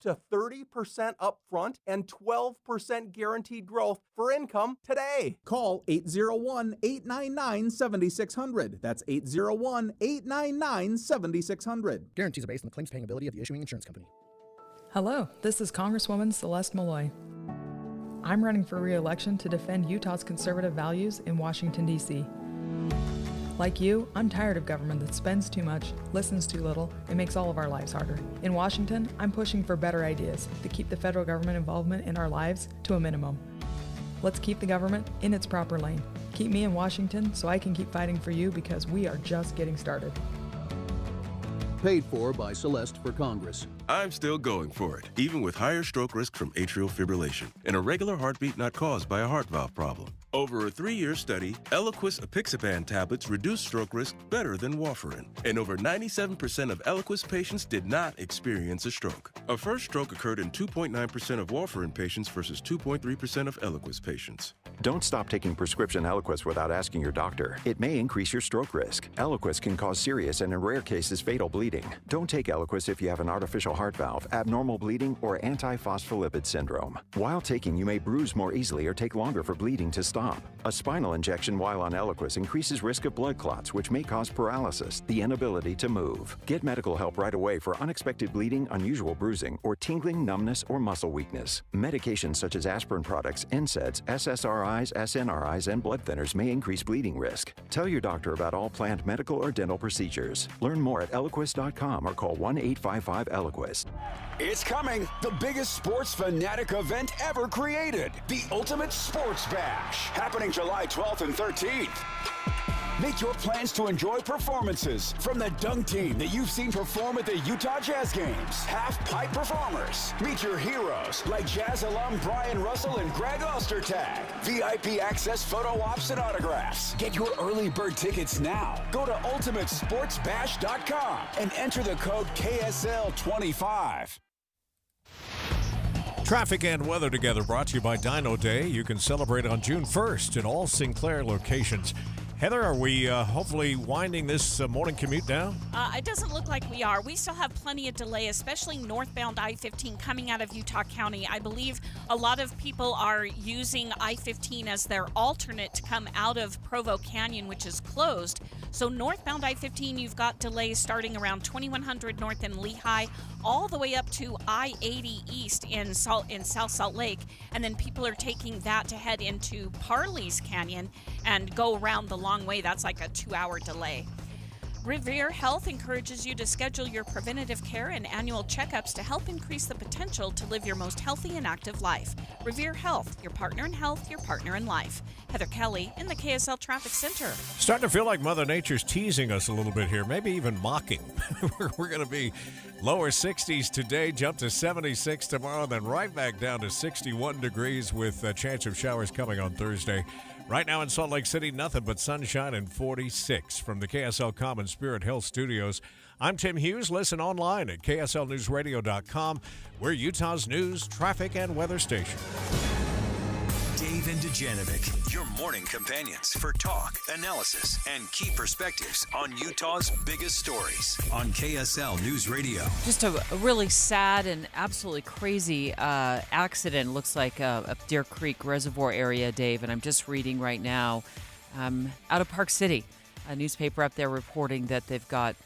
to 30% upfront and 12% guaranteed growth for income today. Call 801-899-7600. That's 801-899-7600. Guarantees are based on the claims paying ability of the issuing insurance company. Hello, this is Congresswoman Celeste Malloy. I'm running for re-election to defend Utah's conservative values in Washington, D.C. Like you, I'm tired of government that spends too much, listens too little, and makes all of our lives harder. In Washington, I'm pushing for better ideas to keep the federal government involvement in our lives to a minimum. Let's keep the government in its proper lane. Keep me in Washington so I can keep fighting for you, because we are just getting started. Paid for by Celeste for Congress. I'm still going for it, even with higher stroke risk from atrial fibrillation and a regular heartbeat not caused by a heart valve problem. Over a 3-year study, Eliquis apixaban tablets reduced stroke risk better than warfarin, and over 97% of Eliquis patients did not experience a stroke. A first stroke occurred in 2.9% of warfarin patients versus 2.3% of Eliquis patients. Don't stop taking prescription Eliquis without asking your doctor. It may increase your stroke risk. Eliquis can cause serious and in rare cases fatal bleeding. Don't take Eliquis if you have an artificial heart valve, abnormal bleeding, or antiphospholipid syndrome. While taking, you may bruise more easily or take longer for bleeding to stop. A spinal injection while on Eliquis increases risk of blood clots, which may cause paralysis, the inability to move. Get medical help right away for unexpected bleeding, unusual bruising, or tingling, numbness, or muscle weakness. Medications such as aspirin products, NSAIDs, SSRIs, SNRIs, and blood thinners may increase bleeding risk. Tell your doctor about all planned medical or dental procedures. Learn more at Eliquis.com or call 1-855-ELIQUIS. It's coming, the biggest sports fanatic event ever created, the Ultimate Sports Bash, happening July 12th and 13th. Make your plans to enjoy performances from the dunk team that you've seen perform at the Utah Jazz games. Half-pipe performers. Meet your heroes like Jazz alum Brian Russell and Greg Ostertag. VIP access photo ops and autographs. Get your early bird tickets now. Go to ultimatesportsbash.com and enter the code KSL25. Traffic and weather together brought to you by Dino Day. You can celebrate on June 1st in all Sinclair locations. Heather, are we hopefully winding this morning commute down? It doesn't look like we are. We still have plenty of delay, especially northbound I-15 coming out of Utah County. I believe a lot of people are using I-15 as their alternate to come out of Provo Canyon, which is closed. So northbound I-15, you've got delays starting around 2100 north in Lehigh, all the way up to I-80 east in South Salt Lake. And then people are taking that to head into Parley's Canyon and go around the long way. That's like a 2-hour delay. Revere Health encourages you to schedule your preventative care and annual checkups to help increase the potential to live your most healthy and active life. Revere Health, your partner in health, your partner in life. Heather Kelly in the KSL Traffic Center. Starting to feel like Mother Nature's teasing us a little bit here, maybe even mocking. We're going to be lower 60s today, jump to 76 tomorrow, then right back down to 61 degrees with a chance of showers coming on Thursday. Right now in Salt Lake City, nothing but sunshine and 46 from the KSL Common Spirit Health Studios. I'm Tim Hughes. Listen online at KSLNewsRadio.com. We're Utah's news, traffic, and weather station. Dave and Dujanovic, your morning companions for talk, analysis, and key perspectives on Utah's biggest stories on KSL News Radio. Just a really sad and absolutely crazy accident. Looks like a Deer Creek Reservoir area, Dave, and I'm just reading right now out of Park City, a newspaper up there reporting that they've got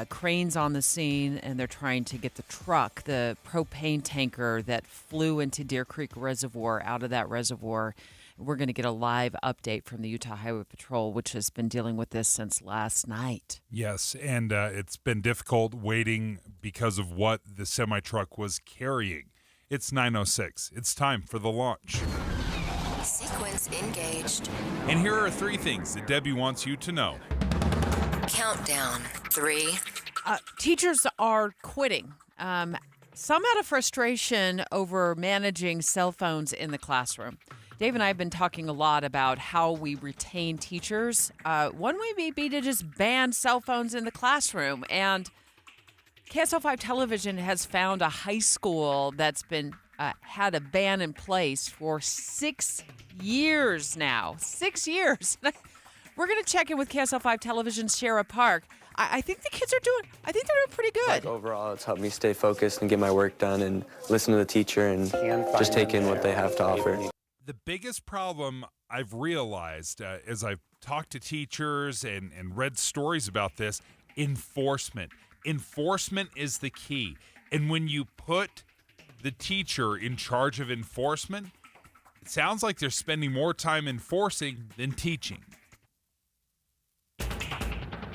cranes on the scene, and they're trying to get the truck, the propane tanker that flew into Deer Creek Reservoir, out of that reservoir. We're going to get a live update from the Utah Highway Patrol, which has been dealing with this since last night. Yes, and it's been difficult waiting because of what the semi-truck was carrying. It's 9:06. It's time for the launch. Sequence engaged. And here are 3 things that Debbie wants you to know. Countdown. 3. Teachers are quitting. Some out of frustration over managing cell phones in the classroom. Dave and I have been talking a lot about how we retain teachers. One way may be to just ban cell phones in the classroom. And KSL5 Television has found a high school that's been had a ban in place for 6 years now. 6 years. We're going to check in with KSL5 Television's Shara Park. I think the kids are they're doing pretty good. Like overall, it's helped me stay focused and get my work done and listen to the teacher and just take in what they have to offer. The biggest problem I've realized as I've talked to teachers and read stories about this, enforcement. Enforcement is the key. And when you put the teacher in charge of enforcement, it sounds like they're spending more time enforcing than teaching.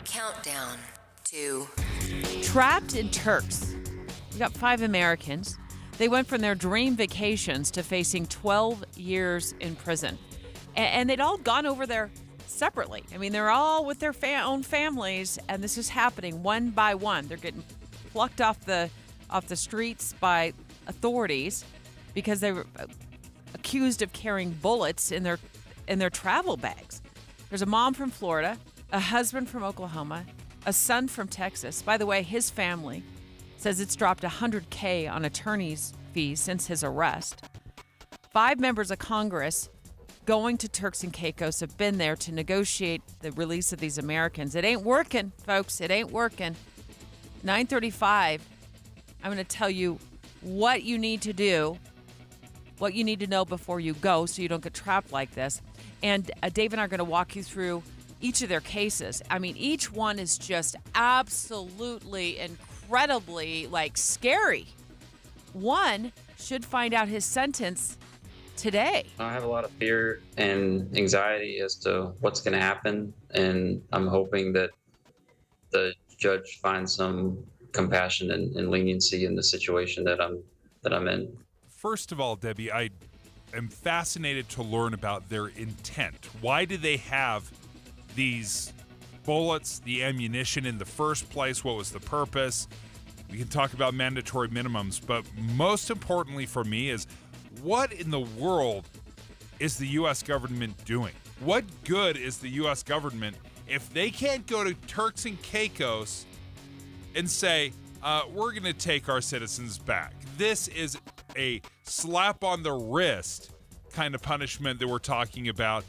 Countdown to Trapped in Turks. We got 5 Americans. They went from their dream vacations to facing 12 years in prison. And they'd all gone over there separately. I mean, they're all with their own families, and this is happening one by one. They're getting plucked off the streets by authorities because they were accused of carrying bullets in their travel bags. There's a mom from Florida, a husband from Oklahoma, a son from Texas. By the way, his family says it's dropped $100K on attorney's fees since his arrest. 5 members of Congress going to Turks and Caicos have been there to negotiate the release of these Americans. It ain't working, folks. It ain't working. 9:35, I'm going to tell you what you need to do, what you need to know before you go so you don't get trapped like this. And Dave and I are going to walk you through each of their cases. I mean, each one is just absolutely incredibly, scary. One should find out his sentence today. I have a lot of fear and anxiety as to what's going to happen, and I'm hoping that the judge finds some compassion and leniency in the situation that I'm in. First of all, Debbie, I am fascinated to learn about their intent. Why do they have these bullets, the ammunition in the first place? What was the purpose? We can talk about mandatory minimums, but most importantly for me is what in the world is the U.S. government doing? What good is the U.S. government if they can't go to Turks and Caicos and say, we're going to take our citizens back? This is a slap on the wrist kind of punishment that we're talking about.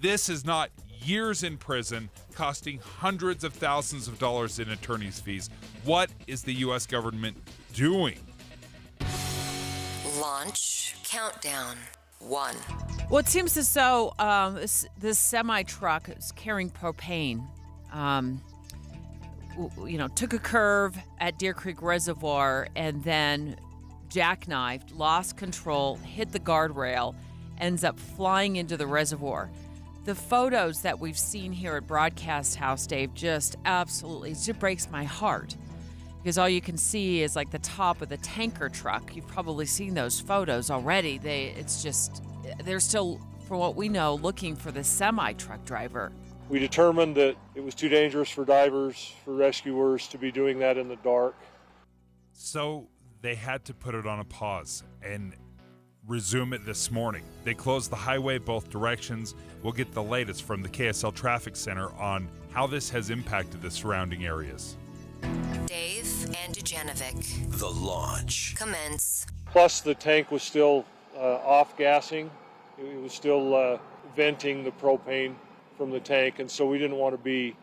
This is not years in prison, costing hundreds of thousands of dollars in attorney's fees. What is the U.S. government doing? launch countdown 1. Well, it seems as though this semi-truck is carrying propane. Took a curve at Deer Creek Reservoir and then jackknifed, lost control, hit the guardrail, ends up flying into the reservoir. The photos that we've seen here at Broadcast House, Dave, just breaks my heart. Because all you can see is like the top of the tanker truck. You've probably seen those photos already. They're still, from what we know, looking for the semi-truck driver. We determined that it was too dangerous for divers, for rescuers to be doing that in the dark. So they had to put it on a pause and resume it this morning. They closed the highway both directions. We'll get the latest from the KSL Traffic Center on how this has impacted the surrounding areas. Dave and Dujanovic. The launch. Commence. Plus, the tank was still off-gassing. It was still venting the propane from the tank, and so we didn't want to be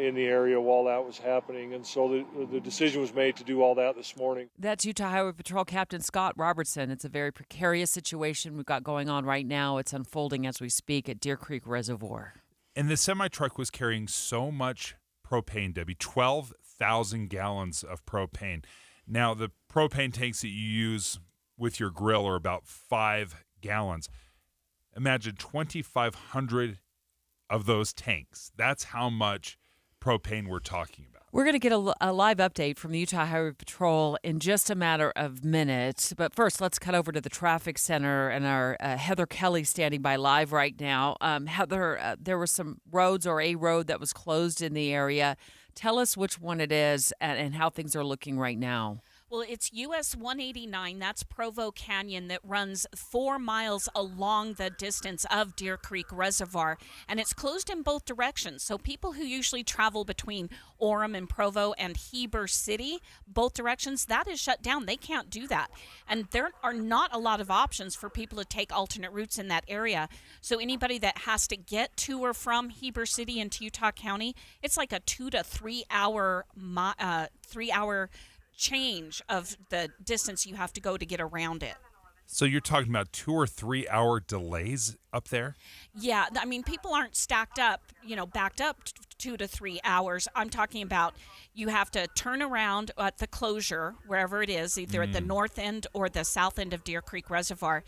in the area while that was happening. And so the decision was made to do all that this morning. That's Utah Highway Patrol Captain Scott Robertson. It's a very precarious situation we've got going on right now. It's unfolding as we speak at Deer Creek Reservoir. And the semi-truck was carrying so much propane, Debbie, 12,000 gallons of propane. Now, the propane tanks that you use with your grill are about 5 gallons. Imagine 2,500 of those tanks. That's how much propane we're talking about. We're going to get a live update from the Utah Highway Patrol in just a matter of minutes. But first, let's cut over to the traffic center and our Heather Kelly standing by live right now. Heather, there were some roads or a road that was closed in the area. Tell us which one it is and how things are looking right now. Well, it's US 189. That's Provo Canyon that runs 4 miles along the distance of Deer Creek Reservoir, and it's closed in both directions. So people who usually travel between Orem and Provo and Heber City, both directions, that is shut down. They can't do that. And there are not a lot of options for people to take alternate routes in that area. So anybody that has to get to or from Heber City into Utah County, it's like a 2 to 3 hour 3 hour change of the distance you have to go to get around it. So you're talking about 2 or 3 hour delays up there? Yeah, I mean, people aren't backed up 2 to 3 hours. I'm talking about you have to turn around at the closure, wherever it is, either at the north end or the south end of Deer Creek Reservoir,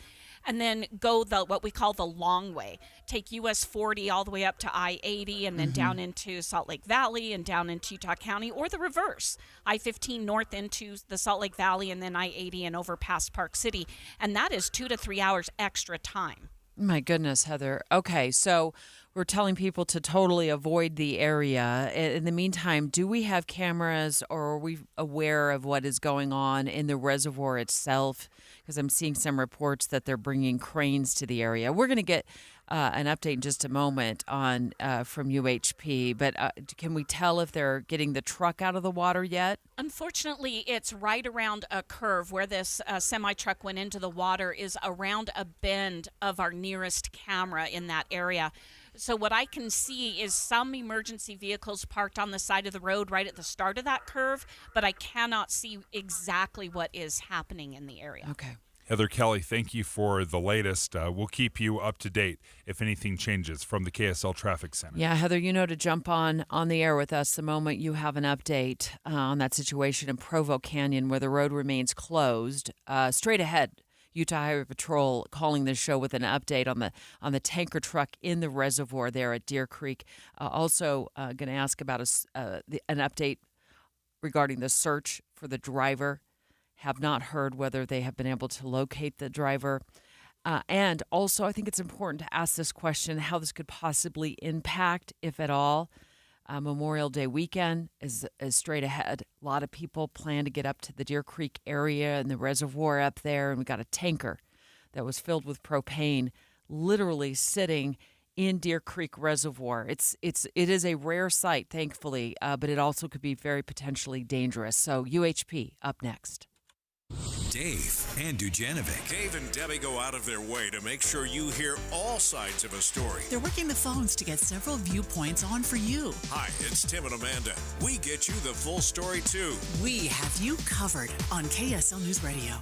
and then go what we call the long way. Take US 40 all the way up to I-80 and then down into Salt Lake Valley and down into Utah County, or the reverse, I-15 north into the Salt Lake Valley and then I-80 and over past Park City. And that is 2 to 3 hours extra time. My goodness, Heather. Okay, so we're telling people to totally avoid the area. In the meantime, do we have cameras, or are we aware of what is going on in the reservoir itself? Because I'm seeing some reports that they're bringing cranes to the area. We're going to get an update in just a moment on from UHP, but can we tell if they're getting the truck out of the water yet? Unfortunately, it's right around a curve where this semi-truck went into the water, is around a bend of our nearest camera in that area. So what I can see is some emergency vehicles parked on the side of the road right at the start of that curve, but I cannot see exactly what is happening in the area. Okay. Heather Kelly, thank you for the latest. We'll keep you up to date if anything changes from the KSL Traffic Center. Yeah, Heather, you know to jump on the air with us the moment you have an update on that situation in Provo Canyon where the road remains closed. Straight ahead, Utah Highway Patrol calling this show with an update on the tanker truck in the reservoir there at Deer Creek. Also going to ask about an update regarding the search for the driver. Have not heard whether they have been able to locate the driver. And also, I think it's important to ask this question, how this could possibly impact, if at all. Memorial Day weekend is straight ahead. A lot of people plan to get up to the Deer Creek area and the reservoir up there, and we got a tanker that was filled with propane literally sitting in Deer Creek Reservoir. It is a rare sight, thankfully, but it also could be very potentially dangerous. So UHP up next. Dave and Dujanovic. Dave and Debbie go out of their way to make sure you hear all sides of a story. They're working the phones to get several viewpoints on for you. Hi, it's Tim and Amanda. We get you the full story, too. We have you covered on KSL News Radio.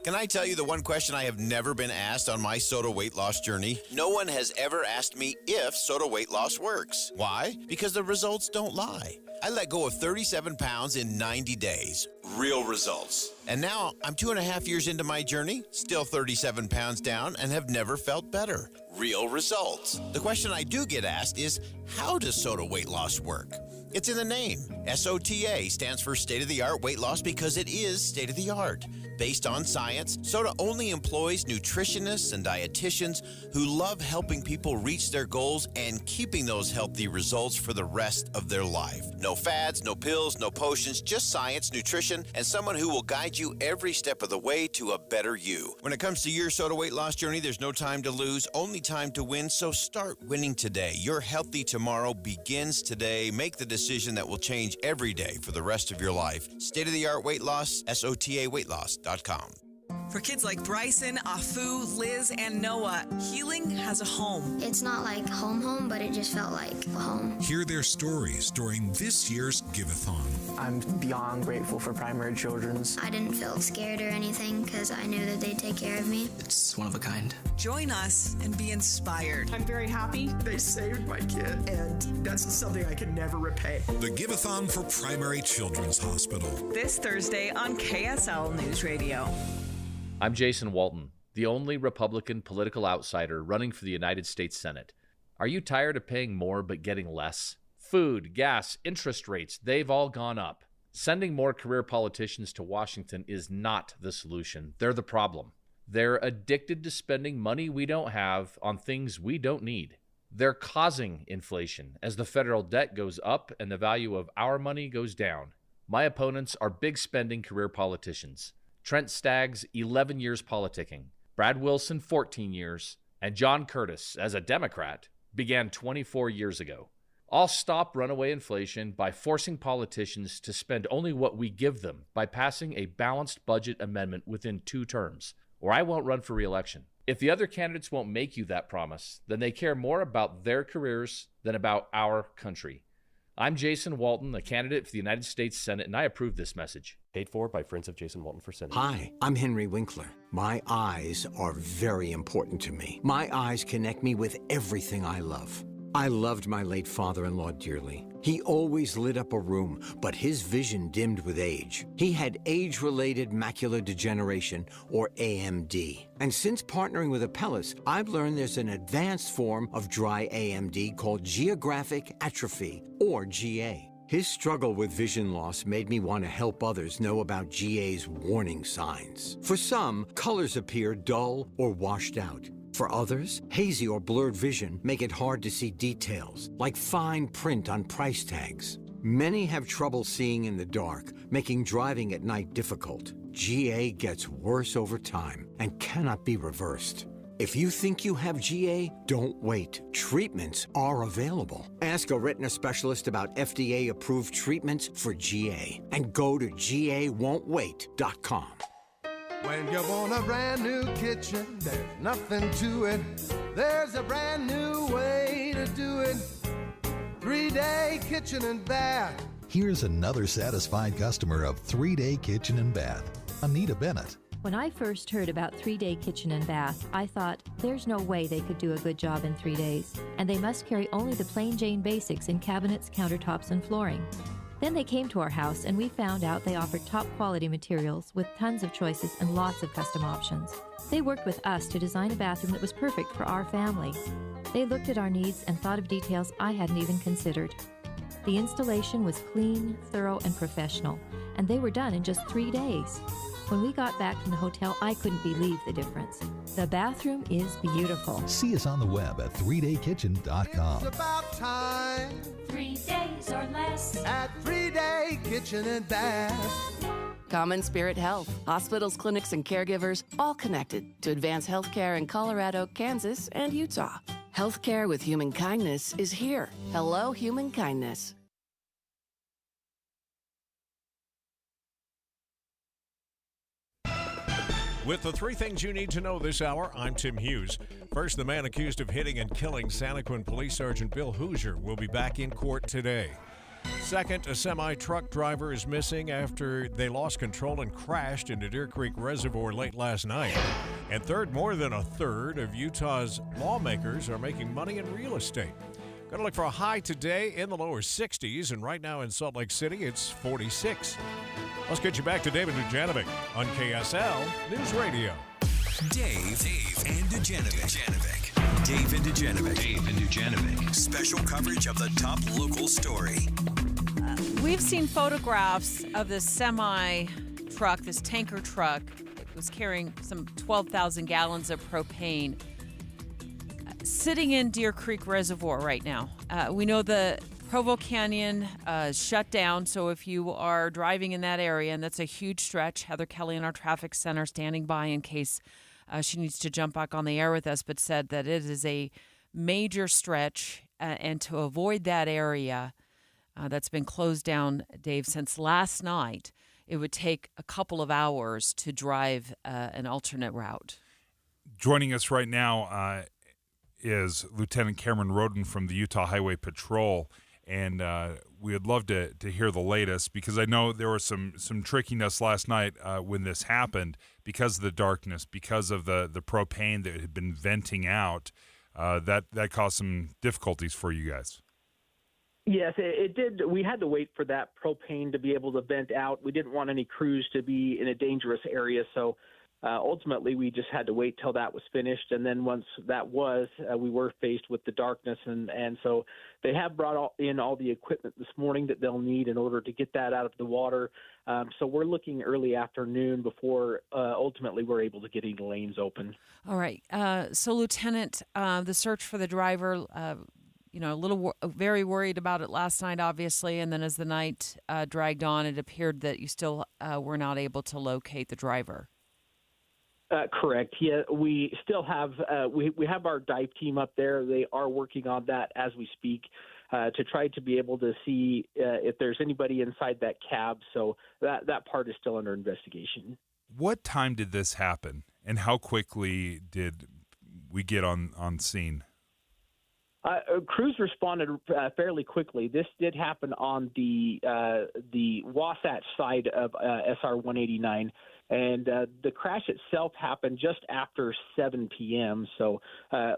Can I tell you the one question I have never been asked on my soda weight loss journey? No one has ever asked me if soda weight loss works. Why? Because the results don't lie. I let go of 37 pounds in 90 days. Real results. And now I'm 2.5 years into my journey, still 37 pounds down, and have never felt better. Real results. The question I do get asked is, how does soda weight loss work? It's in the name. SOTA stands for state-of-the-art weight loss because it is state-of-the-art. Based on science, soda only employs nutritionists and dietitians who love helping people reach their goals and keeping those healthy results for the rest of their life. No fads, no pills, no potions, just science, nutrition, and someone who will guide you every step of the way to a better you. When it comes to your soda weight loss journey, there's no time to lose, only time to win, so start winning today. Your healthy tomorrow begins today. Make the decision that will change every day for the rest of your life. State-of-the-art weight loss, SOTAweightloss.com. For kids like Bryson, Afu, Liz, and Noah, healing has a home. It's not like home, but it just felt like a home. Hear their stories during this year's Give-a-thon. I'm beyond grateful for Primary Children's. I didn't feel scared or anything because I knew that they'd take care of me. It's one of a kind. Join us and be inspired. I'm very happy. They saved my kid, and that's something I can never repay. The Give-a-thon for Primary Children's Hospital. This Thursday on KSL News Radio. I'm Jason Walton, the only Republican political outsider running for the United States Senate. Are you tired of paying more but getting less? Food, gas, interest rates, they've all gone up. Sending more career politicians to Washington is not the solution. They're the problem. They're addicted to spending money we don't have on things we don't need. They're causing inflation as the federal debt goes up and the value of our money goes down. My opponents are big spending career politicians. Trent Staggs, 11 years politicking. Brad Wilson, 14 years. And John Curtis, as a Democrat, began 24 years ago. I'll stop runaway inflation by forcing politicians to spend only what we give them by passing a balanced budget amendment within 2 terms, or I won't run for re-election. If the other candidates won't make you that promise, then they care more about their careers than about our country. I'm Jason Walton, a candidate for the United States Senate, and I approve this message. Paid for by Friends of Jason Walton for Senate. Hi, I'm Henry Winkler. My eyes are very important to me. My eyes connect me with everything I love. I loved my late father-in-law dearly. He always lit up a room, but his vision dimmed with age. He had age-related macular degeneration, or AMD. And since partnering with Apellis, I've learned there's an advanced form of dry AMD called geographic atrophy, or GA. His struggle with vision loss made me want to help others know about GA's warning signs. For some, colors appear dull or washed out. For others, hazy or blurred vision make it hard to see details, like fine print on price tags. Many have trouble seeing in the dark, making driving at night difficult. GA gets worse over time and cannot be reversed. If you think you have GA, don't wait. Treatments are available. Ask a retina specialist about FDA-approved treatments for GA and go to GAWon'tWait.com. When you want a brand new kitchen, there's nothing to it. There's a brand new way to do it. 3-Day Kitchen and Bath. Here's another satisfied customer of 3-Day Kitchen and Bath, Anita Bennett. When I first heard about 3-Day Kitchen and Bath, I thought, there's no way they could do a good job in 3 days, and they must carry only the plain Jane basics in cabinets, countertops, and flooring. Then they came to our house and we found out they offered top quality materials with tons of choices and lots of custom options. They worked with us to design a bathroom that was perfect for our family. They looked at our needs and thought of details I hadn't even considered. The installation was clean, thorough, and professional, and they were done in just 3 days. When we got back from the hotel, I couldn't believe the difference. The bathroom is beautiful. See us on the web at 3daykitchen.com. It's about time. 3 days or less at 3-Day Kitchen and Bath. Common Spirit Health. Hospitals, clinics, and caregivers all connected to advance healthcare in Colorado, Kansas, and Utah. Healthcare with human kindness is here. Hello, human kindness. With the 3 things you need to know this hour, I'm Tim Hughes. First, the man accused of hitting and killing Santaquin Police Sergeant Bill Hoosier will be back in court today. Second, a semi-truck driver is missing after they lost control and crashed into Deer Creek Reservoir late last night. And third, more than a third of Utah's lawmakers are making money in real estate. Going to look for a high today in the lower 60s, and right now in Salt Lake City, it's 46. Let's get you back to David Dujanovic on KSL News Radio. Dave and Dujanovic. Dave and Dujanovic. Special coverage of the top local story. We've seen photographs of this semi-truck, this tanker truck. It was carrying some 12,000 gallons of propane sitting in Deer Creek Reservoir right now. We know the Provo Canyon shut down, so if you are driving in that area, and that's a huge stretch, Heather Kelly in our traffic center standing by in case she needs to jump back on the air with us, but said that it is a major stretch, and to avoid that area that's been closed down, Dave, since last night, it would take a couple of hours to drive an alternate route. Joining us right now is Lieutenant Cameron Roden from the Utah Highway Patrol, and we would love to hear the latest, because I know there was some trickiness last night when this happened because of the darkness, because of the propane that had been venting out. That caused some difficulties for you guys. Yes, it did. We had to wait for that propane to be able to vent out. We didn't want any crews to be in a dangerous area, so ultimately we just had to wait till that was finished. And then once that was, we were faced with the darkness, and so they have brought in all the equipment this morning that they'll need in order to get that out of the water. So we're looking early afternoon before ultimately we're able to get any lanes open. All right. So, Lieutenant, the search for the driver a little very worried about it last night, obviously, and then as the night dragged on, it appeared that you still were not able to locate the driver. Correct. Yeah, we still have we have our dive team up there. They are working on that as we speak to try to be able to see if there's anybody inside that cab. So that part is still under investigation. What time did this happen, and how quickly did we get on scene? Crews responded fairly quickly. This did happen on the Wasatch side of SR 189, and the crash itself happened just after 7 p.m. So,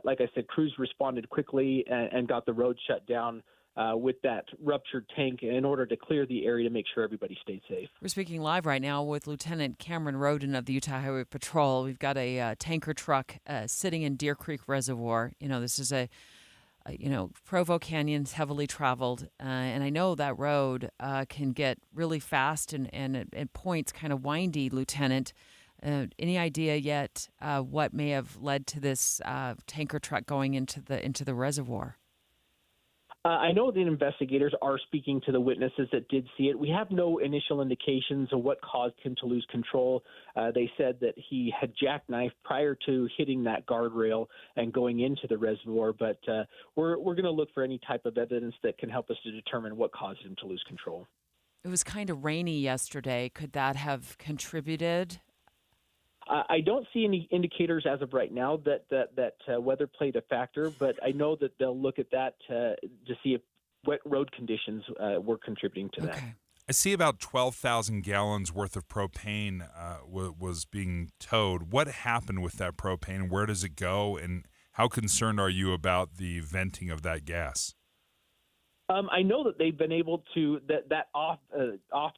like I said, crews responded quickly and got the road shut down with that ruptured tank in order to clear the area to make sure everybody stayed safe. We're speaking live right now with Lieutenant Cameron Roden of the Utah Highway Patrol. We've got a tanker truck sitting in Deer Creek Reservoir. This is Provo Canyon's heavily traveled, and I know that road can get really fast and at points kind of windy, Lieutenant. Any idea yet what may have led to this tanker truck going into the reservoir? I know the investigators are speaking to the witnesses that did see it. We have no initial indications of what caused him to lose control. They said that he had jackknifed prior to hitting that guardrail and going into the reservoir, but we're going to look for any type of evidence that can help us to determine what caused him to lose control. It was kind of rainy yesterday. Could that have contributed? I don't see any indicators as of right now that weather played a factor, but I know that they'll look at that to see if wet road conditions were contributing to that. I see about 12,000 gallons worth of propane was being towed. What happened with that propane? Where does it go? And how concerned are you about the venting of that gas? I know that they've been able to that off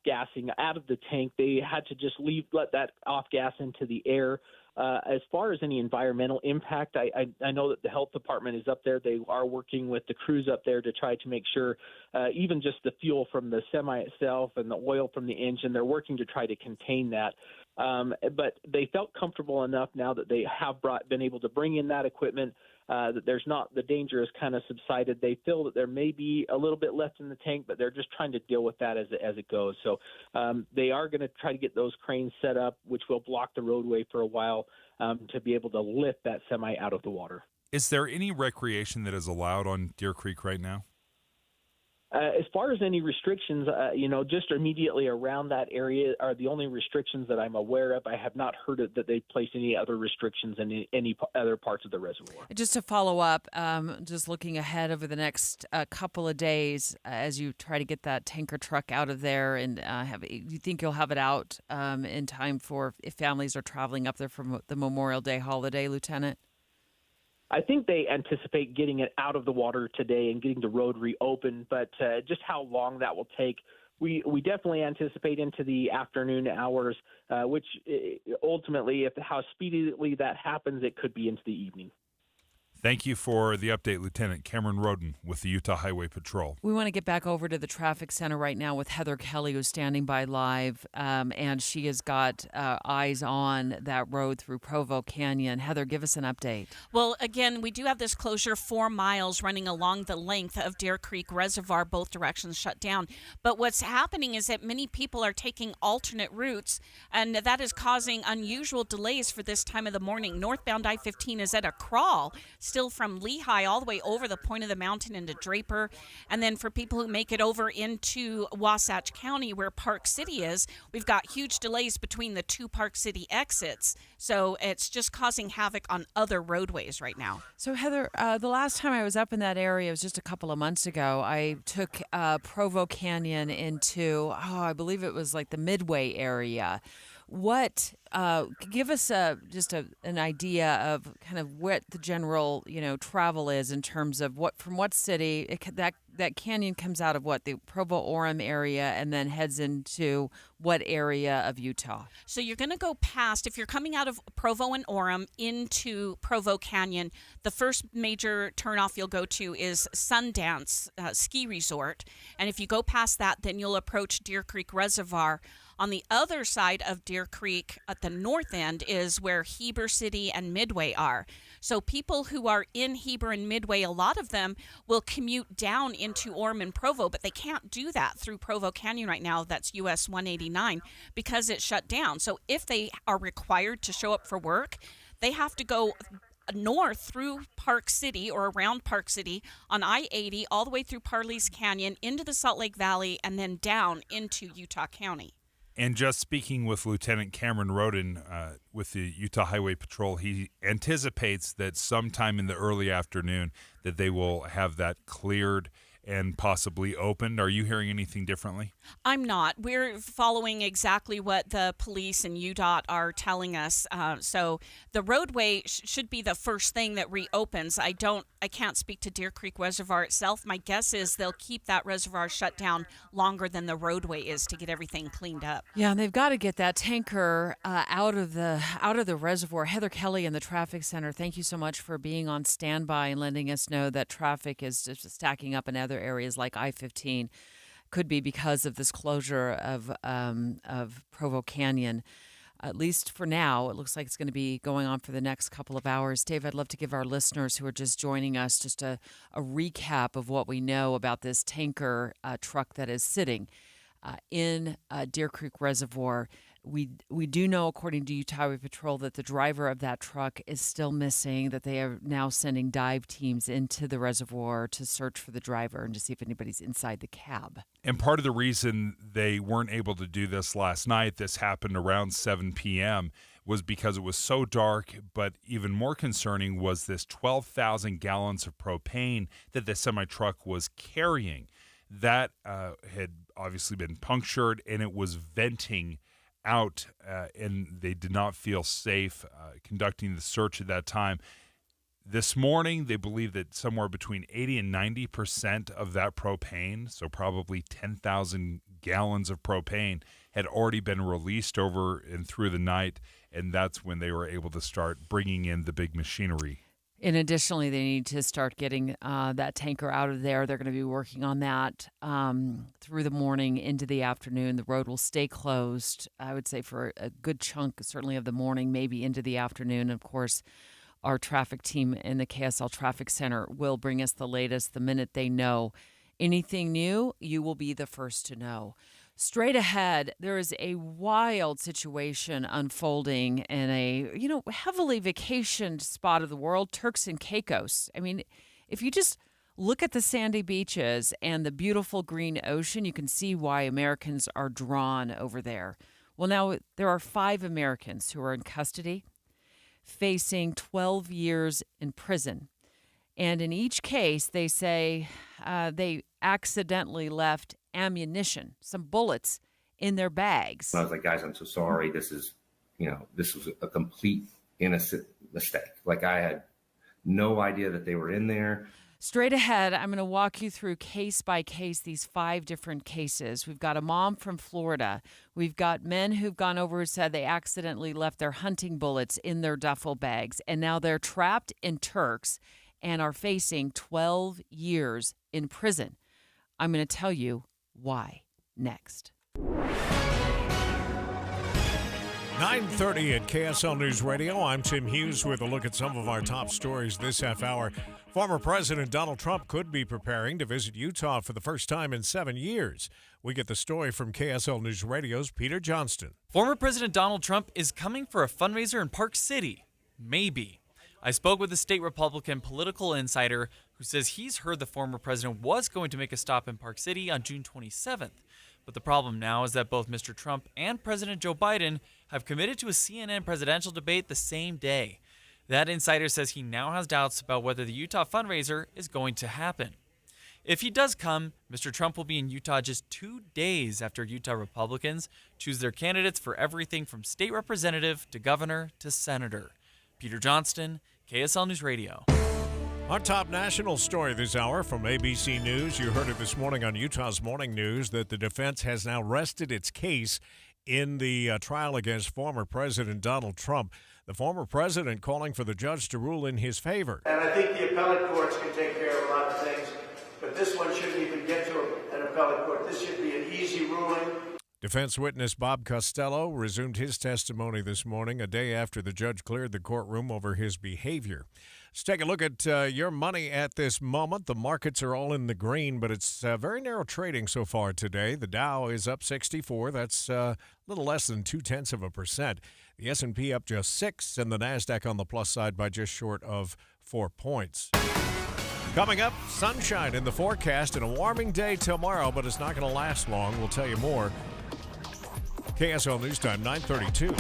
gassing out of the tank. They had to just let that off gas into the air. As far as any environmental impact, I know that the health department is up there. They are working with the crews up there to try to make sure even just the fuel from the semi itself and the oil from the engine, they're working to try to contain that. But they felt comfortable enough now that they have been able to bring in that equipment, that there's not, the danger has kind of subsided. They feel that there may be a little bit left in the tank, but they're just trying to deal with that as it goes. So they are going to try to get those cranes set up, which will block the roadway for a while to be able to lift that semi out of the water. Is there any recreation that is allowed on Deer Creek right now? As far as any restrictions, just immediately around that area are the only restrictions that I'm aware of. I have not heard that they place any other restrictions in any other parts of the reservoir. Just to follow up, just looking ahead over the next couple of days as you try to get that tanker truck out of there, and you think you'll have it out in time for if families are traveling up there for the Memorial Day holiday, Lieutenant? I think they anticipate getting it out of the water today and getting the road reopened, but just how long that will take, we definitely anticipate into the afternoon hours, which ultimately, how speedily that happens, it could be into the evening. Thank you for the update, Lieutenant Cameron Roden with the Utah Highway Patrol. We want to get back over to the traffic center right now with Heather Kelly, who's standing by live, and she has got eyes on that road through Provo Canyon. Heather, give us an update. Well, again, we do have this closure 4 miles running along the length of Deer Creek Reservoir, both directions shut down. But what's happening is that many people are taking alternate routes, and that is causing unusual delays for this time of the morning. Northbound I-15 is at a crawl, still from Lehigh all the way over the point of the mountain into Draper. And then for people who make it over into Wasatch County where Park City is, we've got huge delays between the 2 Park City exits. So it's just causing havoc on other roadways right now. So Heather, the last time I was up in that area was just a couple of months ago. I took Provo Canyon into, I believe it was like the Midway area. What give us just an idea of kind of what the general travel is in terms of from what city that canyon comes out of, what the Provo-Orem area, and then heads into what area of Utah? So you're going to go past, if you're coming out of Provo and Orem into Provo Canyon, the first major turnoff you'll go to is Sundance Ski Resort, and if you go past that, then you'll approach Deer Creek Reservoir. On the other side of Deer Creek at the north end is where Heber City and Midway are. So people who are in Heber and Midway, a lot of them will commute down into Orem and Provo, but they can't do that through Provo Canyon right now. That's US 189 because it's shut down. So if they are required to show up for work, they have to go north through Park City or around Park City on I-80 all the way through Parley's Canyon into the Salt Lake Valley and then down into Utah County. And just speaking with Lieutenant Cameron Roden with the Utah Highway Patrol, he anticipates that sometime in the early afternoon that they will have that cleared and possibly opened. Are you hearing anything differently? I'm not. We're following exactly what the police and UDOT are telling us. So the roadway should be the first thing that reopens. I can't speak to Deer Creek Reservoir itself. My guess is they'll keep that reservoir shut down longer than the roadway is to get everything cleaned up. Yeah, and they've got to get that tanker out of the reservoir. Heather Kelly in the traffic center, thank you so much for being on standby and letting us know that traffic is just stacking up in other areas like I-15. Could be because of this closure of Provo Canyon. At least for now, it looks like it's going to be going on for the next couple of hours. Dave, I'd love to give our listeners who are just joining us just a recap of what we know about this tanker truck that is sitting in Deer Creek Reservoir. We do know, according to Utah Highway Patrol, that the driver of that truck is still missing, that they are now sending dive teams into the reservoir to search for the driver and to see if anybody's inside the cab. And part of the reason they weren't able to do this last night, this happened around 7 p.m., was because it was so dark, but even more concerning was this 12,000 gallons of propane that the semi-truck was carrying. That had obviously been punctured, and it was venting out, and they did not feel safe conducting the search at that time. This morning, they believe that somewhere between 80 and 90% of that propane, so probably 10,000 gallons of propane, had already been released over and through the night, and that's when they were able to start bringing in the big machinery. And additionally, they need to start getting that tanker out of there. They're going to be working on that through the morning into the afternoon. The road will stay closed, I would say, for a good chunk, certainly of the morning, maybe into the afternoon. Of course, our traffic team in the KSL Traffic Center will bring us the latest the minute they know anything new. You will be the first to know. Straight ahead, there is a wild situation unfolding in a, heavily vacationed spot of the world, Turks and Caicos. I mean, if you just look at the sandy beaches and the beautiful green ocean, you can see why Americans are drawn over there. Well, now there are 5 Americans who are in custody, facing 12 years in prison. And in each case, they say they accidentally left ammunition, some bullets, in their bags. I was like, guys, I'm so sorry. This was a complete innocent mistake. Like, I had no idea that they were in there. Straight ahead, I'm going to walk you through case by case these 5 different cases. We've got a mom from Florida. We've got men who've gone over who said they accidentally left their hunting bullets in their duffel bags, and now they're trapped in Turks and are facing 12 years in prison. I'm going to tell you why next. 9:30 at KSL News Radio. I'm Tim Hughes with a look at some of our top stories this half hour. Former President Donald Trump could be preparing to visit Utah for the first time in 7 years. We get the story from KSL News Radio's Peter Johnston. Former President Donald Trump is coming for a fundraiser in Park City. Maybe. I spoke with a state Republican political insider who says he's heard the former president was going to make a stop in Park City on June 27th. But the problem now is that both Mr. Trump and President Joe Biden have committed to a CNN presidential debate the same day. That insider says he now has doubts about whether the Utah fundraiser is going to happen. If he does come, Mr. Trump will be in Utah just 2 days after Utah Republicans choose their candidates for everything from state representative to governor to senator. Peter Johnston, KSL News Radio. Our top national story this hour from ABC News. You heard it this morning on Utah's Morning News that the defense has now rested its case in the trial against former President Donald Trump. The former president calling for the judge to rule in his favor. And I think the appellate courts can take care of a lot of things, but this one shouldn't even get to an appellate court. This should be an easy ruling. Defense witness Bob Costello resumed his testimony this morning, a day after the judge cleared the courtroom over his behavior. Let's take a look at your money at this moment. The markets are all in the green, but it's very narrow trading so far today. The Dow is up 64. That's a little less than 0.2%. The S&P up just 6, and the NASDAQ on the plus side by just short of 4 points. Coming up, sunshine in the forecast and a warming day tomorrow, but it's not going to last long. We'll tell you more. KSL News Time, 9:32.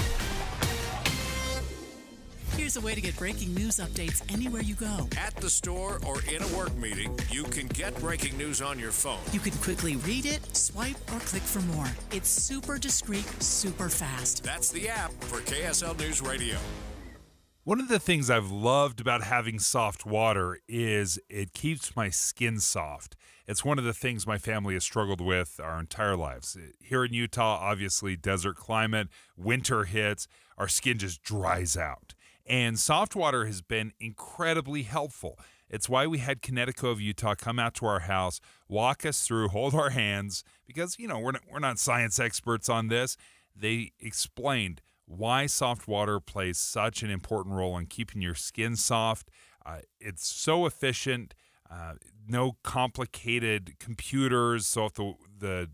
Here's a way to get breaking news updates anywhere you go. At the store or in a work meeting, you can get breaking news on your phone. You can quickly read it, swipe, or click for more. It's super discreet, super fast. That's the app for KSL News Radio. One of the things I've loved about having soft water is it keeps my skin soft. It's one of the things my family has struggled with our entire lives. Here in Utah, obviously, desert climate, winter hits, our skin just dries out. And soft water has been incredibly helpful. It's why we had Connecticut of Utah come out to our house, walk us through, hold our hands, because, we're not science experts on this. They explained why soft water plays such an important role in keeping your skin soft. It's so efficient, no complicated computers, so if the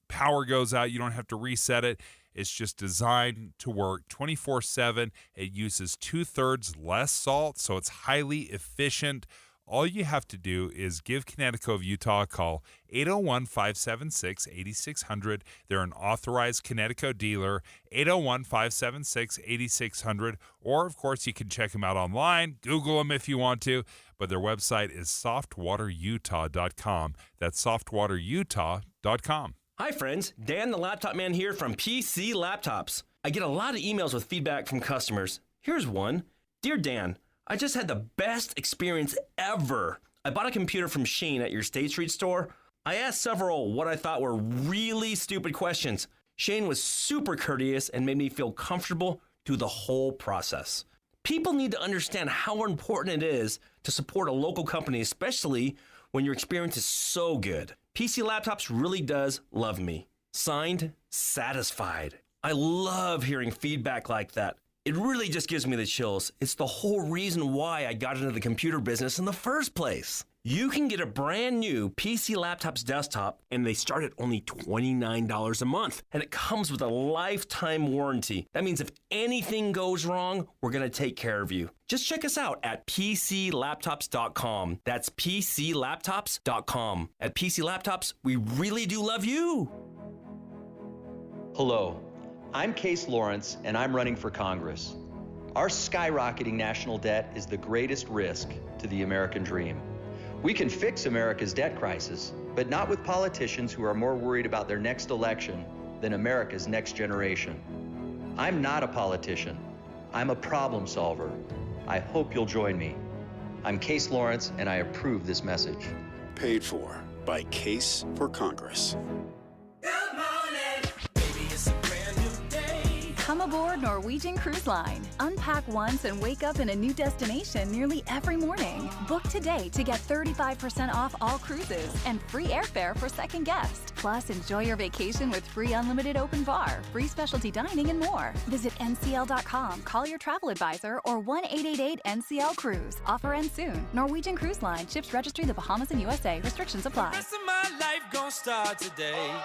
power goes out, you don't have to reset it. It's just designed to work 24/7. It uses 2/3 less salt, so it's highly efficient. All you have to do is give Connecticut of Utah a call, 801-576-8600. They're an authorized Connecticut dealer, 801-576-8600. Or, of course, you can check them out online. Google them if you want to. But their website is softwaterutah.com. That's softwaterutah.com. Hi friends, Dan the Laptop Man here from PC Laptops. I get a lot of emails with feedback from customers. Here's one. Dear Dan, I just had the best experience ever. I bought a computer from Shane at your State Street store. I asked several what I thought were really stupid questions. Shane was super courteous and made me feel comfortable through the whole process. People need to understand how important it is to support a local company, especially when your experience is so good. PC Laptops really does love me. Signed, Satisfied. I love hearing feedback like that. It really just gives me the chills. It's the whole reason why I got into the computer business in the first place. You can get a brand new PC Laptops desktop, and they start at only $29 a month. And it comes with a lifetime warranty. That means if anything goes wrong, we're going to take care of you. Just check us out at PCLaptops.com. That's PCLaptops.com. At PC Laptops, we really do love you. Hello, I'm Case Lawrence, and I'm running for Congress. Our skyrocketing national debt is the greatest risk to the American dream. We can fix America's debt crisis, but not with politicians who are more worried about their next election than America's next generation. I'm not a politician. I'm a problem solver. I hope you'll join me. I'm Case Lawrence, and I approve this message. Paid for by Case for Congress. Come aboard Norwegian Cruise Line. Unpack once and wake up in a new destination nearly every morning. Book today to get 35% off all cruises and free airfare for second guests. Plus, enjoy your vacation with free unlimited open bar, free specialty dining, and more. Visit ncl.com, call your travel advisor, or 1-888-NCL-CRUISE. Offer ends soon. Norwegian Cruise Line. Ships registry the Bahamas and USA. Restrictions apply. The rest of my life gonna start today.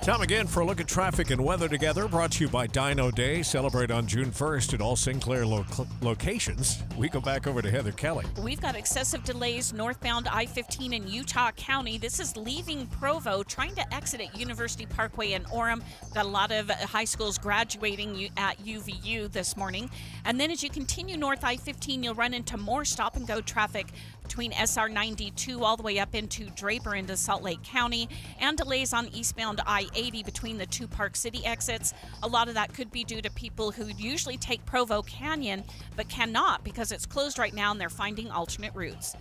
Time again for a look at traffic and weather together, brought to you by Dino Day. Celebrate on June 1st at all Sinclair locations. We go back over to Heather Kelly. We've got excessive delays northbound I-15 in Utah County. This is leaving Provo, trying to exit at University Parkway in Orem. Got a lot of high schools graduating at UVU this morning. And then as you continue north I-15, you'll run into more stop-and-go traffic between SR 92 all the way up into Draper into Salt Lake County, and delays on eastbound I-80 between the two Park City exits. A lot of that could be due to people who usually take Provo Canyon but cannot because it's closed right now and they're finding alternate routes.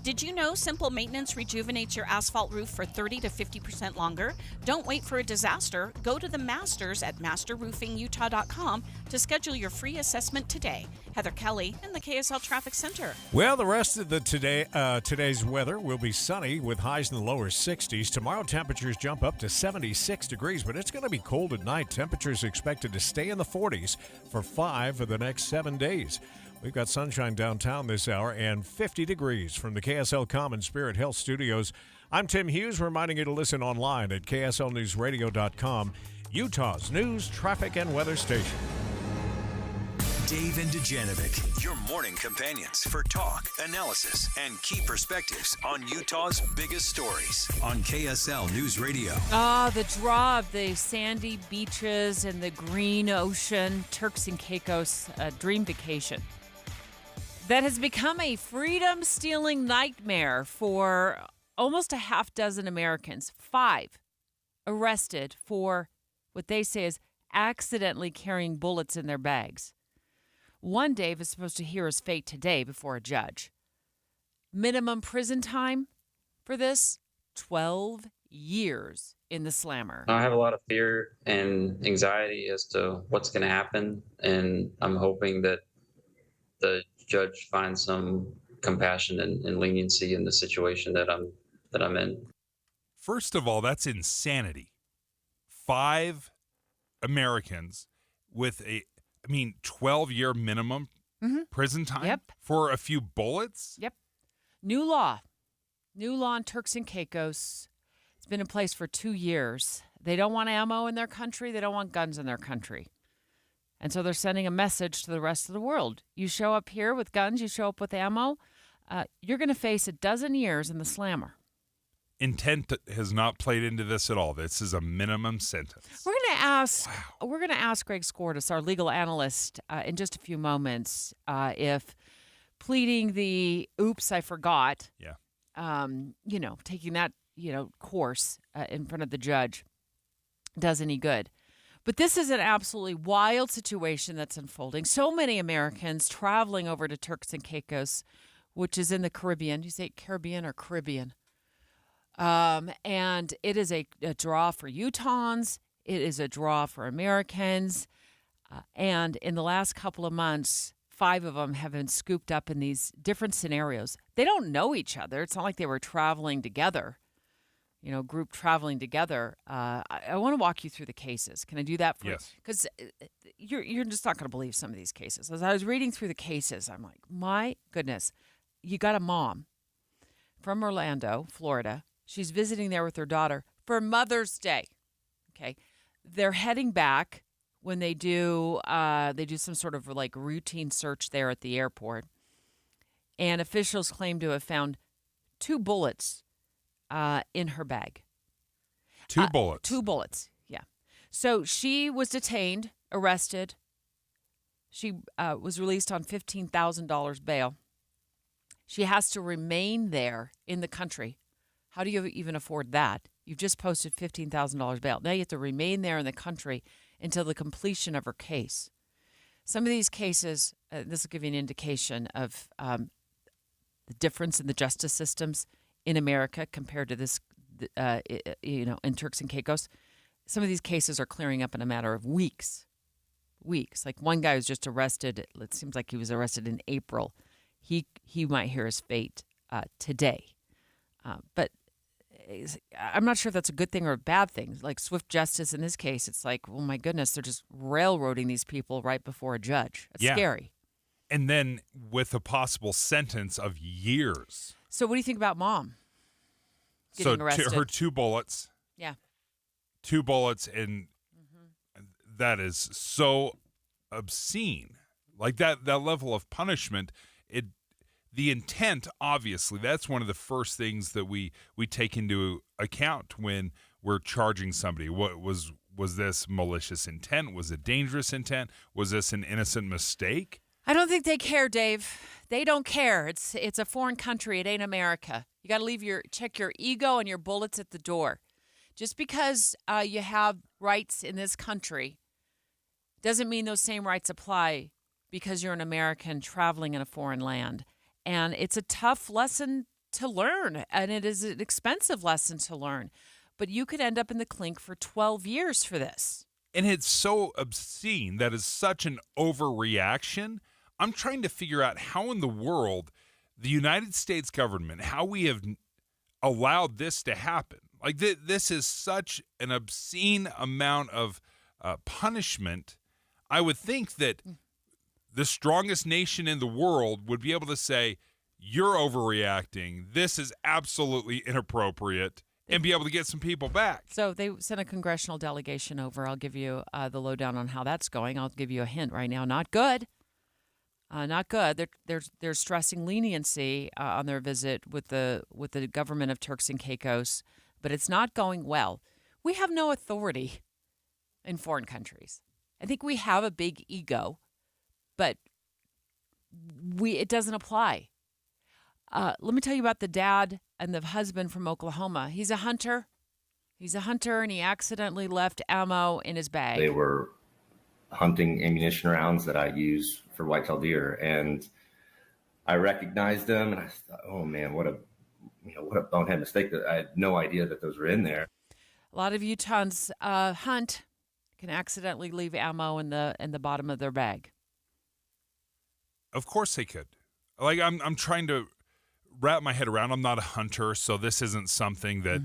Did you know simple maintenance rejuvenates your asphalt roof for 30 to 50% longer? Don't wait for a disaster. Go to the Masters at masterroofingutah.com to schedule your free assessment today. Heather Kelly in the KSL Traffic Center. Well, the rest of the today's weather will be sunny with highs in the lower 60s. Tomorrow, temperatures jump up to 76 degrees, but it's going to be cold at night. Temperatures expected to stay in the 40s for 5 of the next 7 days. We've got sunshine downtown this hour and 50 degrees from the KSL Common Spirit Health Studios. I'm Tim Hughes, reminding you to listen online at kslnewsradio.com, Utah's news, traffic, and weather station. Dave and Dujanovic, your morning companions for talk, analysis, and key perspectives on Utah's biggest stories on KSL News Radio. The draw of the sandy beaches and the green ocean, Turks and Caicos, dream vacation. That has become a freedom-stealing nightmare for almost a half dozen Americans. 5 arrested for what they say is accidentally carrying bullets in their bags. One, Dave, is supposed to hear his fate today before a judge. Minimum prison time for this, 12 years in the slammer. I have a lot of fear and anxiety as to what's going to happen, and I'm hoping that the judge finds some compassion and leniency in the situation that I'm in. First of all, that's insanity. 5 Americans with 12-year minimum prison time for a few bullets? Yep. New law in Turks and Caicos. It's been in place for 2 years. They don't want ammo in their country. They don't want guns in their country. And so they're sending a message to the rest of the world. You show up here with guns, you show up with ammo, you're going to face 12 years in the slammer. Intent has not played into this at all. This is a minimum sentence. We're going to ask Greg Skordas, our legal analyst, in just a few moments, if pleading the "oops, I forgot," taking that course in front of the judge does any good. But this is an absolutely wild situation that's unfolding. So many Americans traveling over to Turks and Caicos, which is in the Caribbean. You say Caribbean or Caribbean? And it is a draw for Utahns. It is a draw for Americans. And in the last couple of months, 5 of them have been scooped up in these different scenarios. They don't know each other. It's not like they were traveling together, group traveling together. I want to walk you through the cases. Can I do that for you? Yes. Because you're just not going to believe some of these cases. As I was reading through the cases, I'm like, my goodness. You got a mom from Orlando, Florida. She's visiting there with her daughter for Mother's Day. Okay. They're heading back when they do some sort of like routine search there at the airport. And officials claim to have found 2 bullets in her bag. 2 bullets? 2 bullets, yeah. So she was detained, arrested. She was released on $15,000 bail. She has to remain there in the country. How do you even afford that? You've just posted $15,000 bail. Now you have to remain there in the country until the completion of her case. Some of these cases, this will give you an indication of the difference in the justice systems in America compared to this, in Turks and Caicos. Some of these cases are clearing up in a matter of weeks. Like one guy was just arrested. It seems like he was arrested in April. He might hear his fate today. But I'm not sure if that's a good thing or a bad thing. Like swift justice in this case, it's like, oh my goodness, they're just railroading these people right before a judge. It's scary. And then with a possible sentence of years. So what do you think about mom getting arrested? Her 2 bullets. Yeah. 2 bullets, and that is so obscene. Like that level of punishment, the intent, obviously, that's one of the first things that we take into account when we're charging somebody. What was this malicious intent? Was it dangerous intent? Was this an innocent mistake? I don't think they care, Dave. They don't care. It's a foreign country. It ain't America. You got to check your ego and your bullets at the door. Just because you have rights in this country doesn't mean those same rights apply because you're an American traveling in a foreign land. And it's a tough lesson to learn, and it is an expensive lesson to learn. But you could end up in the clink for 12 years for this. And it's so obscene. That is such an overreaction. I'm trying to figure out how in the world the United States government, how we have allowed this to happen. Like this is such an obscene amount of punishment. I would think that the strongest nation in the world would be able to say, you're overreacting. This is absolutely inappropriate, and be able to get some people back. So they sent a congressional delegation over. I'll give you the lowdown on how that's going. I'll give you a hint right now. Not good. Not good. They're stressing leniency on their visit with the government of Turks and Caicos, but it's not going well. We have no authority in foreign countries. I think we have a big ego, but it doesn't apply. Let me tell you about the dad and the husband from Oklahoma. He's a hunter. And he accidentally left ammo in his bag. They were hunting ammunition rounds that I use for whitetail deer, and I recognized them, and I thought, oh man, what a bonehead mistake. That I had no idea that those were in there. A lot of Utahns hunt can accidentally leave ammo in the bottom of their bag. Of course they could. Like I'm trying to wrap my head around. I'm not a hunter, so this isn't something that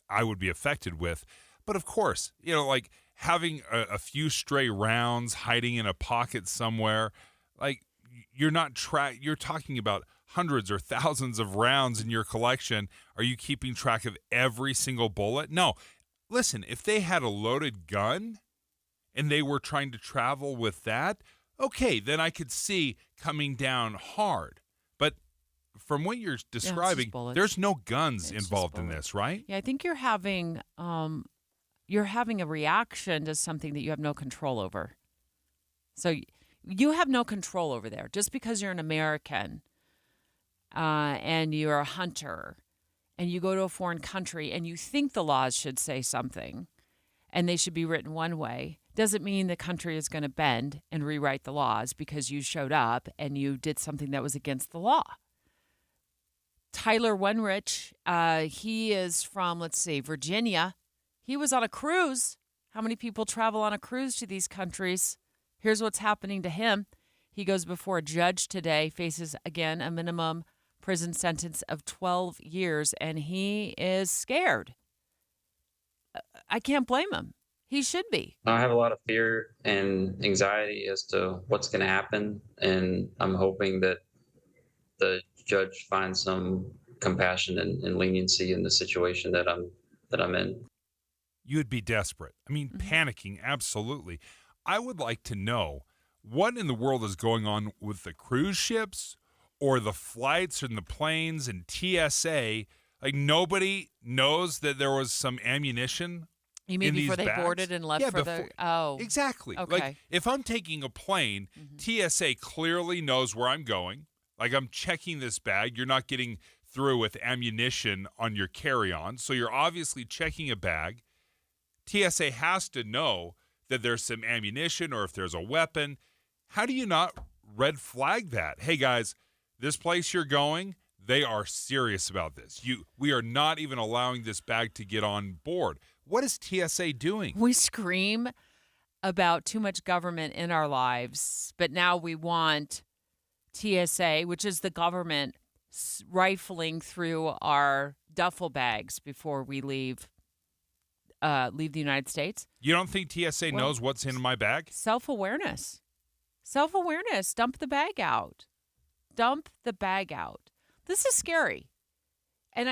I would be affected with. But of course, like having a few stray rounds hiding in a pocket somewhere, like you're talking about hundreds or thousands of rounds in your collection. Are you keeping track of every single bullet? No. Listen, if they had a loaded gun and they were trying to travel with that, okay, then I could see coming down hard. But from what you're describing, there's no guns involved in this, right? Yeah, I think you're having a reaction to something that you have no control over. So you have no control over there. Just because you're an American and you're a hunter and you go to a foreign country and you think the laws should say something and they should be written one way, doesn't mean the country is going to bend and rewrite the laws because you showed up and you did something that was against the law. Tyler Wenrich, he is from, Virginia. He was on a cruise. How many people travel on a cruise to these countries? Here's what's happening to him. He goes before a judge today, faces, again, a minimum prison sentence of 12 years, and he is scared. I can't blame him. He should be. I have a lot of fear and anxiety as to what's going to happen, and I'm hoping that the judge finds some compassion and leniency in the situation that I'm in. You would be desperate. I mean, panicking, absolutely. I would like to know what in the world is going on with the cruise ships or the flights and the planes and TSA. Like, nobody knows that there was some ammunition. You mean before they boarded and left for the... Oh. Exactly. Okay. Like, if I'm taking a plane, TSA clearly knows where I'm going. Like, I'm checking this bag. You're not getting through with ammunition on your carry-on, so you're obviously checking a bag. TSA has to know that there's some ammunition or if there's a weapon. How do you not red flag that? Hey, guys, this place you're going, they are serious about this. We are not even allowing this bag to get on board. What is TSA doing? We scream about too much government in our lives, but now we want TSA, which is the government, rifling through our duffel bags before we leave the United States. You don't think TSA knows what's in my bag? Self-awareness. Self-awareness. Dump the bag out. Dump the bag out. This is scary. And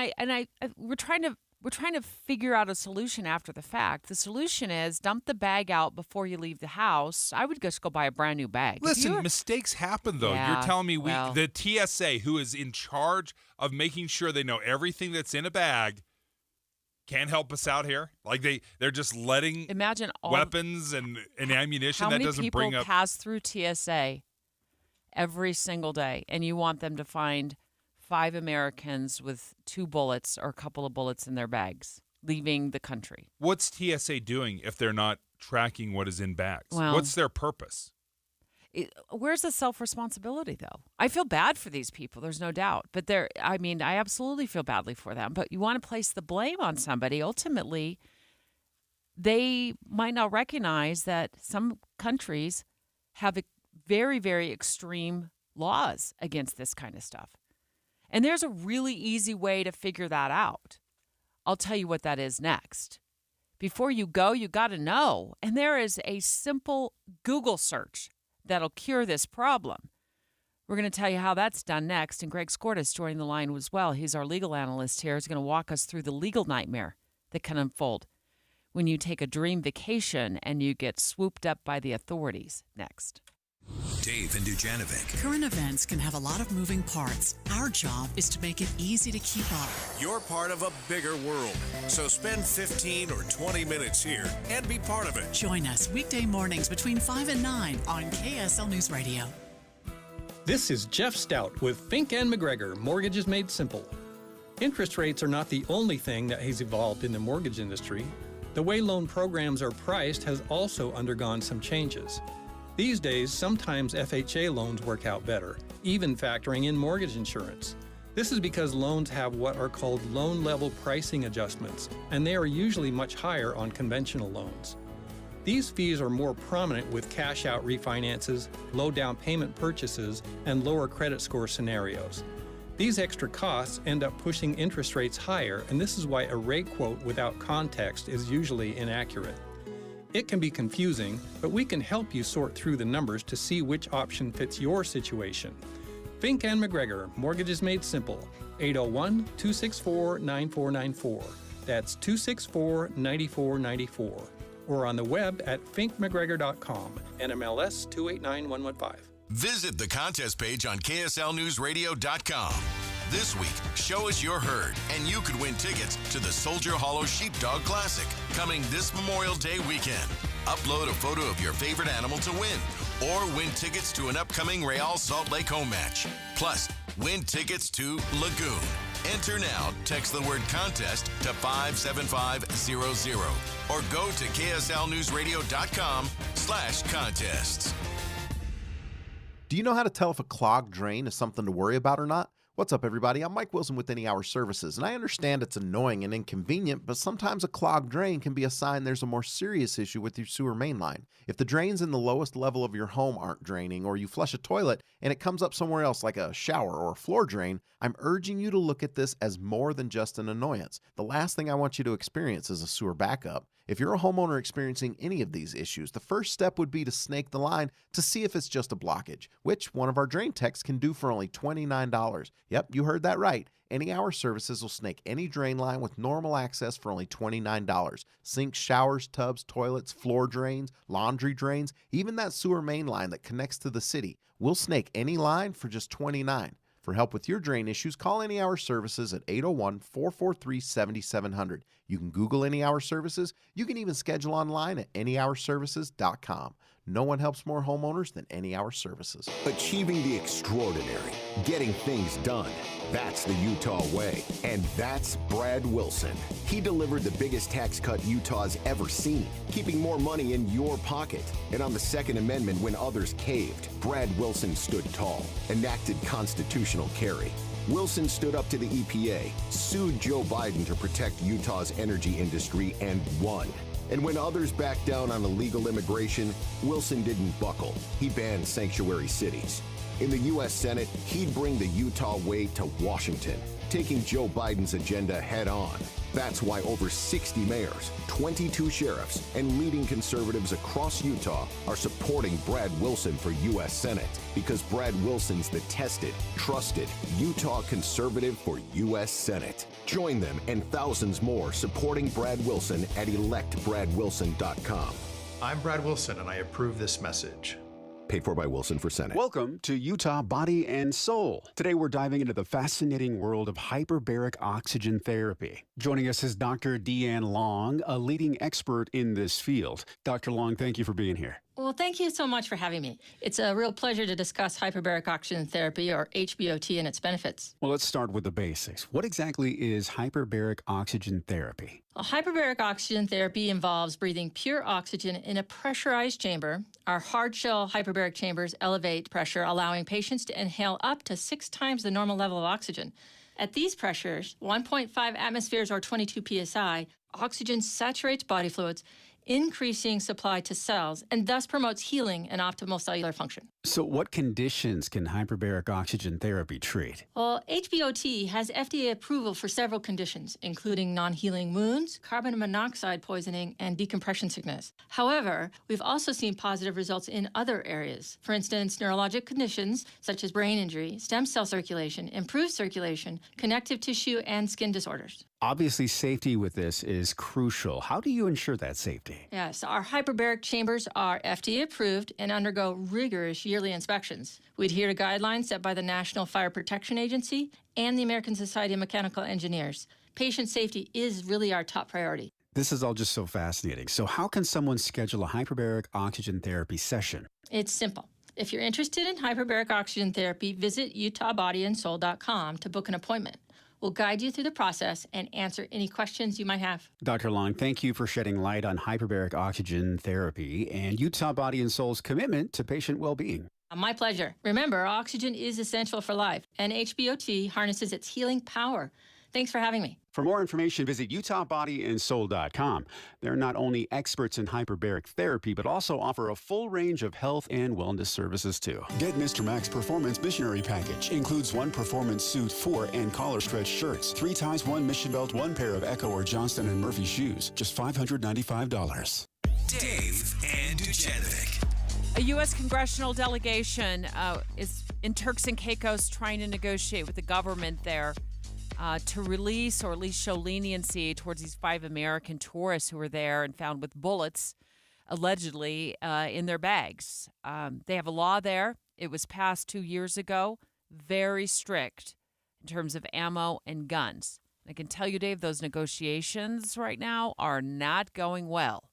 we're trying to figure out a solution after the fact. The solution is dump the bag out before you leave the house. I would just go buy a brand new bag. Listen, mistakes happen, though. Yeah, you're telling me the TSA, who is in charge of making sure they know everything that's in a bag, can't help us out here? Like they're just letting weapons and ammunition that doesn't bring up... How many people pass through TSA every single day, and you want them to find 5 Americans with 2 bullets or a couple of bullets in their bags leaving the country? What's TSA doing if they're not tracking what is in bags? Well, what's their purpose? Where's the self-responsibility, though? I feel bad for these people. There's no doubt. But I absolutely feel badly for them. But you want to place the blame on somebody. Ultimately, they might not recognize that some countries have very, very extreme laws against this kind of stuff. And there's a really easy way to figure that out. I'll tell you what that is next. Before you go, you got to know. And there is a simple Google search that'll cure this problem. We're going to tell you how that's done next. And Greg Skorda's joining the line as well. He's our legal analyst here. He's going to walk us through the legal nightmare that can unfold when you take a dream vacation and you get swooped up by the authorities. Next. Dave and Dujanovic. Current events can have a lot of moving parts. Our job is to make it easy to keep up. You're part of a bigger world, so spend 15 or 20 minutes here and be part of it. Join us weekday mornings between 5 and 9 on KSL News Radio. This is Jeff Stout with Fink and McGregor, Mortgages Made Simple. Interest rates are not the only thing that has evolved in the mortgage industry. The way loan programs are priced has also undergone some changes. These days, sometimes FHA loans work out better, even factoring in mortgage insurance. This is because loans have what are called loan-level pricing adjustments, and they are usually much higher on conventional loans. These fees are more prominent with cash-out refinances, low down payment purchases, and lower credit score scenarios. These extra costs end up pushing interest rates higher, and this is why a rate quote without context is usually inaccurate. It can be confusing, but we can help you sort through the numbers to see which option fits your situation. Fink and McGregor, Mortgages Made Simple, 801-264-9494. That's 264-9494. Or on the web at finkmcgregor.com, NMLS 289115. Visit the contest page on KSLNewsRadio.com. This week, show us you're heard, and you could win tickets to the Soldier Hollow Sheepdog Classic, coming this Memorial Day weekend. Upload a photo of your favorite animal to win, or win tickets to an upcoming Real Salt Lake home match. Plus, win tickets to Lagoon. Enter now, text the word contest to 57500, or go to KSLNewsRadio.com/contests. Do you know how to tell if a clogged drain is something to worry about or not? What's up, everybody? I'm Mike Wilson with Any Hour Services, and I understand it's annoying and inconvenient, but sometimes a clogged drain can be a sign there's a more serious issue with your sewer main line. If the drains in the lowest level of your home aren't draining, or you flush a toilet and it comes up somewhere else like a shower or a floor drain, I'm urging you to look at this as more than just an annoyance. The last thing I want you to experience is a sewer backup. If you're a homeowner experiencing any of these issues, the first step would be to snake the line to see if it's just a blockage, which one of our drain techs can do for only $29. Yep, you heard that right. Any Hour Services will snake any drain line with normal access for only $29. Sinks, showers, tubs, toilets, floor drains, laundry drains, even that sewer main line that connects to the city. We'll snake any line for just $29. For help with your drain issues, call Any Hour Services at 801-443-7700. You can Google Any Hour Services. You can even schedule online at anyhourservices.com. No one helps more homeowners than Any Hour Services. Achieving the extraordinary, getting things done. That's the Utah way. And that's Brad Wilson. He delivered the biggest tax cut Utah's ever seen, keeping more money in your pocket. And on the Second Amendment, when others caved, Brad Wilson stood tall, enacted constitutional carry. Wilson stood up to the EPA, sued Joe Biden to protect Utah's energy industry, and won. And when others backed down on illegal immigration, Wilson didn't buckle. He banned sanctuary cities. In the U.S. Senate, he'd bring the Utah way to Washington, taking Joe Biden's agenda head on. That's why over 60 mayors, 22 sheriffs, and leading conservatives across Utah are supporting Brad Wilson for U.S. Senate, because Brad Wilson's the tested, trusted Utah conservative for U.S. Senate. Join them and thousands more supporting Brad Wilson at electbradwilson.com. I'm Brad Wilson, and I approve this message. Paid for by Wilson for Senate. Welcome to Utah Body and Soul. Today we're diving into the fascinating world of hyperbaric oxygen therapy. Joining us is Dr. Deanne Long, a leading expert in this field. Dr. Long, thank you for being here. Well, thank you so much for having me. It's a real pleasure to discuss hyperbaric oxygen therapy, or HBOT, and its benefits. Well, let's start with the basics. What exactly is hyperbaric oxygen therapy? Well, hyperbaric oxygen therapy involves breathing pure oxygen in a pressurized chamber. Our hard shell hyperbaric chambers elevate pressure, allowing patients to inhale up to 6 times the normal level of oxygen. At these pressures, 1.5 atmospheres or 22 psi, oxygen saturates body fluids, increasing supply to cells, and thus promotes healing and optimal cellular function. So what conditions can hyperbaric oxygen therapy treat? Well, HBOT has FDA approval for several conditions, including non-healing wounds, carbon monoxide poisoning, and decompression sickness. However, we've also seen positive results in other areas. For instance, neurologic conditions such as brain injury, stem cell circulation, improved circulation, connective tissue, and skin disorders. Obviously, safety with this is crucial. How do you ensure that safety? Yes, our hyperbaric chambers are FDA approved and undergo rigorous yearly inspections. We adhere to guidelines set by the National Fire Protection Agency and the American Society of Mechanical Engineers. Patient safety is really our top priority. This is all just so fascinating. So how can someone schedule a hyperbaric oxygen therapy session? It's simple. If you're interested in hyperbaric oxygen therapy, visit utahbodyandsoul.com to book an appointment. We'll guide you through the process and answer any questions you might have. Dr. Long, thank you for shedding light on hyperbaric oxygen therapy and Utah Body and Soul's commitment to patient well-being. My pleasure. Remember, oxygen is essential for life, and HBOT harnesses its healing power. Thanks for having me. For more information, visit utahbodyandsoul.com. They're not only experts in hyperbaric therapy, but also offer a full range of health and wellness services, too. Get Mr. Mac's Performance Missionary Package. Includes 1 performance suit, 4 and collar stretch shirts, 3 ties, 1 mission belt, 1 pair of Echo or Johnston & Murphy shoes. Just $595. Dave and Dujanovic. A U.S. congressional delegation is in Turks and Caicos trying to negotiate with the government there to release or at least show leniency towards these 5 American tourists who were there and found with bullets, allegedly, in their bags. They have a law there. It was passed 2 years ago, very strict in terms of ammo and guns. I can tell you, Dave, those negotiations right now are not going well.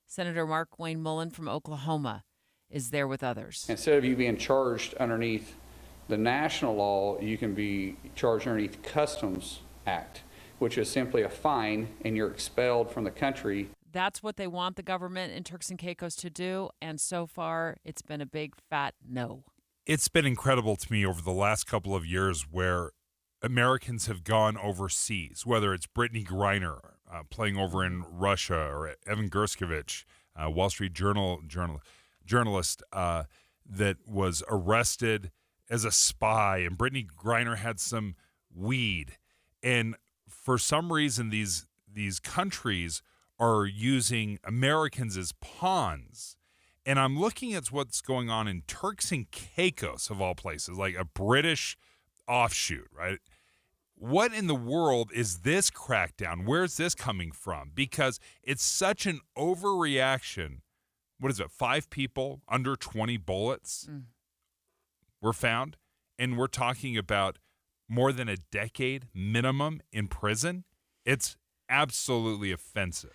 Senator Mark Wayne Mullen from Oklahoma is there with others. Instead of you being charged underneath the national law, you can be charged underneath Customs Act, which is simply a fine, and you're expelled from the country. That's what they want the government in Turks and Caicos to do, and so far it's been a big fat no. It's been incredible to me over the last couple of years where Americans have gone overseas, whether it's Brittany Griner playing over in Russia, or Evan Gershkovich, Wall Street Journal journalist that was arrested as a spy, and Brittany Griner had some weed. And for some reason, these countries are using Americans as pawns. And I'm looking at what's going on in Turks and Caicos, of all places, like a British offshoot, right? What in the world is this crackdown? Where's this coming from? Because it's such an overreaction. What is it? 5 people, under 20 bullets were found, and we're talking about more than a decade minimum in prison. It's absolutely offensive.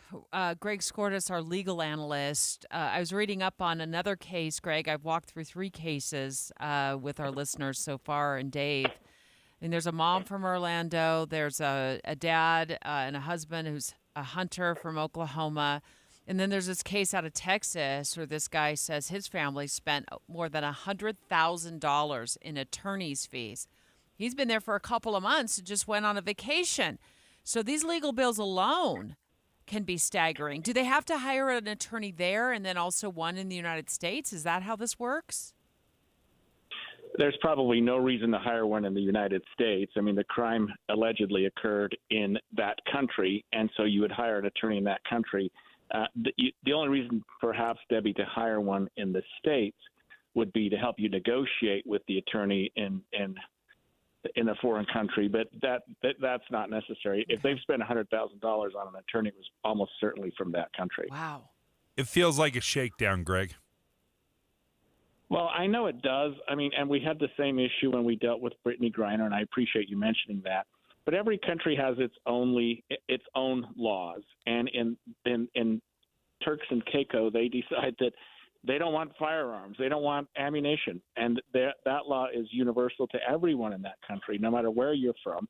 Greg Skordas, our legal analyst, I was reading up on another case, Greg. I've walked through 3 cases with our listeners so far, and Dave. And there's a mom from Orlando. There's a dad and a husband who's a hunter from Oklahoma. And then there's this case out of Texas where this guy says his family spent more than $100,000 in attorney's fees. He's been there for a couple of months and just went on a vacation. So these legal bills alone can be staggering. Do they have to hire an attorney there and then also one in the United States? Is that how this works? There's probably no reason to hire one in the United States. I mean, the crime allegedly occurred in that country, and so you would hire an attorney in that country. The only reason, perhaps, Debbie, to hire one in the States would be to help you negotiate with the attorney in a foreign country, but that's not necessary. If they've spent $100,000 on an attorney, it was almost certainly from that country. Wow. It feels like a shakedown, Greg. Well, I know it does. I mean, and we had the same issue when we dealt with Brittany Griner, and I appreciate you mentioning that. But every country has its own laws, and in Turks and Caicos, they decide that They don't want firearms. They don't want ammunition. And that law is universal to everyone in that country, no matter where you're from.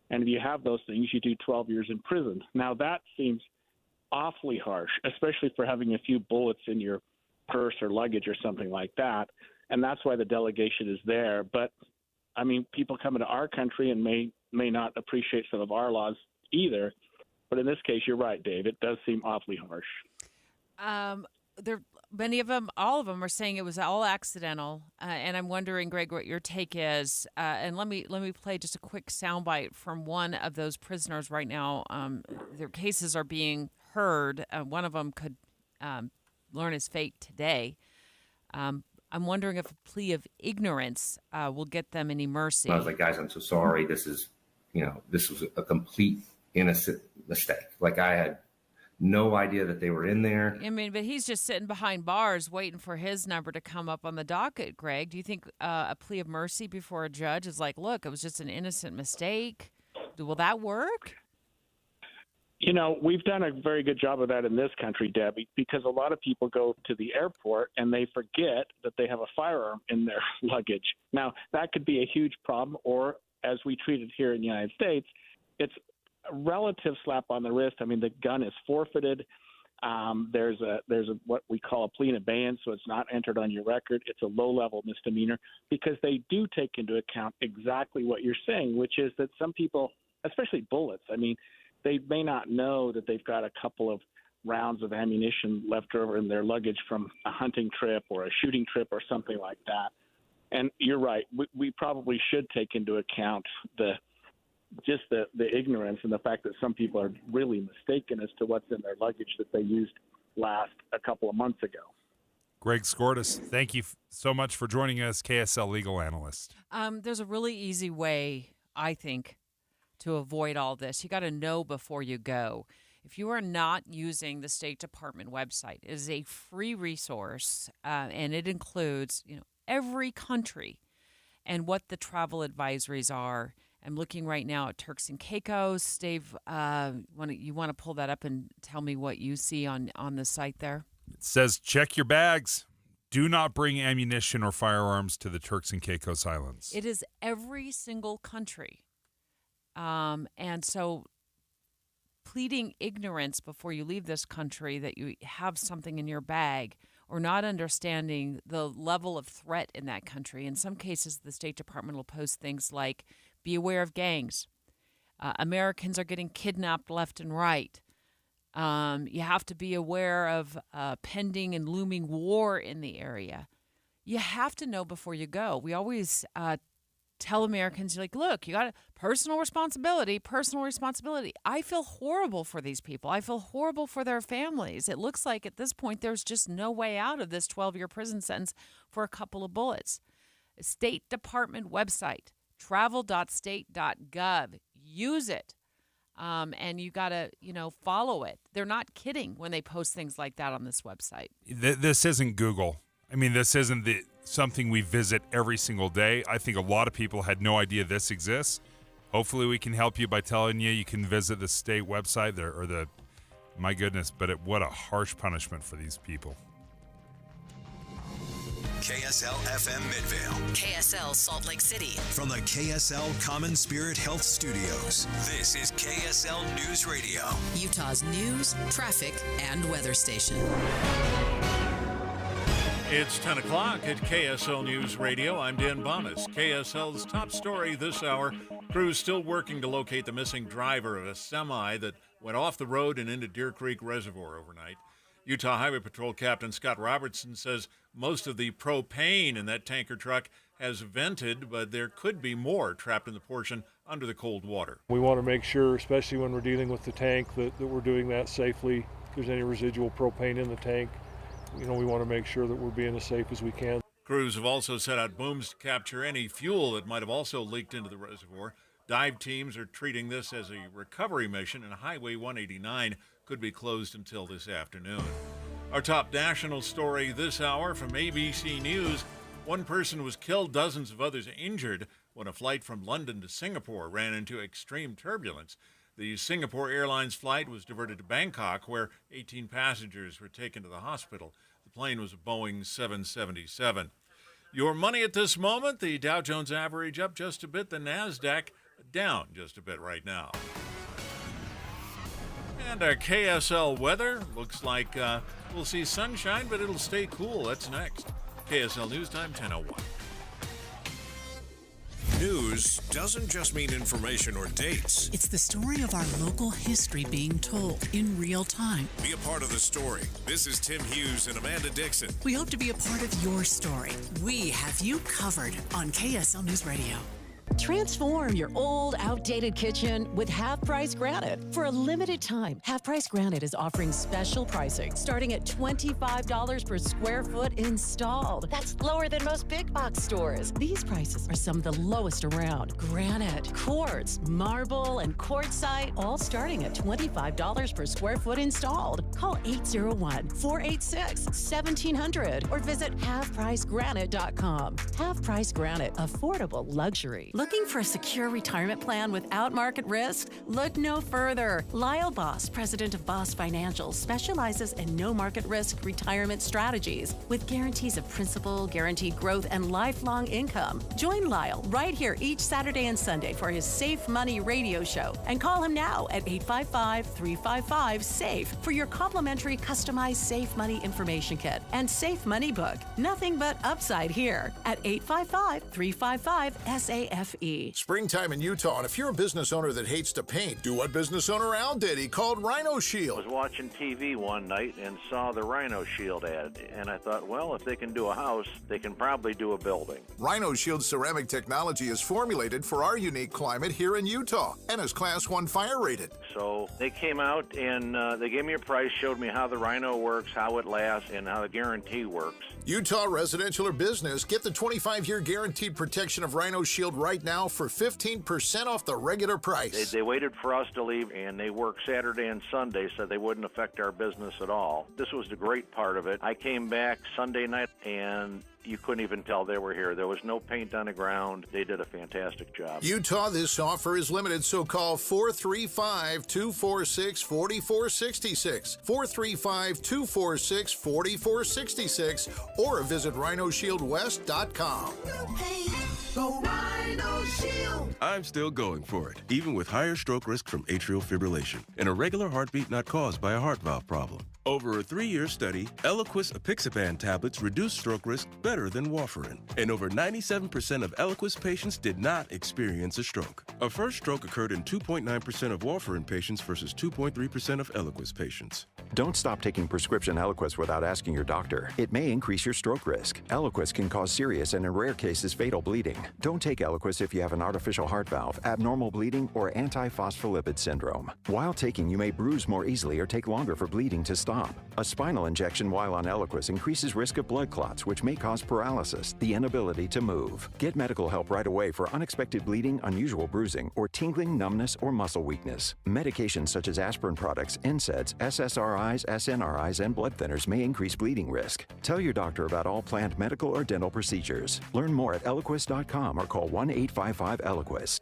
And if you have those things, you do 12 years in prison. Now, that seems awfully harsh, especially for having a few bullets in your purse or luggage or something like that. And that's why the delegation is there. But, I mean, people come into our country and may not appreciate some of our laws either. But in this case, you're right, Dave. It does seem awfully harsh. Many of them, all of them, are saying it was all accidental, and I'm wondering, Greg, what your take is. And let me play just a quick soundbite from one of those prisoners right now. Their cases are being heard. One of them could learn his fate today. I'm wondering if a plea of ignorance will get them any mercy. I was like, guys, I'm so sorry. This was a complete innocent mistake. Like, I had no idea that they were in there. I mean, but he's just sitting behind bars waiting for his number to come up on the docket, Greg. Do you think a plea of mercy before a judge is like, look, it was just an innocent mistake? Will that work? You know, we've done a very good job of that in this country, Debbie, because a lot of people go to the airport and they forget that they have a firearm in their luggage. Now, that could be a huge problem, or as we treat it here in the United States, it's a relative slap on the wrist. I mean, the gun is forfeited. There's a what we call a plea in abeyance, so it's not entered on your record. It's a low-level misdemeanor because they do take into account exactly what you're saying, which is that some people, especially bullets, I mean, they may not know that they've got a couple of rounds of ammunition left over in their luggage from a hunting trip or a shooting trip or something like that. And you're right. We probably should take into account the ignorance and the fact that some people are really mistaken as to what's in their luggage that they used last a couple of months ago. Greg Skordas, thank you so much for joining us, KSL legal analyst. There's a really easy way, I think, to avoid all this. You got to know before you go. If you are not using the State Department website, it is a free resource, and it includes, every country and what the travel advisories are. I'm looking right now at Turks and Caicos. Dave, you want to pull that up and tell me what you see on the site there? It says, check your bags. Do not bring ammunition or firearms to the Turks and Caicos Islands. It is every single country. And so pleading ignorance before you leave this country that you have something in your bag, or not understanding the level of threat in that country. In some cases, the State Department will post things like, be aware of gangs. Americans are getting kidnapped left and right. You have to be aware of pending and looming war in the area. You have to know before you go. We always tell Americans, look, you got personal responsibility. I feel horrible for these people. I feel horrible for their families. It looks like at this point there's just no way out of this 12-year prison sentence for a couple of bullets. State Department website, travel.state.gov. Use it. And you got to, follow it. They're not kidding when they post things like that on this website. This isn't Google. I mean, this isn't something we visit every single day. I think a lot of people had no idea this exists. Hopefully we can help you by telling you can visit the state website there, or my goodness, but what a harsh punishment for these people. KSL FM Midvale. KSL Salt Lake City. From the KSL Common Spirit Health Studios, this is KSL News Radio. Utah's news, traffic, and weather station. It's 10 o'clock at KSL News Radio. I'm Dan Bonas. KSL's top story this hour. Crews still working to locate the missing driver of a semi that went off the road and into Deer Creek Reservoir overnight. Utah Highway Patrol Captain Scott Robertson says most of the propane in that tanker truck has vented, but there could be more trapped in the portion under the cold water. We want to make sure, especially when we're dealing with the tank, that we're doing that safely. If there's any residual propane in the tank, we want to make sure that we're being as safe as we can. Crews have also set out booms to capture any fuel that might have also leaked into the reservoir. Dive teams are treating this as a recovery mission, and Highway 189 could be closed until this afternoon. Our top national story this hour from ABC News. One person was killed, dozens of others injured when a flight from London to Singapore ran into extreme turbulence. The Singapore Airlines flight was diverted to Bangkok, where 18 passengers were taken to the hospital. The plane was a Boeing 777. Your money at this moment, the Dow Jones average up just a bit, the NASDAQ down just a bit right now. And our KSL weather looks like we'll see sunshine, but it'll stay cool. That's next. KSL News Time, 10:01. News doesn't just mean information or dates. It's the story of our local history being told in real time. Be a part of the story. This is Tim Hughes and Amanda Dixon. We hope to be a part of your story. We have you covered on KSL News Radio. Transform your old, outdated kitchen with Half Price Granite. For a limited time, Half Price Granite is offering special pricing starting at $25 per square foot installed. That's lower than most big box stores. These prices are some of the lowest around. Granite, quartz, marble, and quartzite, all starting at $25 per square foot installed. Call 801-486-1700 or visit halfpricegranite.com. Half Price Granite, affordable luxury. Looking for a secure retirement plan without market risk? Look no further. Lyle Boss, president of Boss Financial, specializes in no market risk retirement strategies with guarantees of principal, guaranteed growth, and lifelong income. Join Lyle right here each Saturday and Sunday for his Safe Money radio show and call him now at 855-355-SAFE for your complimentary customized Safe Money information kit and Safe Money book. Nothing but upside here at 855-355-SAFE. Springtime in Utah, and if you're a business owner that hates to paint, do what business owner Al did. He called Rhino Shield. I was watching TV one night and saw the Rhino Shield ad, and I thought, well, if they can do a house, they can probably do a building. Rhino Shield ceramic technology is formulated for our unique climate here in Utah and is Class 1 fire rated. So they came out and they gave me a price, showed me how the Rhino works, how it lasts, and how the guarantee works. Utah residential or business, get the 25-year guaranteed protection of Rhino Shield right now for 15% off the regular price. They waited for us to leave, and they worked Saturday and Sunday so they wouldn't affect our business at all. This was the great part of it. I came back Sunday night, and you couldn't even tell they were here. There was no paint on the ground. They did a fantastic job. Utah, this offer is limited, so call 435-246-4466, 435-246-4466, or visit rhinoshieldwest.com. Go Rhino Shield. I'm still going for it, even with higher stroke risk from atrial fibrillation, an irregular heartbeat not caused by a heart valve problem. Over a 3-year study, Eliquis apixaban tablets reduced stroke risk better than warfarin, and over 97% of Eliquis patients did not experience a stroke. A first stroke occurred in 2.9% of warfarin patients versus 2.3% of Eliquis patients. Don't stop taking prescription Eliquis without asking your doctor. It may increase your stroke risk. Eliquis can cause serious and in rare cases fatal bleeding. Don't take Eliquis if you have an artificial heart valve, abnormal bleeding, or antiphospholipid syndrome. While taking, you may bruise more easily or take longer for bleeding to stop. A spinal injection while on Eliquis increases risk of blood clots, which may cause paralysis, the inability to move. Get medical help right away for unexpected bleeding, unusual bruising, or tingling, numbness, or muscle weakness. Medications such as aspirin products, NSAIDs, SSRIs, SNRIs, and blood thinners may increase bleeding risk. Tell your doctor about all planned medical or dental procedures. Learn more at Eliquis.com or call 1-855-ELIQUIS.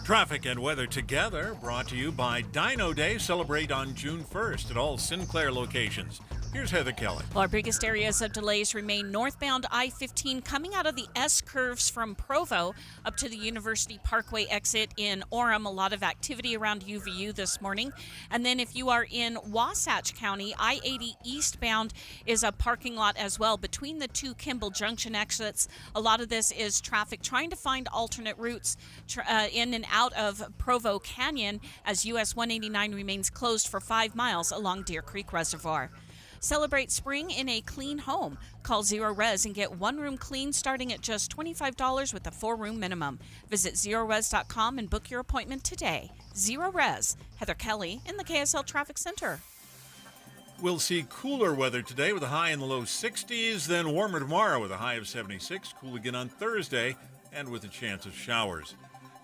Traffic and weather together, brought to you by Dino Day. Celebrate on June 1st at all Sinclair locations. Here's Heather Kelly. Well, our biggest areas of delays remain northbound I-15 coming out of the S-curves from Provo up to the University Parkway exit in Orem. A lot of activity around UVU this morning. And then if you are in Wasatch County, I-80 eastbound is a parking lot as well between the two Kimball Junction exits. A lot of this is traffic trying to find alternate routes in and out of Provo Canyon as US 189 remains closed for 5 miles along Deer Creek Reservoir. Celebrate spring in a clean home. Call Zero Res and get one room clean starting at just $25 with a 4-room minimum. Visit ZeroRes.com and book your appointment today. Zero Res. Heather Kelly in the KSL Traffic Center. We'll see cooler weather today with a high in the low 60s, then warmer tomorrow with a high of 76. Cool again on Thursday and with a chance of showers.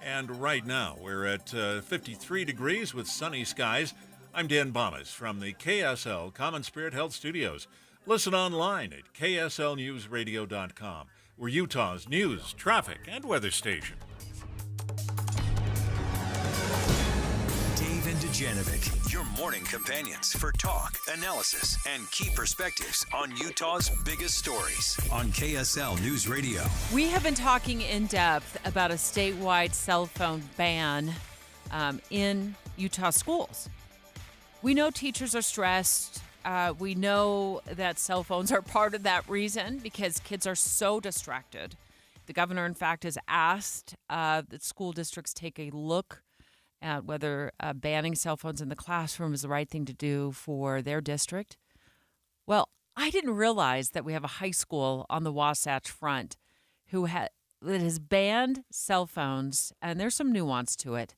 And right now we're at 53 degrees with sunny skies. I'm Dan Bomas from the KSL Common Spirit Health Studios. Listen online at kslnewsradio.com. We're Utah's news, traffic, and weather station. Dave and Dujanovic, your morning companions for talk, analysis, and key perspectives on Utah's biggest stories on KSL News Radio. We have been talking in depth about a statewide cell phone ban in Utah schools. We know teachers are stressed. We know that cell phones are part of that reason because kids are so distracted. The governor, in fact, has asked that school districts take a look at whether banning cell phones in the classroom is the right thing to do for their district. Well, I didn't realize that we have a high school on the Wasatch Front that has banned cell phones, and there's some nuance to it,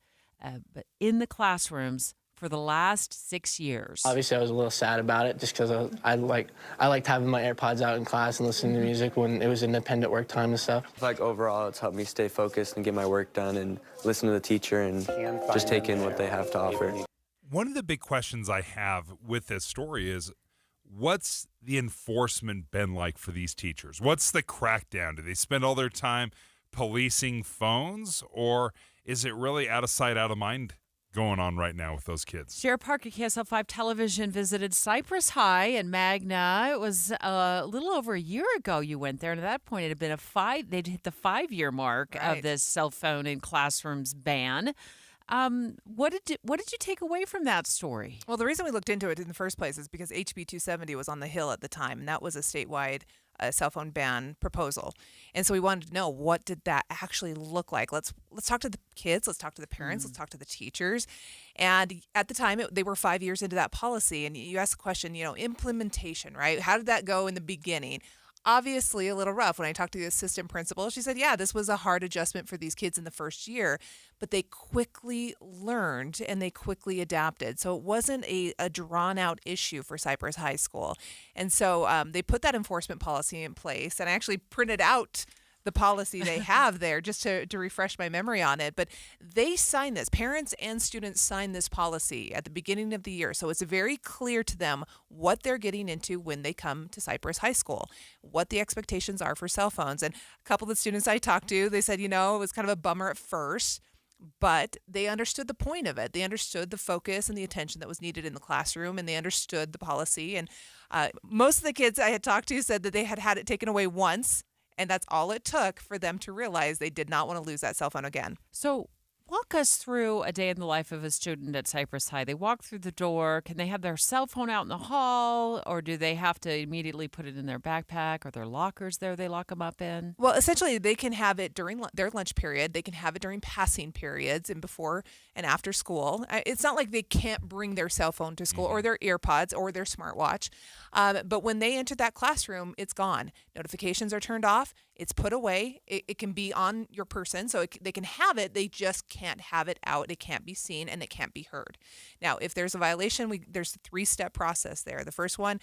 but in the classrooms for the last 6 years. Obviously, I was a little sad about it just because I liked having my AirPods out in class and listening to music when it was independent work time and stuff. Like overall, it's helped me stay focused and get my work done and listen to the teacher and just take in what they have to offer. One of the big questions I have with this story is, what's the enforcement been like for these teachers? What's the crackdown? Do they spend all their time policing phones, or is it really out of sight, out of mind going on right now with those kids? Sheriff Parker, KSL5 Television, visited Cypress High and Magna. It was a little over a year ago you went there, and at that point it had been they'd hit the 5-year mark of this cell phone in classrooms ban. What did you take away from that story? Well, the reason we looked into it in the first place is because HB 270 was on the Hill at the time, and that was a statewide cell phone ban proposal. And so we wanted to know, what did that actually look like? Let's talk to the kids, let's talk to the parents, let's talk to the teachers. And at the time, they were 5 years into that policy. And you asked the question, implementation, right? How did that go in the beginning? Obviously a little rough. When I talked to the assistant principal, she said, yeah, this was a hard adjustment for these kids in the first year, but they quickly learned and they quickly adapted. So it wasn't a drawn out issue for Cypress High School. And so they put that enforcement policy in place, and I actually printed out the policy they have there just to refresh my memory on it. But they signed this. Parents and students signed this policy at the beginning of the year. So it's very clear to them what they're getting into when they come to Cypress High School, what the expectations are for cell phones. And a couple of the students I talked to, they said, it was kind of a bummer at first, but they understood the point of it. They understood the focus and the attention that was needed in the classroom, and they understood the policy. And most of the kids I had talked to said that they had it taken away once, and that's all it took for them to realize they did not want to lose that cell phone again. So walk us through a day in the life of a student at Cypress High. They walk through the door. Can they have their cell phone out in the hall, or do they have to immediately put it in their backpack, or their lockers there they lock them up in? Well, essentially, they can have it during their lunch period. They can have it during passing periods and before and after school. It's not like they can't bring their cell phone to school or their earpods or their smartwatch. But when they enter that classroom, it's gone. Notifications are turned off. It's put away. It can be on your person, so they can have it. They just can't have it out. It can't be seen, and it can't be heard. Now, if there's a violation, there's a 3-step process there. The first one,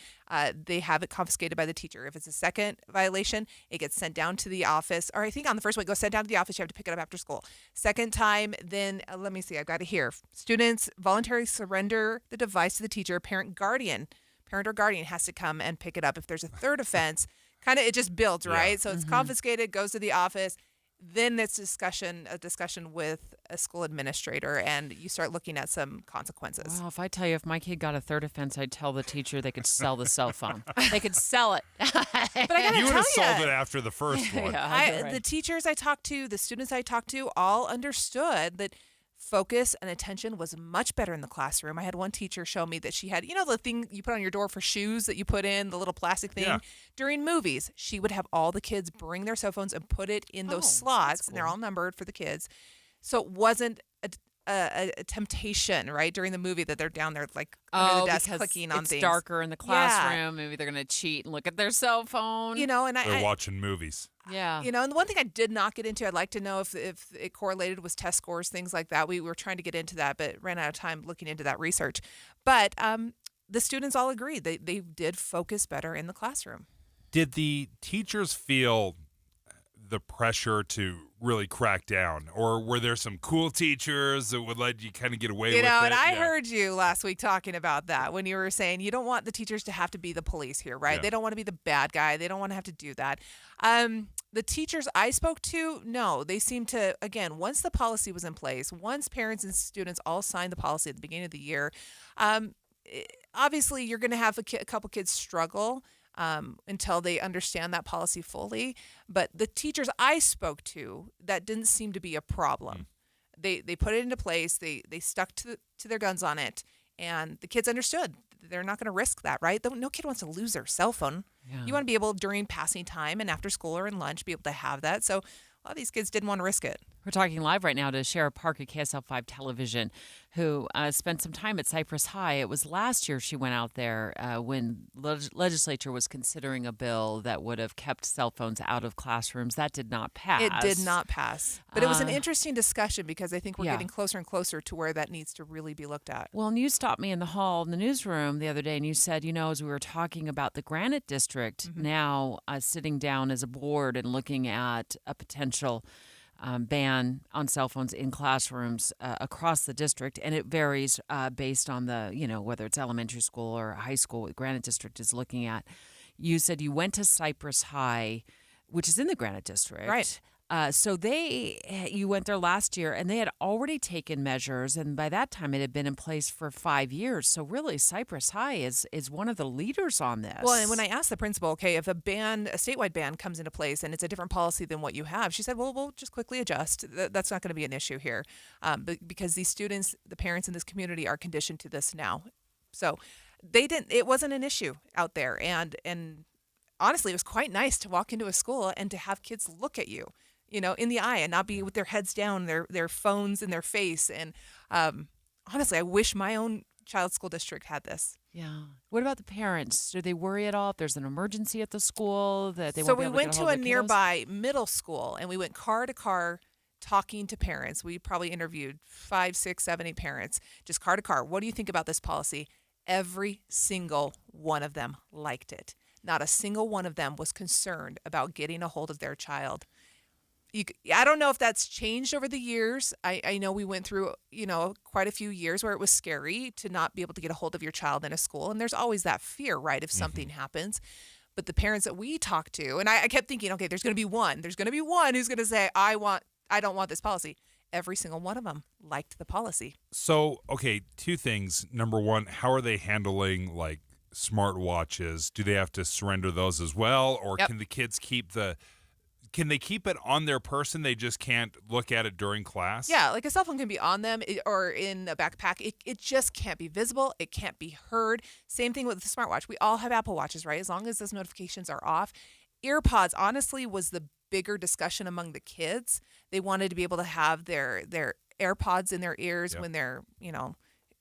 they have it confiscated by the teacher. If it's a second violation, it gets sent down to the office. Or I think on the first one, it goes sent down to the office. You have to pick it up after school. Second time, then let me see. I've got it here. Students voluntarily surrender the device to the teacher. Parent or guardian has to come and pick it up. If there's a third offense, it just builds, right? Yeah. So it's confiscated, goes to the office. Then it's a discussion with a school administrator, and you start looking at some consequences. Well, if I tell you, if my kid got a third offense, I'd tell the teacher they could sell the cell phone. They could sell it. But I got to tell you, would have sold it after the first one. The teachers I talked to, the students I talked to, all understood that focus and attention was much better in the classroom. I had one teacher show me that she had, the thing you put on your door for shoes that you put in, the little plastic thing. Yeah. During movies, she would have all the kids bring their cell phones and put it in those slots, cool. And they're all numbered for the kids. So it wasn't a temptation, right, during the movie that they're down there under the desk clicking on things. It's darker in the classroom. Yeah. Maybe they're going to cheat and look at their cell phone. And they're watching movies. Yeah. And the one thing I did not get into, I'd like to know if it correlated with test scores, things like that. We were trying to get into that, but ran out of time looking into that research. But the students all agreed they did focus better in the classroom. Did the teachers feel the pressure to really crack down? Or were there some cool teachers that would let you kind of get away with it? And I heard you last week talking about that when you were saying you don't want the teachers to have to be the police here, right? Yeah. They don't want to be the bad guy. They don't want to have to do that. The teachers I spoke to, no, they seemed to, again, once the policy was in place, once parents and students all signed the policy at the beginning of the year, obviously you're going to have a couple kids struggle until they understand that policy fully. But the teachers I spoke to, that didn't seem to be a problem. They put it into place. They stuck to their guns on it, and the kids understood. They're not going to risk that, right? No kid wants to lose their cell phone. Yeah. You want to be able, during passing time and after school or in lunch, be able to have that. So a lot of these kids didn't want to risk it. We're talking live right now to Shara Park at KSL5 Television, who spent some time at Cypress High. It was last year she went out there when legislature was considering a bill that would have kept cell phones out of classrooms. That did not pass. It did not pass. But it was an interesting discussion because I think we're getting closer and closer to where that needs to really be looked at. Well, and you stopped me in the hall in the newsroom the other day and you said, as we were talking about the Granite District now sitting down as a board and looking at a potential ban on cell phones in classrooms across the district, and it varies based on the, whether it's elementary school or high school, what Granite District is looking at. You said you went to Cypress High, which is in the Granite District. Right. So you went there last year, and they had already taken measures, and by that time it had been in place for 5 years. So really, Cypress High is one of the leaders on this. Well, and when I asked the principal, okay, if a statewide ban comes into place and it's a different policy than what you have, she said, well, we'll just quickly adjust. That's not going to be an issue here, because these students, the parents in this community, are conditioned to this now. So it wasn't an issue out there, and honestly, it was quite nice to walk into a school and to have kids look at you, in the eye and not be with their heads down, their phones in their face. And honestly, I wish my own child's school district had this. Yeah. What about the parents? Do they worry at all if there's an emergency at the school that they So won't be we able went to to get a hold of nearby middle school and we went car to car talking to parents. We probably interviewed 5, 6, 7, 8 parents, just car to car. What do you think about this policy? Every single one of them liked it. Not a single one of them was concerned about getting a hold of their child. I don't know if that's changed over the years. I know we went through, quite a few years where it was scary to not be able to get a hold of your child in a school. And there's always that fear, right, if something happens. But the parents that we talked to, and I kept thinking, okay, there's going to be one who's going to say, I don't want this policy. Every single one of them liked the policy. So, okay, two things. Number one, how are they handling smartwatches? Do they have to surrender those as well, or can the kids keep it on their person? They just can't look at it during class? Yeah, like a cell phone can be on them or in a backpack. It just can't be visible. It can't be heard. Same thing with the smartwatch. We all have Apple Watches, right? As long as those notifications are off. EarPods, honestly, was the bigger discussion among the kids. They wanted to be able to have their AirPods in their ears when they're,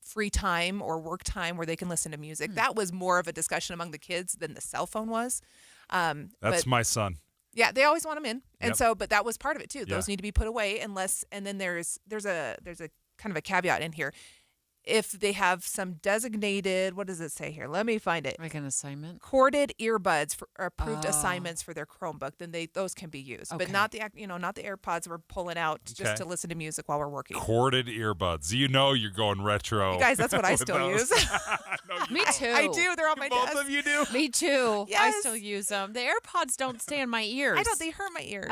free time or work time where they can listen to music. That was more of a discussion among the kids than the cell phone was. That's my son. Yeah, they always want them in. And but that was part of it too. Those Yeah. need to be put away and then there's a kind of a caveat in here. If they have some designated, what does it say here? Let me find it. Like an assignment? Corded earbuds for approved assignments for their Chromebook, then those can be used. Okay. But not the AirPods we're pulling out just to listen to music while we're working. Corded earbuds. You're going retro. You guys, that's what I with still those. use. Me too. I do. They're on my desk. Both of you do? Me too. Yes. I still use them. The AirPods don't stay in my ears. I don't. They hurt my ears.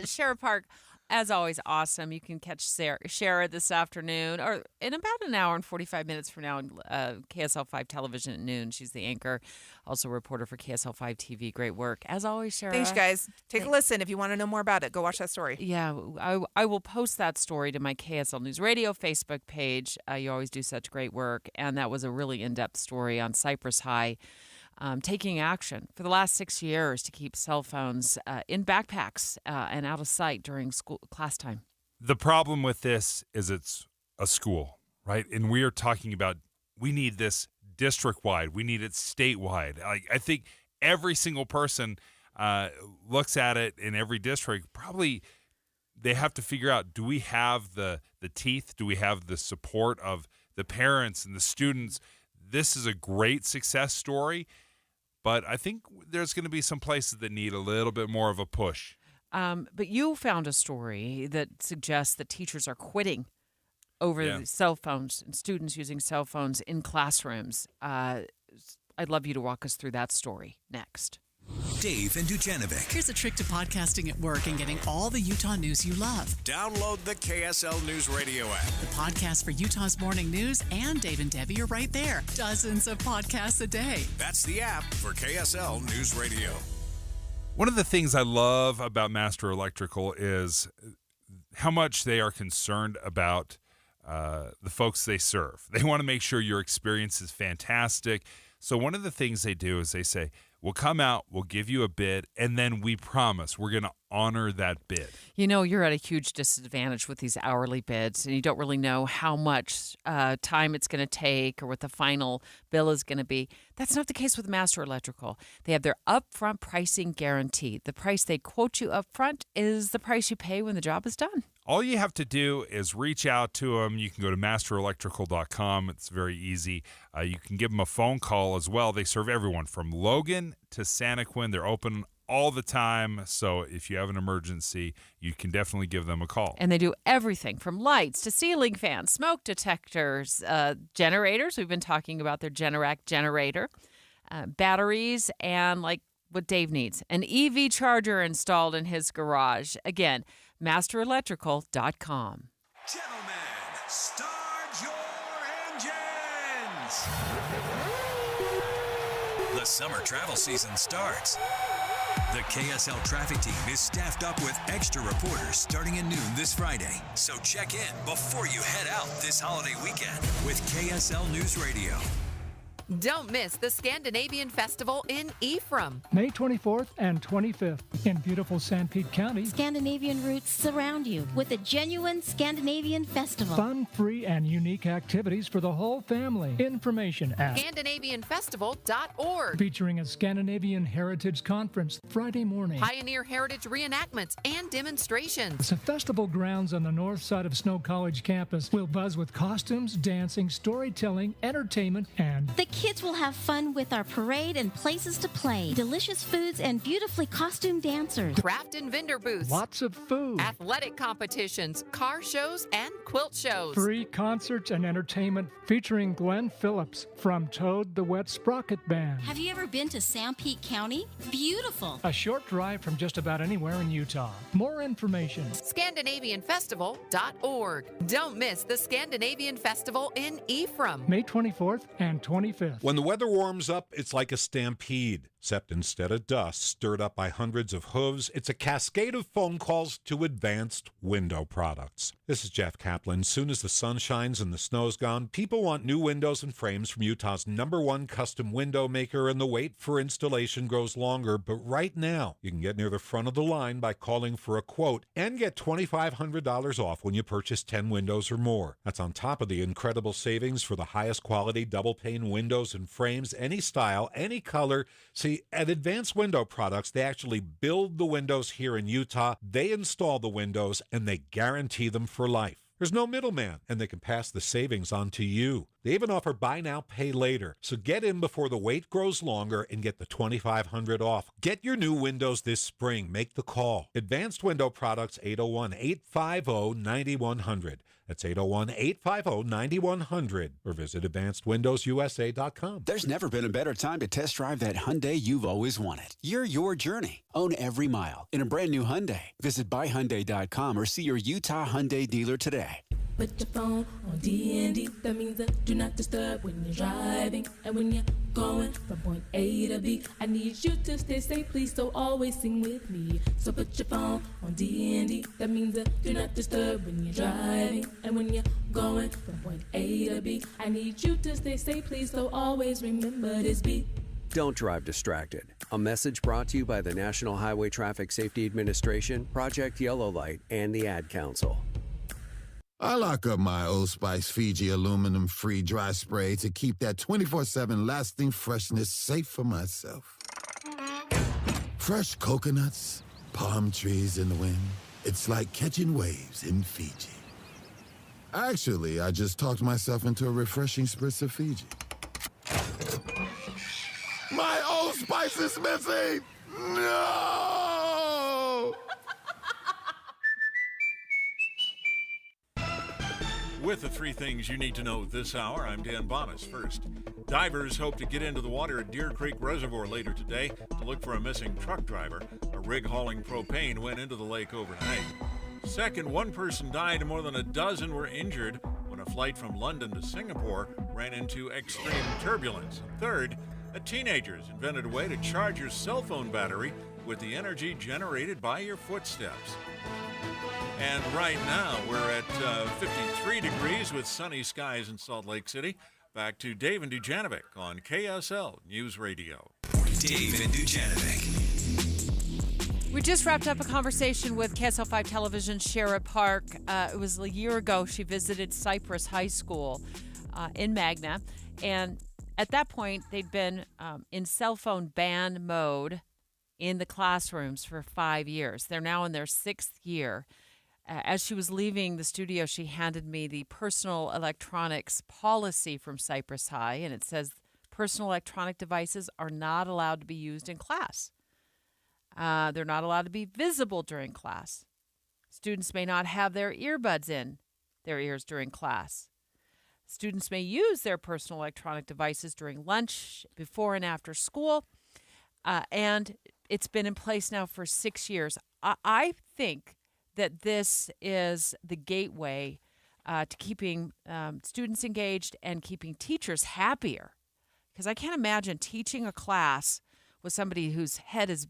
Shara Park, as always, awesome. You can catch Shara this afternoon or in about an hour and 45 minutes from now on KSL5 Television at noon. She's the anchor, also a reporter for KSL5 TV. Great work. As always, Shara. Thanks, guys. Take a listen. If you want to know more about it, go watch that story. Yeah, I will post that story to my KSL News Radio Facebook page. You always do such great work. And that was a really in-depth story on Cypress High. Taking action for the last 6 years to keep cell phones in backpacks and out of sight during school class time. The problem with this is it's a school, right? And we are talking about we need this district-wide. We need it statewide. I think every single person looks at it in every district. Probably they have to figure out, do we have the teeth? Do we have the support of the parents and the students? This is a great success story. But I think there's going to be some places that need a little bit more of a push. But you found a story that suggests that teachers are quitting over the cell phones and students using cell phones in classrooms. I'd love you to walk us through that story next. Dave and Dujanovic. Here's a trick to podcasting at work and getting all the Utah news you love. Download the KSL News Radio app. The podcast for Utah's morning news and Dave and Debbie are right there. Dozens of podcasts a day. That's the app for KSL News Radio. One of the things I love about Master Electrical is how much they are concerned about the folks they serve. They want to make sure your experience is fantastic. So one of the things they do is they say, we'll come out, we'll give you a bid, and then we promise we're going to honor that bid. You know, you're at a huge disadvantage with these hourly bids, and you don't really know how much time it's going to take or what the final bill is going to be. That's not the case with Master Electrical. They have their upfront pricing guarantee. The price they quote you upfront is the price you pay when the job is done. All you have to do is reach out to them. You can go to masterelectrical.com. It's very easy. You can give them a phone call as well. They serve everyone from Logan to Santaquin. They're open all the time. So if you have an emergency, you can definitely give them a call. And they do everything from lights to ceiling fans, smoke detectors, generators. We've been talking about their Generac generator, batteries, and like what Dave needs, an EV charger installed in his garage. Again, masterelectrical.com. Gentlemen, start your engines! The summer travel season starts. The KSL traffic team is staffed up with extra reporters starting at noon this Friday. So check in before you head out this holiday weekend with KSL News Radio. Don't miss the Scandinavian Festival in Ephraim. May 24th and 25th in beautiful San Pete County. Scandinavian roots surround you with a genuine Scandinavian festival. Fun, free, and unique activities for the whole family. Information at ScandinavianFestival.org. Featuring a Scandinavian Heritage Conference Friday morning. Pioneer Heritage reenactments and demonstrations. The festival grounds on the north side of Snow College campus will buzz with costumes, dancing, storytelling, entertainment, and the kids will have fun with our parade and places to play. Delicious foods and beautifully costumed dancers. Craft and vendor booths. Lots of food. Athletic competitions, car shows, and quilt shows. Free concerts and entertainment featuring Glenn Phillips from Toad the Wet Sprocket Band. Have you ever been to San Pete County? Beautiful. A short drive from just about anywhere in Utah. More information. ScandinavianFestival.org. Don't miss the Scandinavian Festival in Ephraim. May 24th and 25th. When the weather warms up, it's like a stampede, except instead of dust stirred up by hundreds of hooves, it's a cascade of phone calls to Advanced Window Products. This is Jeff Kaplan. Soon as the sun shines and the snow's gone, people want new windows and frames from Utah's #1 custom window maker, and the wait for installation grows longer. But right now, you can get near the front of the line by calling for a quote and get $2,500 off when you purchase 10 windows or more. That's on top of the incredible savings for the highest quality double-pane windows and frames, any style, any color. See, at Advanced Window Products, they actually build the windows here in Utah, they install the windows, and they guarantee them for life. There's no middleman, and they can pass the savings on to you. They even offer buy now, pay later. So get in before the wait grows longer and get the $2,500 off. Get your new windows this spring. Make the call. Advanced Window Products, 801-850-9100. That's 801-850-9100. Or visit AdvancedWindowsUSA.com. There's never been a better time to test drive that Hyundai you've always wanted. You're your journey. Own every mile in a brand new Hyundai. Visit buyhyundai.com or see your Utah Hyundai dealer today. Put your phone on D&D. That means that do not disturb when you're driving. And when you're going from point A to B, I need you to stay safe, please, so always sing with me. So put your phone on D&D. That means that do not disturb when you're driving. And when you're going from point A to B, I need you to stay safe, please, so always remember this beat. Don't drive distracted. A message brought to you by the National Highway Traffic Safety Administration, Project Yellow Light, and the Ad Council. I lock up my Old Spice Fiji aluminum-free dry spray to keep that 24/7 lasting freshness safe for myself. Fresh coconuts, palm trees in the wind. It's like catching waves in Fiji. Actually, I just talked myself into a refreshing spritz of Fiji. My Old Spice is missing! No! with the 3 things you need to know this hour. I'm Dan Bonas. First, divers hope to get into the water at Deer Creek Reservoir later today to look for a missing truck driver. A rig hauling propane went into the lake overnight. Second, 1 person died and more than a dozen were injured when a flight from London to Singapore ran into extreme turbulence. And third, a teenager has invented a way to charge your cell phone battery with the energy generated by your footsteps. And right now, we're at 53 degrees with sunny skies in Salt Lake City. Back to Dave and Dujanovic on KSL News Radio. Dave and Dujanovic. We just wrapped up a conversation with KSL5 Television's Shara Park. It was a year ago. She visited Cypress High School in Magna. And at that point, they'd been in cell phone ban mode in the classrooms for 5 years. They're now in their 6th year. As she was leaving the studio, she handed me the personal electronics policy from Cypress High, and it says personal electronic devices are not allowed to be used in class. They're not allowed to be visible during class. Students may not have their earbuds in their ears during class. Students may use their personal electronic devices during lunch, before and after school, and it's been in place now for 6 years. I think that this is the gateway to keeping students engaged and keeping teachers happier. Because I can't imagine teaching a class with somebody whose head is,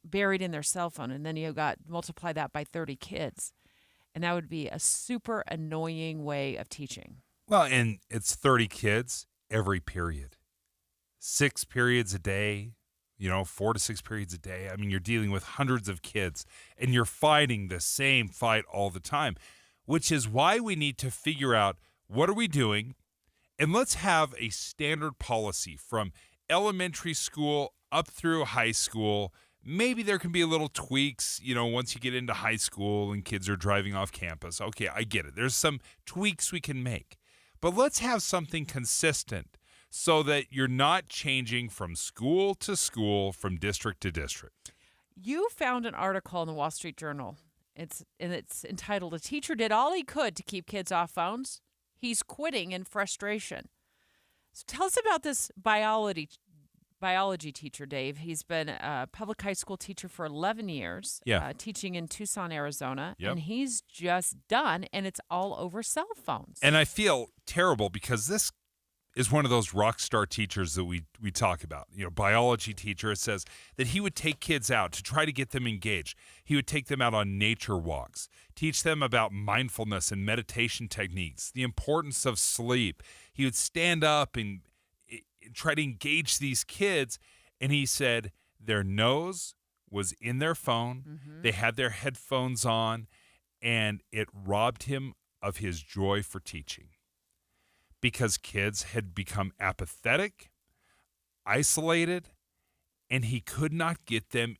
buried in their cell phone, and then multiply that by 30 kids. And that would be a super annoying way of teaching. Well, and it's 30 kids every period. 6 periods a day. 4 to 6 periods a day. I mean, you're dealing with hundreds of kids, and you're fighting the same fight all the time, which is why we need to figure out what are we doing, and let's have a standard policy from elementary school up through high school. Maybe there can be a little tweaks, once you get into high school and kids are driving off campus. Okay, I get it. There's some tweaks we can make, but let's have something consistent, so that you're not changing from school to school, from district to district. You found an article in the Wall Street Journal. It's entitled, "A Teacher Did All He Could to Keep Kids Off Phones. He's Quitting in Frustration." So tell us about this biology teacher, Dave. He's been a public high school teacher for 11 years, teaching in Tucson, Arizona, and he's just done, and it's all over cell phones. And I feel terrible because this is one of those rock star teachers that we talk about. Biology teacher. It says that he would take kids out to try to get them engaged. He would take them out on nature walks, teach them about mindfulness and meditation techniques, the importance of sleep. He would stand up and try to engage these kids. And he said their nose was in their phone. Mm-hmm. They had their headphones on, and it robbed him of his joy for teaching. Because kids had become apathetic, isolated, and he could not get them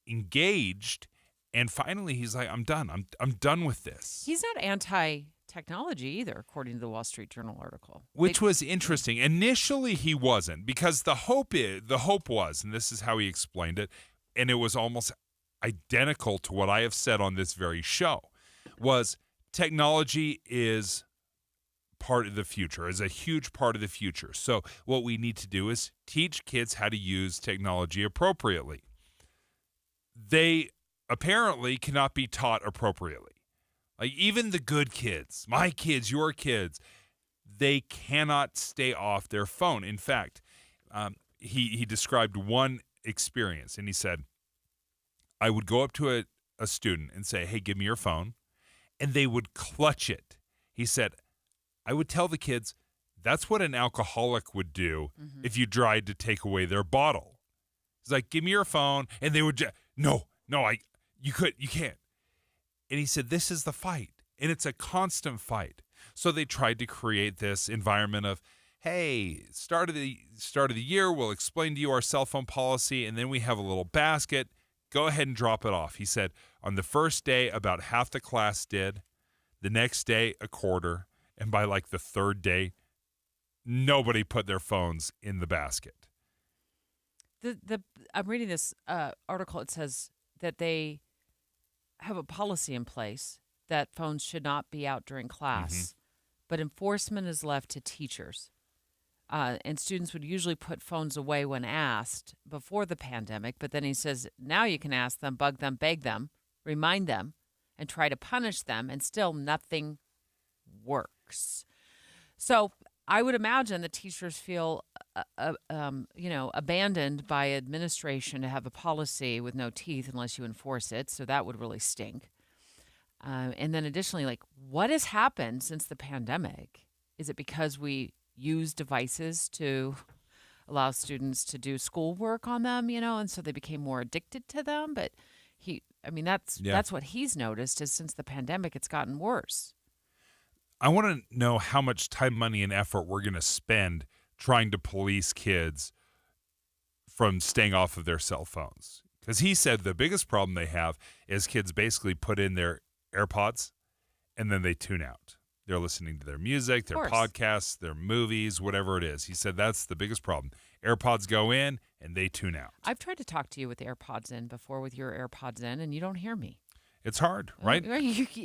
engaged. And finally, he's like, I'm done. I'm done with this. He's not anti-technology either, according to the Wall Street Journal article. Which was interesting. Initially, he wasn't, because the hope was, and this is how he explained it, and it was almost identical to what I have said on this very show, was technology is part of the future, is a huge part of the future. So what we need to do is teach kids how to use technology appropriately. They apparently cannot be taught appropriately. Like even the good kids, my kids, your kids, they cannot stay off their phone. In fact, he described one experience, and he said, I would go up to a student and say, hey, give me your phone, and they would clutch it. He said, I would tell the kids, that's what an alcoholic would do if you tried to take away their bottle. He's like, give me your phone. And they would no, you can't. And he said, this is the fight. And it's a constant fight. So they tried to create this environment of, hey, start of the year, we'll explain to you our cell phone policy. And then we have a little basket. Go ahead and drop it off. He said, on the first day, about half the class did. The next day, a quarter. And by like the third day, nobody put their phones in the basket. I'm reading this article. It says that they have a policy in place that phones should not be out during class, but enforcement is left to teachers. And students would usually put phones away when asked before the pandemic, but then he says now you can ask them, bug them, beg them, remind them, and try to punish them, and still nothing works. So I would imagine the teachers feel, abandoned by administration to have a policy with no teeth unless you enforce it. So that would really stink. And then additionally, like, what has happened since the pandemic? Is it because we use devices to allow students to do schoolwork on them, and so they became more addicted to them? But that's what he's noticed is since the pandemic, it's gotten worse. I want to know how much time, money, and effort we're going to spend trying to police kids from staying off of their cell phones. Because he said the biggest problem they have is kids basically put in their AirPods and then they tune out. They're listening to their music, their podcasts, their movies, whatever it is. He said that's the biggest problem. AirPods go in and they tune out. I've tried to talk to you with AirPods in before, with your AirPods in, and you don't hear me. It's hard, right?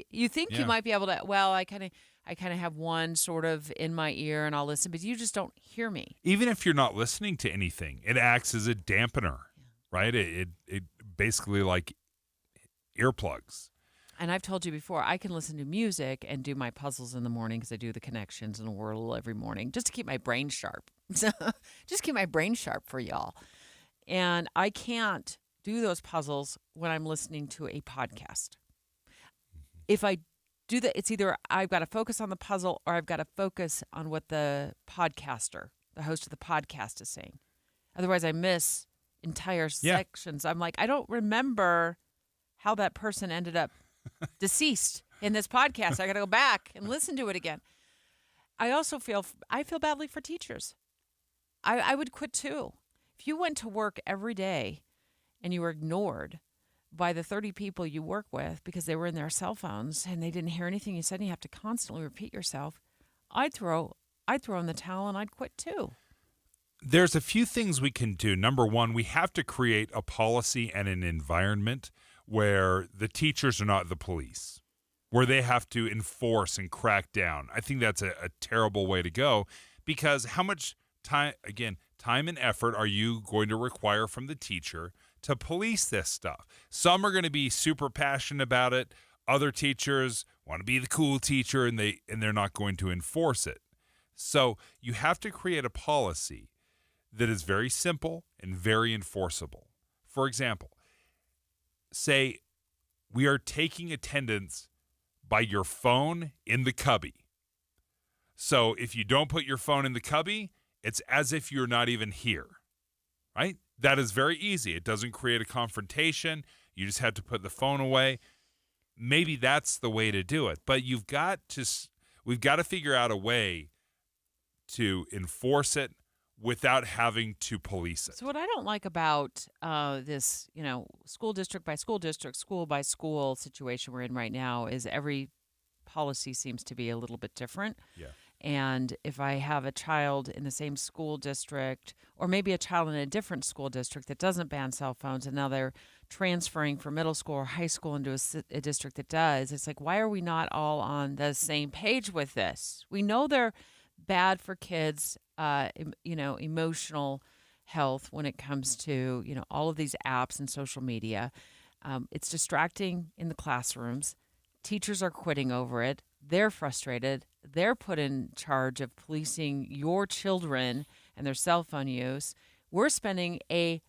You think you might be able to, I kind of have one sort of in my ear and I'll listen, but you just don't hear me. Even if you're not listening to anything, it acts as a dampener, right? It basically like earplugs. And I've told you before, I can listen to music and do my puzzles in the morning because I do the connections and Wordle every morning just to keep my brain sharp. Just keep my brain sharp for y'all. And I can't do those puzzles when I'm listening to a podcast. If I do that, it's either I've got to focus on the puzzle or I've got to focus on what the podcaster, the host of the podcast, is saying. Otherwise, I miss entire sections. I'm like, I don't remember how that person ended up deceased in this podcast. I got to go back and listen to it again. I also feel badly for teachers. I would quit too. If you went to work every day and you were ignored by the 30 people you work with because they were in their cell phones and they didn't hear anything you said and you have to constantly repeat yourself, I'd throw in the towel and I'd quit too. There's a few things we can do. Number one, we have to create a policy and an environment where the teachers are not the police, where they have to enforce and crack down. I think that's a terrible way to go, because how much time and effort are you going to require from the teacher to police this stuff? Some are going to be super passionate about it. Other teachers want to be the cool teacher and they're not going to enforce it. So you have to create a policy that is very simple and very enforceable. For example, say we are taking attendance by your phone in the cubby. So if you don't put your phone in the cubby, it's as if you're not even here, right? That is very easy. It doesn't create a confrontation. You just have to put the phone away. Maybe that's the way to do it. But we've got to figure out a way to enforce it without having to police it. So what I don't like about this, school district by school district, school by school situation we're in right now is every policy seems to be a little bit different. Yeah. And if I have a child in the same school district, or maybe a child in a different school district that doesn't ban cell phones, and now they're transferring from middle school or high school into a district that does, it's like, why are we not all on the same page with this? We know they're bad for kids, emotional health when it comes to, all of these apps and social media. It's distracting in the classrooms. Teachers are quitting over it. They're frustrated. They're put in charge of policing your children and their cell phone use. We're spending a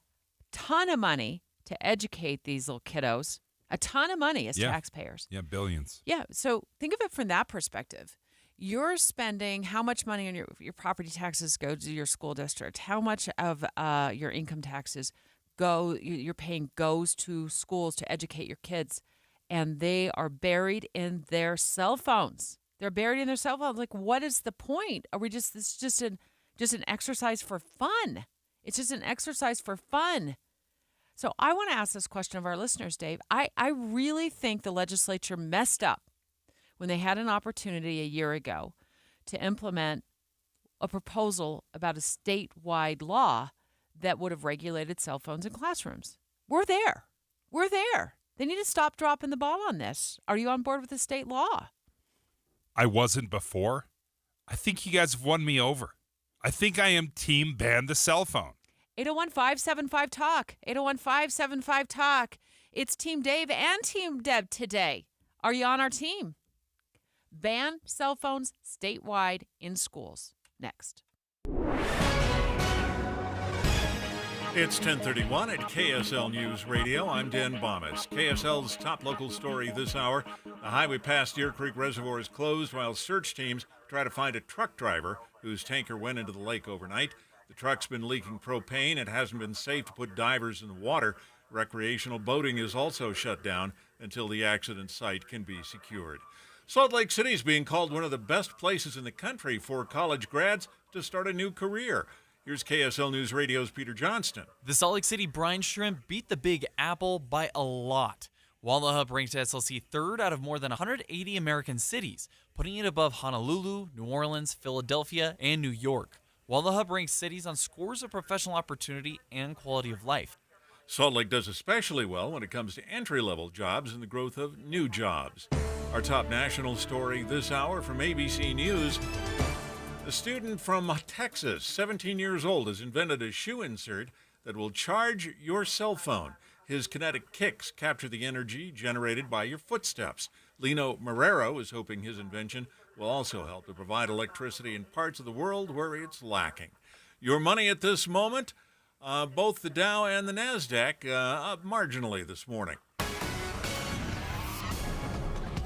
ton of money to educate these little kiddos, a ton of money as taxpayers. Yeah, billions. Yeah, so think of it from that perspective. You're spending how much money on your property taxes go to your school district? How much of your income taxes you're paying goes to schools to educate your kids? And they are buried in their cell phones. They're buried in their cell phones. Like, what is the point? Are we it's just an exercise for fun? It's just an exercise for fun. So I want to ask this question of our listeners, Dave. I really think the legislature messed up when they had an opportunity a year ago to implement a proposal about a statewide law that would have regulated cell phones in classrooms. We're there. They need to stop dropping the ball on this. Are you on board with the state law? I wasn't before. I think you guys have won me over. I think I am team ban the cell phone. 801-575-TALK. 801-575-TALK. It's Team Dave and Team Deb today. Are you on our team? Ban cell phones statewide in schools. Next. It's 10:31 at KSL News Radio. I'm Dan Bomas. KSL's top local story this hour. The highway past Deer Creek Reservoir is closed while search teams try to find a truck driver whose tanker went into the lake overnight. The truck's been leaking propane. It hasn't been safe to put divers in the water. Recreational boating is also shut down until the accident site can be secured. Salt Lake City is being called one of the best places in the country for college grads to start a new career. Here's KSL News Radio's Peter Johnston. The Salt Lake City brine shrimp beat the Big Apple by a lot. Walnut Hub ranked SLC third out of more than 180 American cities, putting it above Honolulu, New Orleans, Philadelphia, and New York. Walnut Hub ranks cities on scores of professional opportunity and quality of life. Salt Lake does especially well when it comes to entry-level jobs and the growth of new jobs. Our top national story this hour from ABC News. A student from Texas, 17 years old, has invented a shoe insert that will charge your cell phone. His kinetic kicks capture the energy generated by your footsteps. Lino Marrero is hoping his invention will also help to provide electricity in parts of the world where it's lacking. Your money at this moment, both the Dow and the NASDAQ up marginally this morning.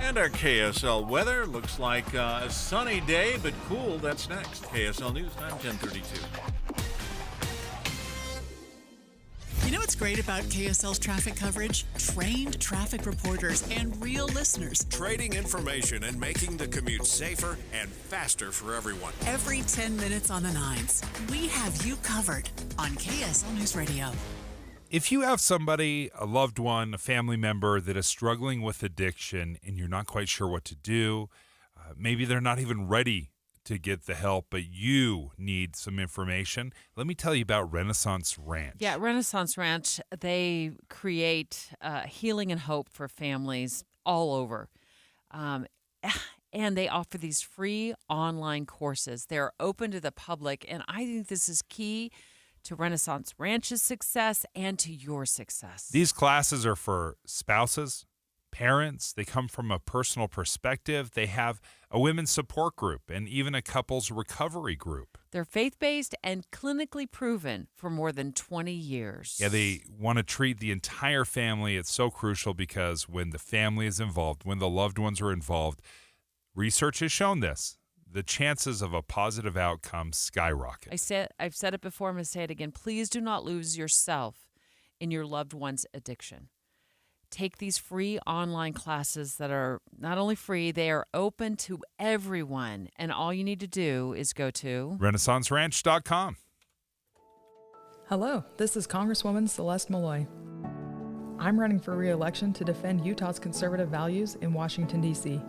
And our KSL weather looks like a sunny day, but cool. That's next. KSL News, time 10:32. You know what's great about KSL's traffic coverage? Trained traffic reporters and real listeners. Trading information and making the commute safer and faster for everyone. Every 10 minutes on the nines, we have you covered on KSL News Radio. If you have somebody, a loved one, a family member that is struggling with addiction and you're not quite sure what to do, maybe they're not even ready to get the help, but you need some information, let me tell you about Renaissance Ranch. Yeah, Renaissance Ranch, they create healing and hope for families all over. And they offer these free online courses. They're open to the public, and I think this is key to Renaissance Ranch's success and to your success. These classes are for spouses, parents. They come from a personal perspective. They have a women's support group and even a couples recovery group. They're faith-based and clinically proven for more than 20 years. Yeah, they want to treat the entire family. It's so crucial because when the family is involved, when the loved ones are involved, research has shown this. The chances of a positive outcome skyrocket. I've said it before, I'm going to say it again. Please do not lose yourself in your loved one's addiction. Take these free online classes that are not only free, they are open to everyone. And all you need to do is go to RenaissanceRanch.com. Hello, this is Congresswoman Celeste Malloy. I'm running for re-election to defend Utah's conservative values in Washington, D.C.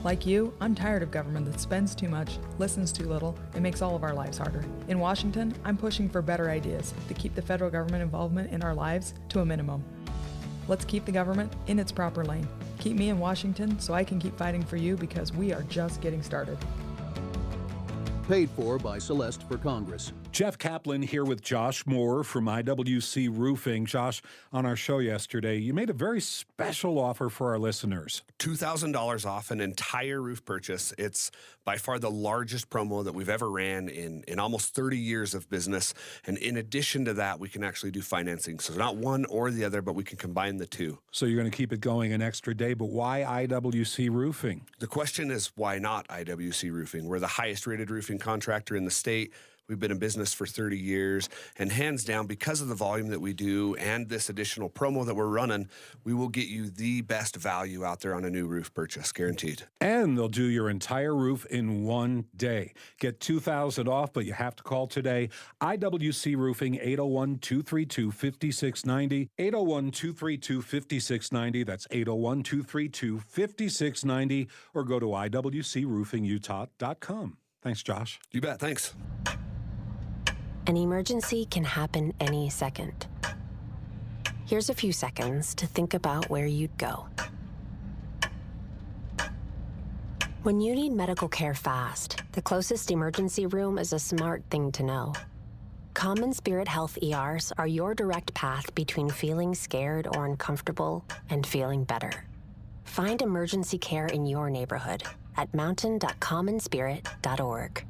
Like you, I'm tired of government that spends too much, listens too little, and makes all of our lives harder. In Washington, I'm pushing for better ideas to keep the federal government involvement in our lives to a minimum. Let's keep the government in its proper lane. Keep me in Washington so I can keep fighting for you because we are just getting started. Paid for by Celeste for Congress. Jeff Kaplan here with Josh Moore from IWC Roofing. Josh, on our show yesterday, you made a very special offer for our listeners. $2,000 off an entire roof purchase. It's by far the largest promo that we've ever ran in almost 30 years of business. And in addition to that, we can actually do financing. So not one or the other, but we can combine the two. So you're going to keep it going an extra day, but why IWC Roofing? The question is, why not IWC Roofing? We're the highest rated roofing contractor in the state. We've been in business for 30 years, and hands down, because of the volume that we do and this additional promo that we're running, we will get you the best value out there on a new roof purchase, guaranteed. And they'll do your entire roof in one day. Get $2,000 off, but you have to call today. IWC Roofing, 801-232-5690, 801-232-5690. That's 801-232-5690, or go to IWCRoofingUtah.com. Thanks, Josh. You bet. Thanks. An emergency can happen any second. Here's a few seconds to think about where you'd go. When you need medical care fast, the closest emergency room is a smart thing to know. Common Spirit Health ERs are your direct path between feeling scared or uncomfortable and feeling better. Find emergency care in your neighborhood at mountain.commonspirit.org.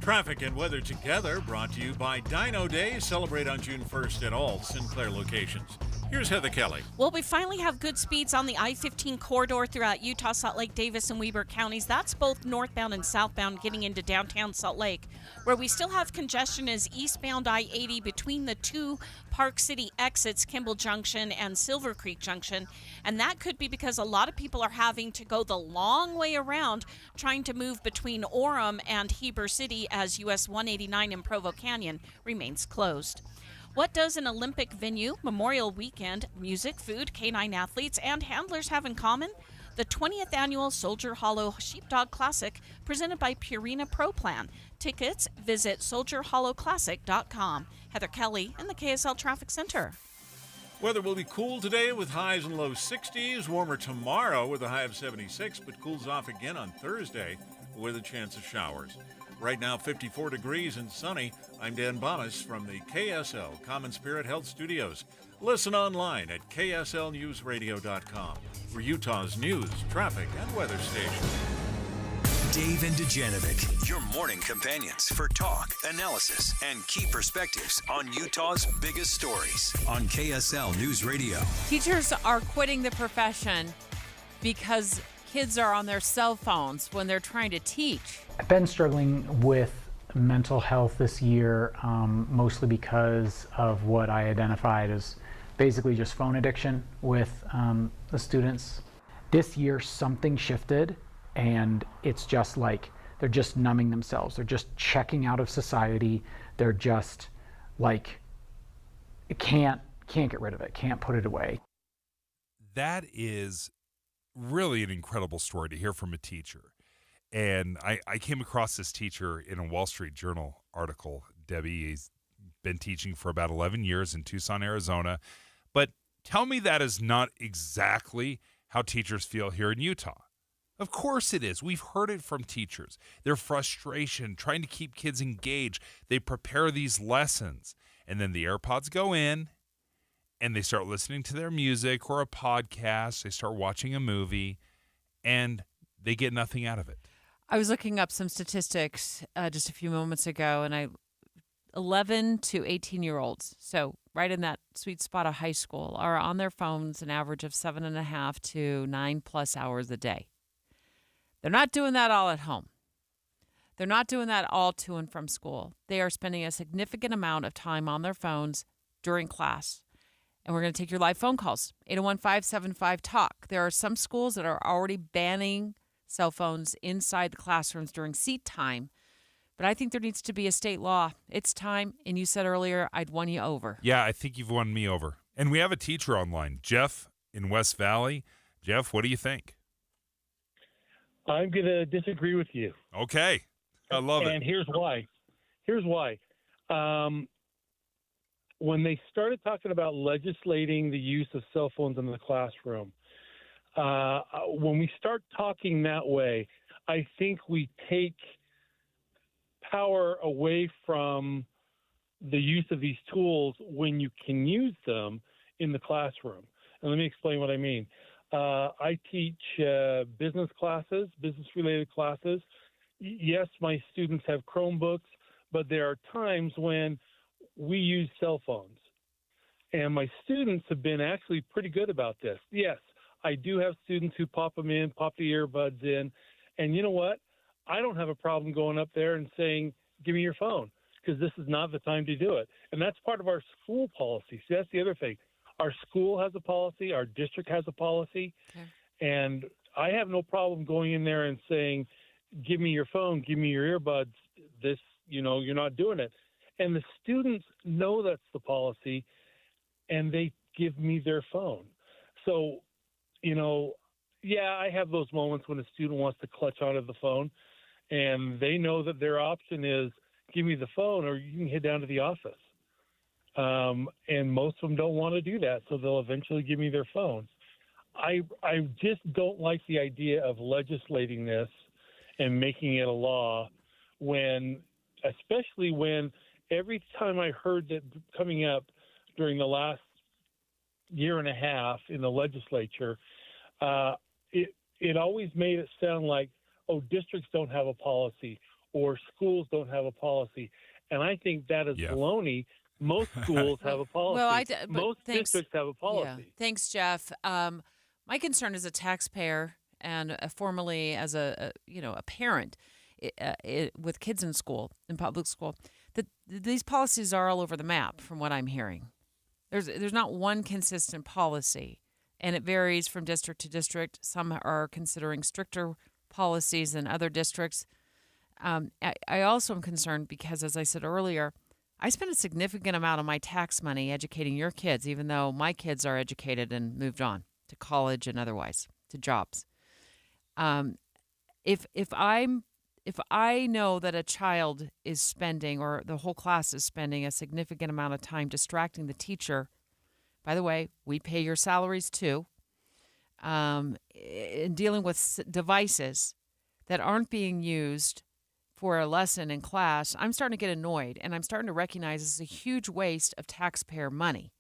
Traffic and weather together brought to you by Dino Day. Celebrate on June 1st at all Sinclair locations. Here's Heather Kelly. Well, we finally have good speeds on the I-15 corridor throughout Utah, Salt Lake, Davis, and Weber counties. That's both northbound and southbound getting into downtown Salt Lake. Where we still have congestion is eastbound I-80 between the two Park City exits, Kimball Junction and Silver Creek Junction. And that could be because a lot of people are having to go the long way around trying to move between Orem and Heber City as US 189 in Provo Canyon remains closed. What does an Olympic venue, Memorial Weekend, music, food, canine athletes, and handlers have in common? The 20th annual Soldier Hollow Sheepdog Classic presented by Purina Pro Plan. Tickets, visit soldierhollowclassic.com. Heather Kelly in the KSL Traffic Center. Weather will be cool today with highs in low 60s. Warmer tomorrow with a high of 76, but cools off again on Thursday with a chance of showers. Right now, 54 degrees and sunny. I'm Dan Bomas from the KSL Common Spirit Health Studios. Listen online at kslnewsradio.com for Utah's news, traffic, and weather station. Dave and Dujanovic, your morning companions for talk, analysis, and key perspectives on Utah's biggest stories on KSL News Radio. Teachers are quitting the profession because kids are on their cell phones when they're trying to teach. I've been struggling with mental health this year, mostly because of what I identified as basically just phone addiction with the students. This year something shifted, and it's just like they're just numbing themselves. They're just checking out of society. They're just like, can't get rid of it, can't put it away. That is really an incredible story to hear from a teacher. And I came across this teacher in a Wall Street Journal article. Debbie, he's been teaching for about 11 years in Tucson, Arizona. But tell me that is not exactly how teachers feel here in Utah. Of course it is. We've heard it from teachers. Their frustration, trying to keep kids engaged. They prepare these lessons, and then the AirPods go in, and they start listening to their music or a podcast. They start watching a movie, and they get nothing out of it. I was looking up some statistics just a few moments ago, and 11 to 18-year-olds, so right in that sweet spot of high school, are on their phones an average of 7.5 to 9+ hours a day. They're not doing that all at home. They're not doing that all to and from school. They are spending a significant amount of time on their phones during class. And we're going to take your live phone calls, 801-575-TALK. There are some schools that are already banning cell phones inside the classrooms during seat time. But I think there needs to be a state law. It's time, and you said earlier I'd won you over. Yeah, I think you've won me over. And we have a teacher online, Jeff in West Valley. Jeff, what do you think? I'm going to disagree with you. Okay. I love it. And here's why. When they started talking about legislating the use of cell phones in the classroom, when we start talking that way, I think we take power away from the use of these tools when you can use them in the classroom. And let me explain what I mean. I teach business classes, business-related classes. Yes, my students have Chromebooks, but there are times when we use cell phones. And my students have been actually pretty good about this. Yes, I do have students who pop them in, pop the earbuds in. And you know what? I don't have a problem going up there and saying, give me your phone, because this is not the time to do it. And that's part of our school policy. See, that's the other thing. Our school has a policy. Our district has a policy. Okay. And I have no problem going in there and saying, give me your phone, give me your earbuds. This, you're not doing it. And the students know that's the policy, and they give me their phone. So, I have those moments when a student wants to clutch onto the phone, and they know that their option is give me the phone or you can head down to the office. and most of them don't want to do that, so they'll eventually give me their phones. I just don't like the idea of legislating this and making it a law especially when every time I heard that coming up during the last year and a half in the legislature, it always made it sound like, oh, districts don't have a policy or schools don't have a policy. And I think that is baloney. Most schools have a policy. Most districts have a policy. Yeah. Thanks, Jeff. My concern as a taxpayer and formerly as a parent with kids in school, in public school, that these policies are all over the map from what I'm hearing. There's not one consistent policy, and it varies from district to district. Some are considering stricter policies than other districts. I also am concerned because, as I said earlier, I spend a significant amount of my tax money educating your kids, even though my kids are educated and moved on to college and otherwise to jobs. If I know that a child is spending, or the whole class is spending, a significant amount of time distracting the teacher, by the way, we pay your salaries too, in dealing with devices that aren't being used for a lesson in class, I'm starting to get annoyed, and I'm starting to recognize this is a huge waste of taxpayer money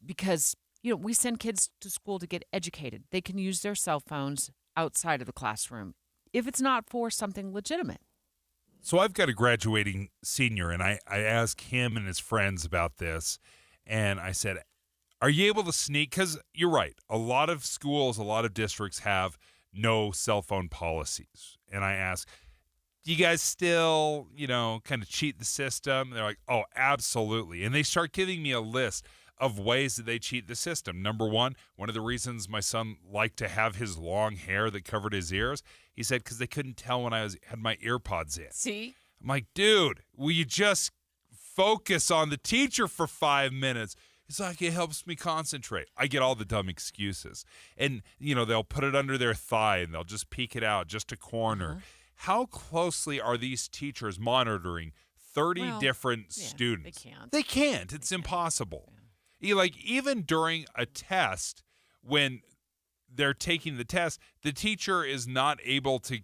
because we send kids to school to get educated. They can use their cell phones outside of the classroom if it's not for something legitimate. So I've got a graduating senior, and I asked him and his friends about this, and I said, are you able to sneak? Because you're right. A lot of schools, a lot of districts have no cell phone policies. And I asked, do you guys still, kind of cheat the system? And they're like, oh, absolutely. And they start giving me a list of ways that they cheat the system. Number one of the reasons my son liked to have his long hair that covered his ears, he said, because they couldn't tell when I had my ear pods in. See? I'm like, dude, will you just focus on the teacher for 5 minutes? It's like, it helps me concentrate. I get all the dumb excuses. And, they'll put it under their thigh and they'll just peek it out just a corner. Uh-huh. How closely are these teachers monitoring 30 different students? They can't. It's impossible. Yeah. Even during a test, when they're taking the test, the teacher is not able to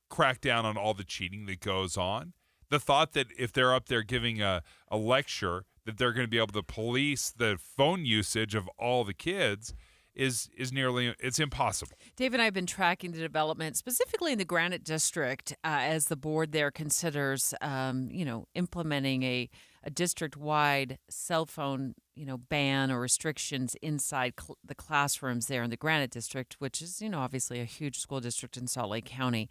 crack down on all the cheating that goes on. The thought that if they're up there giving a lecture, that they're going to be able to police the phone usage of all the kids is nearly, it's impossible. Dave and I have been tracking the development, specifically in the Granite District, as the board there considers, implementing a district-wide cell phone, ban or restrictions inside the classrooms there in the Granite District, which is, obviously a huge school district in Salt Lake County.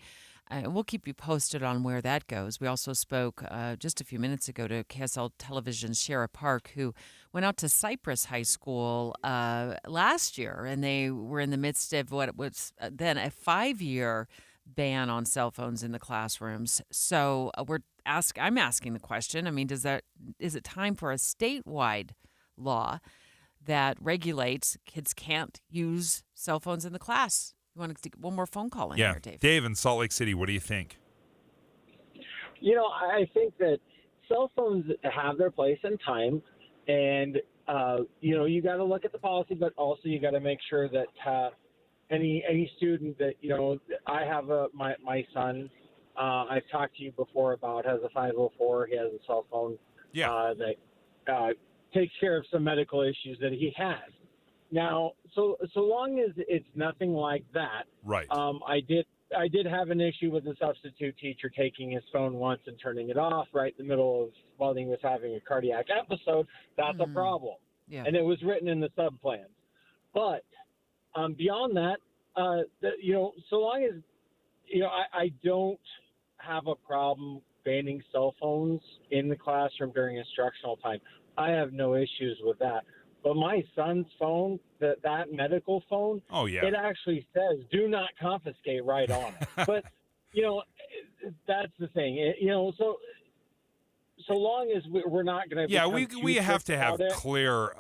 We'll keep you posted on where that goes. We also spoke just a few minutes ago to KSL Television's Shara Park, who went out to Cypress High School last year, and they were in the midst of what was then a 5-year ban on cell phones in the classrooms. So I'm asking the question. I mean, is it time for a statewide law that regulates kids can't use cell phones in the class? You want to get one more phone call in here, Dave? Dave in Salt Lake City, what do you think? I think that cell phones have their place and time, and you got to look at the policy, but also you got to make sure that any student that I have my son. I've talked to you before about has a 504. He has a cell phone that takes care of some medical issues that he has. Now, so long as it's nothing like that, right? I did have an issue with a substitute teacher taking his phone once and turning it off right in the middle of while he was having a cardiac episode. That's a problem, and it was written in the sub plans. But beyond that, so long as I don't have a problem banning cell phones in the classroom during instructional time. I have no issues with that. But my son's phone, that medical phone, it actually says do not confiscate right on it. But, that's the thing. So long as we're not going to we have to have clear,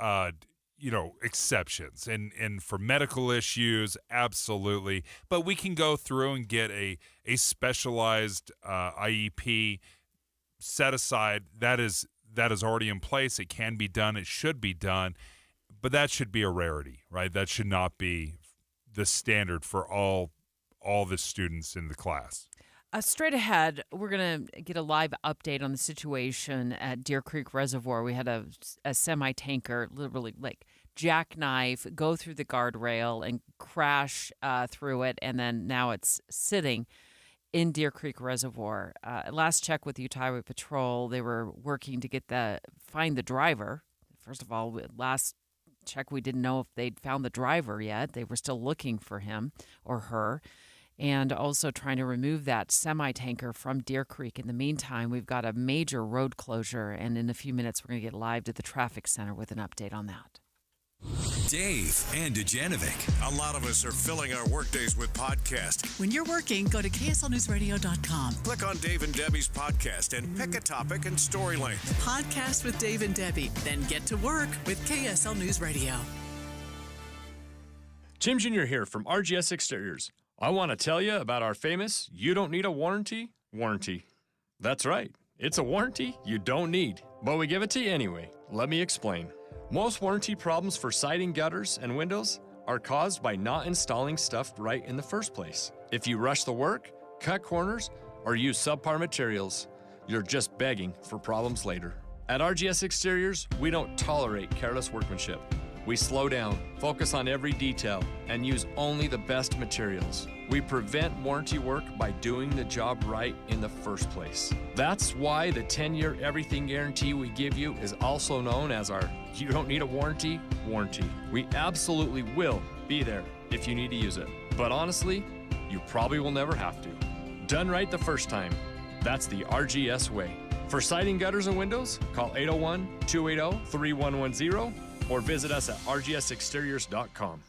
exceptions. And for medical issues, absolutely. But we can go through and get a specialized IEP set aside. that is already in place. It can be done. It should be done. But that should be a rarity, right? That should not be the standard for all the students in the class. Straight ahead, we're going to get a live update on the situation at Deer Creek Reservoir. We had a semi-tanker literally jackknife, go through the guardrail and crash through it, and then now it's sitting in Deer Creek Reservoir. Last check with Utah Highway Patrol, they were working to find the driver. First of all, last check, we didn't know if they'd found the driver yet. They were still looking for him or her, and also trying to remove that semi-tanker from Deer Creek. In the meantime, we've got a major road closure, and in a few minutes, we're going to get live to the traffic center with an update on that. Dave and Dujanovic. A lot of us are filling our workdays with podcasts. When you're working, go to KSLNewsRadio.com. Click on Dave and Debbie's podcast and pick a topic and story length. Podcast with Dave and Debbie. Then get to work with KSL News Radio. Jim Jr. here from RGS Exteriors. I want to tell you about our famous "You Don't Need a Warranty" warranty. That's right. It's a warranty you don't need, but we give it to you anyway. Let me explain. Most warranty problems for siding, gutters, and windows are caused by not installing stuff right in the first place. If you rush the work, cut corners, or use subpar materials, you're just begging for problems later. At RGS Exteriors, we don't tolerate careless workmanship. We slow down, focus on every detail, and use only the best materials. We prevent warranty work by doing the job right in the first place. That's why the 10-year everything guarantee we give you is also known as our "You Don't Need a Warranty" warranty. We absolutely will be there if you need to use it. But honestly, you probably will never have to. Done right the first time. That's the RGS way. For siding, gutters, and windows, call 801-280-3110 or visit us at rgsexteriors.com.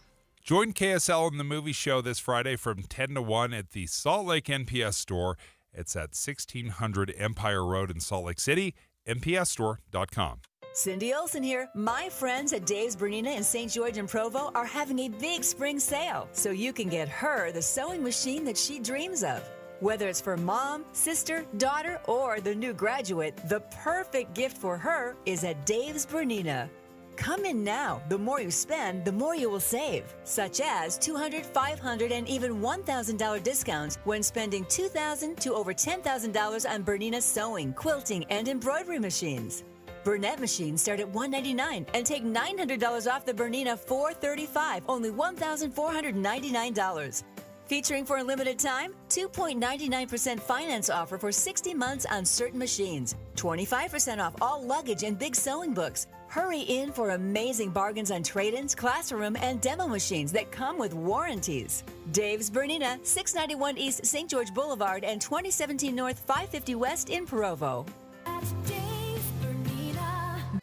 Join KSL in the movie show this Friday from 10 to 1 at the Salt Lake NPS store. It's at 1600 Empire Road in Salt Lake City, mpsstore.com. Cindy Olsen here. My friends at Dave's Bernina in St. George and Provo are having a big spring sale, so you can get her the sewing machine that she dreams of. Whether it's for mom, sister, daughter, or the new graduate, the perfect gift for her is at Dave's Bernina. Come in now. The more you spend, the more you will save, such as $200, $500, and even $1,000 discounts when spending $2,000 to over $10,000 on Bernina sewing, quilting, and embroidery machines. Burnett machines start at $199 and take $900 off the Bernina $435, only $1,499. Featuring for a limited time, 2.99% finance offer for 60 months on certain machines, 25% off all luggage and big sewing books. Hurry in for amazing bargains on trade-ins, classroom, and demo machines that come with warranties. Dave's Bernina, 691 East St. George Boulevard and 2017 North 550 West in Provo.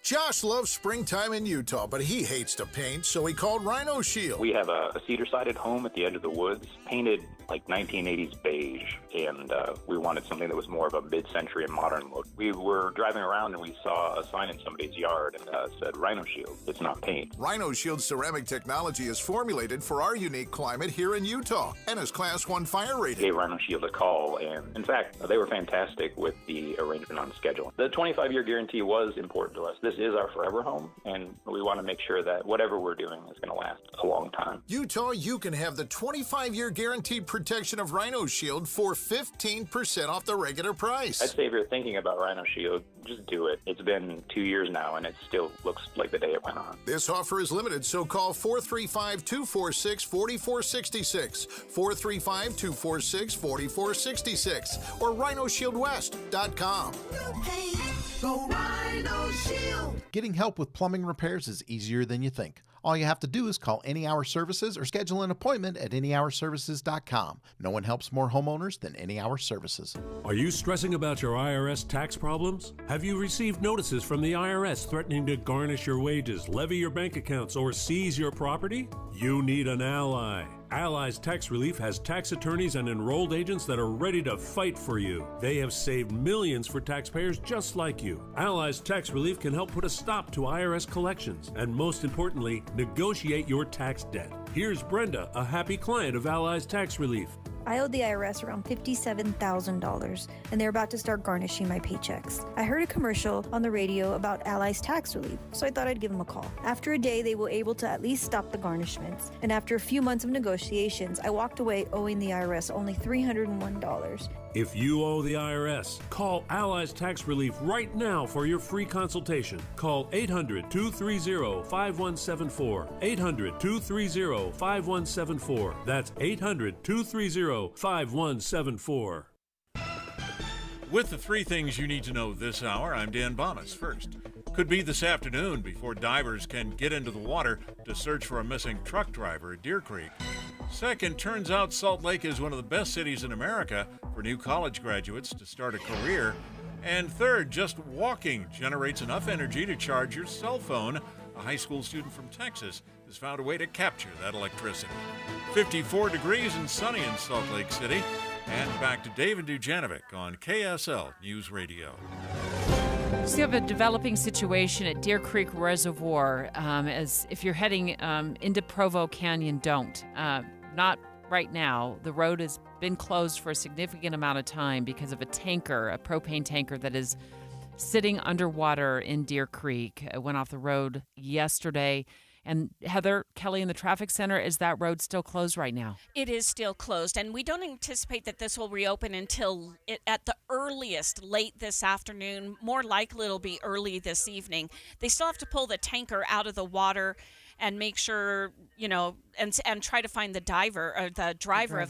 Josh loves springtime in Utah, but he hates to paint, so he called Rhino Shield. We have a cedar-sided home at the edge of the woods, painted like 1980s beige, and we wanted something that was more of a mid-century and modern look. We were driving around and we saw a sign in somebody's yard and said Rhino Shield. It's not paint. Rhino Shield ceramic technology is formulated for our unique climate here in Utah and is Class 1 fire rated. I gave Rhino Shield a call, and in fact, they were fantastic with the arrangement on schedule. The 25-year guarantee was important to us. This is our forever home, and we want to make sure that whatever we're doing is going to last a long time. Utah, you can have the 25-year guaranteed protection of Rhino Shield for 15% off the regular price. I'd say if you're thinking about Rhino Shield, just do it. It's been 2 years now, and it still looks like the day it went on. This offer is limited, so call 435-246-4466, 435-246-4466, or rhinoshieldwest.com. Go Rhino Shield. Getting help with plumbing repairs is easier than you think. All you have to do is call Any Hour Services or schedule an appointment at anyhourservices.com. No one helps more homeowners than Any Hour Services. Are you stressing about your IRS tax problems? Have you received notices from the IRS threatening to garnish your wages, levy your bank accounts, or seize your property? You need an ally. Allies Tax Relief has tax attorneys and enrolled agents that are ready to fight for you. They have saved millions for taxpayers just like you. Allies Tax Relief can help put a stop to IRS collections and, most importantly, negotiate your tax debt. Here's Brenda, a happy client of Allies Tax Relief. I owed the IRS around $57,000, and they're about to start garnishing my paychecks. I heard a commercial on the radio about Ally's tax relief, so I thought I'd give them a call. After a day, they were able to at least stop the garnishments, and after a few months of negotiations, I walked away owing the IRS only $301. If you owe the IRS, call Allies Tax Relief right now for your free consultation. Call 800-230-5174. 800-230-5174. That's 800-230-5174. With the three things you need to know this hour, I'm Dan Bonas. First, could be this afternoon before divers can get into the water to search for a missing truck driver at Deer Creek. Second, turns out Salt Lake is one of the best cities in America for new college graduates to start a career. And third, just walking generates enough energy to charge your cell phone. A high school student from Texas has found a way to capture that electricity. 54 degrees and sunny in Salt Lake City. And back to Dave and Dujanovic on KSL News Radio. So you have a developing situation at Deer Creek Reservoir. As if you're heading into Provo Canyon, don't. Not right now. The road has been closed for a significant amount of time because of a tanker, a propane tanker that is sitting underwater in Deer Creek. It went off the road yesterday. And Heather, Kelly in the traffic center, is that road still closed right now? It is still closed, and we don't anticipate that this will reopen until at the earliest late this afternoon. More likely it'll be early this evening. They still have to pull the tanker out of the water and make sure, and try to find the driver of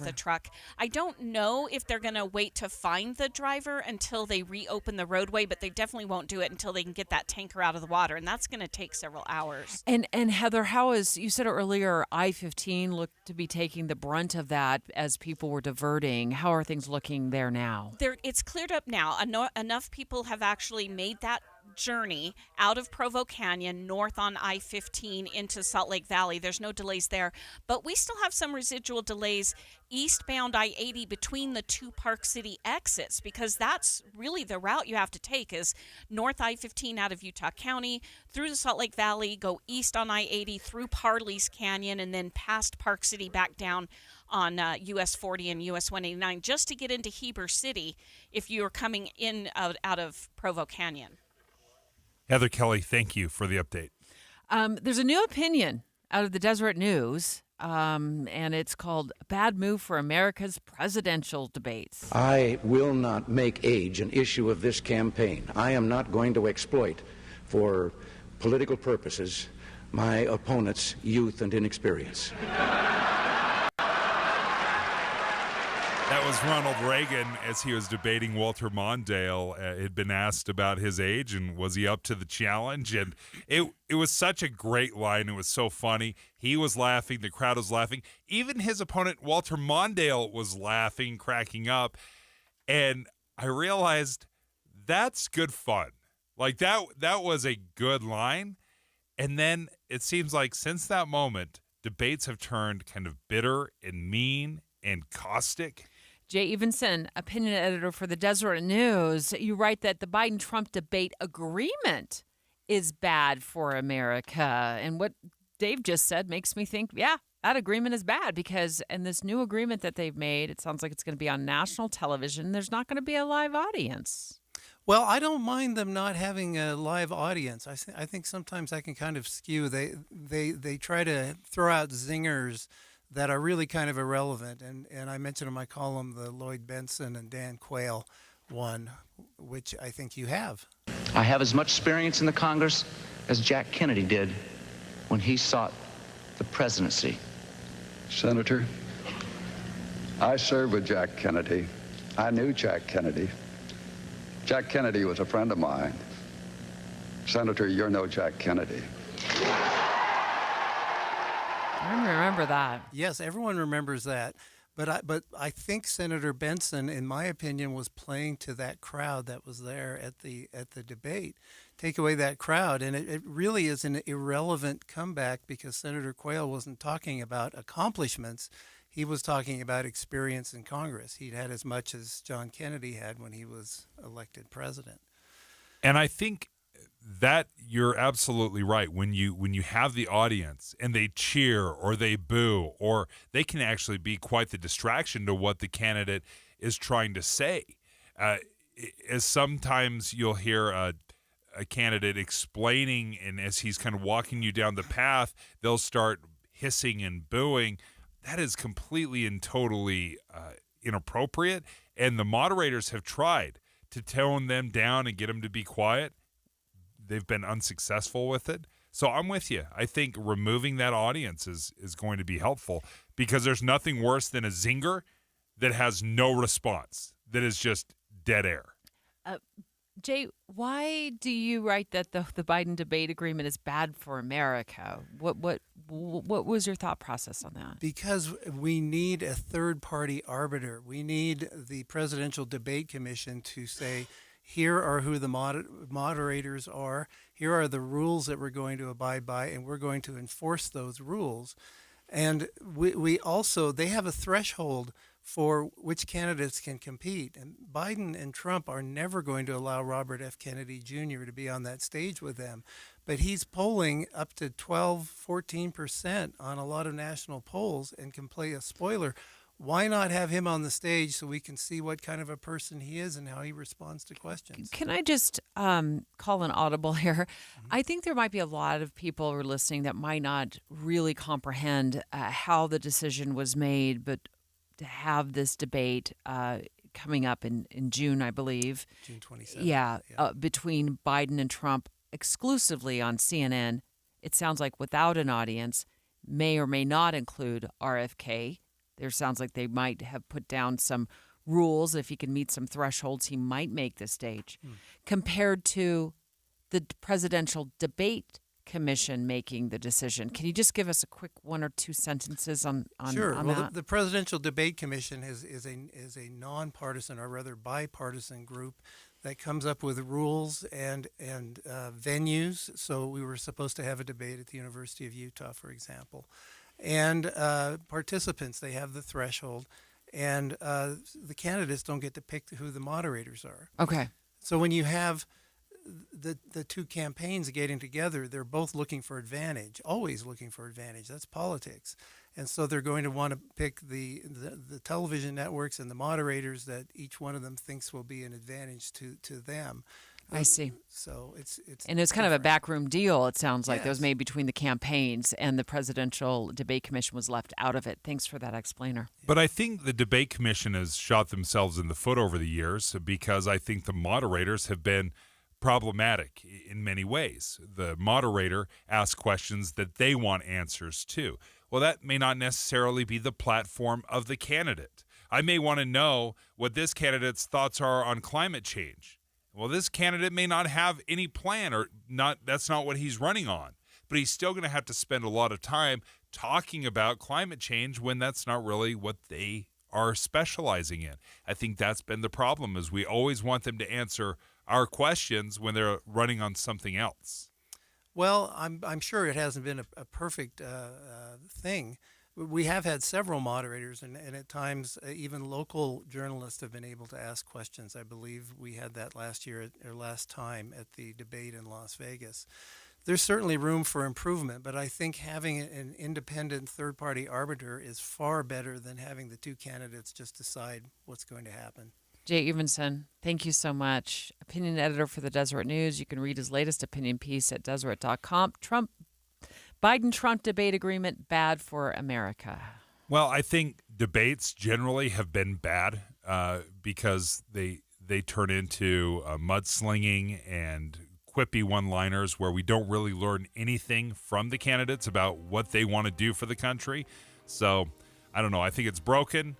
the truck. I don't know if they're going to wait to find the driver until they reopen the roadway, but they definitely won't do it until they can get that tanker out of the water, and that's going to take several hours. And Heather, how is, you said earlier, I-15 looked to be taking the brunt of that as people were diverting. How are things looking there now? It's cleared up now. Enough people have actually made that journey out of Provo Canyon north on I-15 into Salt Lake Valley. There's no delays there, but we still have some residual delays eastbound I-80 between the two Park City exits, because that's really the route you have to take is north I-15 out of Utah County through the Salt Lake Valley, go east on I-80 through Parley's Canyon, and then past Park City back down on US 40 and US 189 just to get into Heber City if you're coming in out of Provo Canyon. Heather, Kelly, thank you for the update. There's a new opinion out of the Deseret News, and it's called Bad Move for America's Presidential Debates. I will not make age an issue of this campaign. I am not going to exploit for political purposes my opponent's youth and inexperience. That was Ronald Reagan as he was debating Walter Mondale. Had been asked about his age and was he up to the challenge? And it was such a great line. It was so funny. He was laughing. The crowd was laughing. Even his opponent, Walter Mondale, was laughing, cracking up. And I realized that's good fun. Like that was a good line. And then it seems like since that moment, debates have turned kind of bitter and mean and caustic. Jay Evenson, opinion editor for the Deseret News, you write that the Biden-Trump debate agreement is bad for America. And what Dave just said makes me think, yeah, that agreement is bad because in this new agreement that they've made, it sounds like it's going to be on national television. There's not going to be a live audience. Well, I don't mind them not having a live audience. I think sometimes I can kind of skew. They try to throw out zingers that are really kind of irrelevant. And I mentioned in my column the Lloyd Benson and Dan Quayle one, which I think you have. I have as much experience in the Congress as Jack Kennedy did when he sought the presidency. Senator, I served with Jack Kennedy. I knew Jack Kennedy. Jack Kennedy was a friend of mine. Senator, you're no Jack Kennedy. I remember that. Yes, everyone remembers that. But I think Senator Benson, in my opinion, was playing to that crowd that was there at the debate. Take away that crowd, and it really is an irrelevant comeback because Senator Quayle wasn't talking about accomplishments. He was talking about experience in Congress. He'd had as much as John Kennedy had when he was elected president. And I think that you're absolutely right. When you have the audience and they cheer or they boo, or they can actually be quite the distraction to what the candidate is trying to say. As sometimes you'll hear a candidate explaining, and as he's kind of walking you down the path, they'll start hissing and booing. That is completely and totally inappropriate. And the moderators have tried to tone them down and get them to be quiet. They've been unsuccessful with it. So I'm with you. I think removing that audience is going to be helpful, because there's nothing worse than a zinger that has no response, that is just dead air. Jay, why do you write that the Biden debate agreement is bad for America? What was your thought process on that? Because we need a third-party arbiter. We need the Presidential Debate Commission to say, here are who the moderators are, here are the rules that we're going to abide by, and we're going to enforce those rules. And we also, they have a threshold for which candidates can compete. And Biden and Trump are never going to allow Robert F. Kennedy Jr. to be on that stage with them. But he's polling up to 14% on a lot of national polls and can play a spoiler. Why not have him on the stage so we can see what kind of a person he is and how he responds to questions? Can I just call an audible here? Mm-hmm. I think there might be a lot of people who are listening that might not really comprehend how the decision was made, but to have this debate coming up in June, I believe. June 27th. Yeah, between Biden and Trump exclusively on CNN. It sounds like without an audience, may or may not include RFK. There sounds like they might have put down some rules. If he can meet some thresholds, he might make the stage. Compared to the Presidential Debate Commission making the decision. Can you just give us a quick one or two sentences on Sure. on Well, that? the Presidential Debate Commission is a nonpartisan, or rather bipartisan group that comes up with rules and venues. So we were supposed to have a debate at the University of Utah, for example. And participants, they have the threshold, and the candidates don't get to pick who the moderators are. Okay. So when you have the two campaigns getting together, they're both looking for advantage, always looking for advantage. That's politics. And so they're going to want to pick the television networks and the moderators that each one of them thinks will be an advantage to them. I see. So it's and it's kind of a backroom deal, it sounds like, Yes. that was made between the campaigns, and the Presidential Debate Commission was left out of it. Thanks for that explainer. But I think the Debate Commission has shot themselves in the foot over the years, because I think the moderators have been problematic in many ways. The moderator asks questions that they want answers to. Well, that may not necessarily be the platform of the candidate. I may want to know what this candidate's thoughts are on climate change. Well, this candidate may not have any plan, or not. That's not what he's running on. But he's still going to have to spend a lot of time talking about climate change when that's not really what they are specializing in. I think that's been the problem, is we always want them to answer our questions when they're running on something else. Well, I'm sure it hasn't been a perfect thing. We have had several moderators, and at times even local journalists have been able to ask questions. I believe we had that last time at the debate in Las Vegas. There's certainly room for improvement, but I think having an independent third-party arbiter is far better than having the two candidates just decide what's going to happen. Jay Evenson, thank you so much. Opinion editor for the Deseret News. You can read his latest opinion piece at Deseret.com. Biden-Trump debate agreement, bad for America. Well, I think debates generally have been bad because they turn into mudslinging and quippy one-liners where we don't really learn anything from the candidates about what they want to do for the country. So, I don't know. I think it's broken.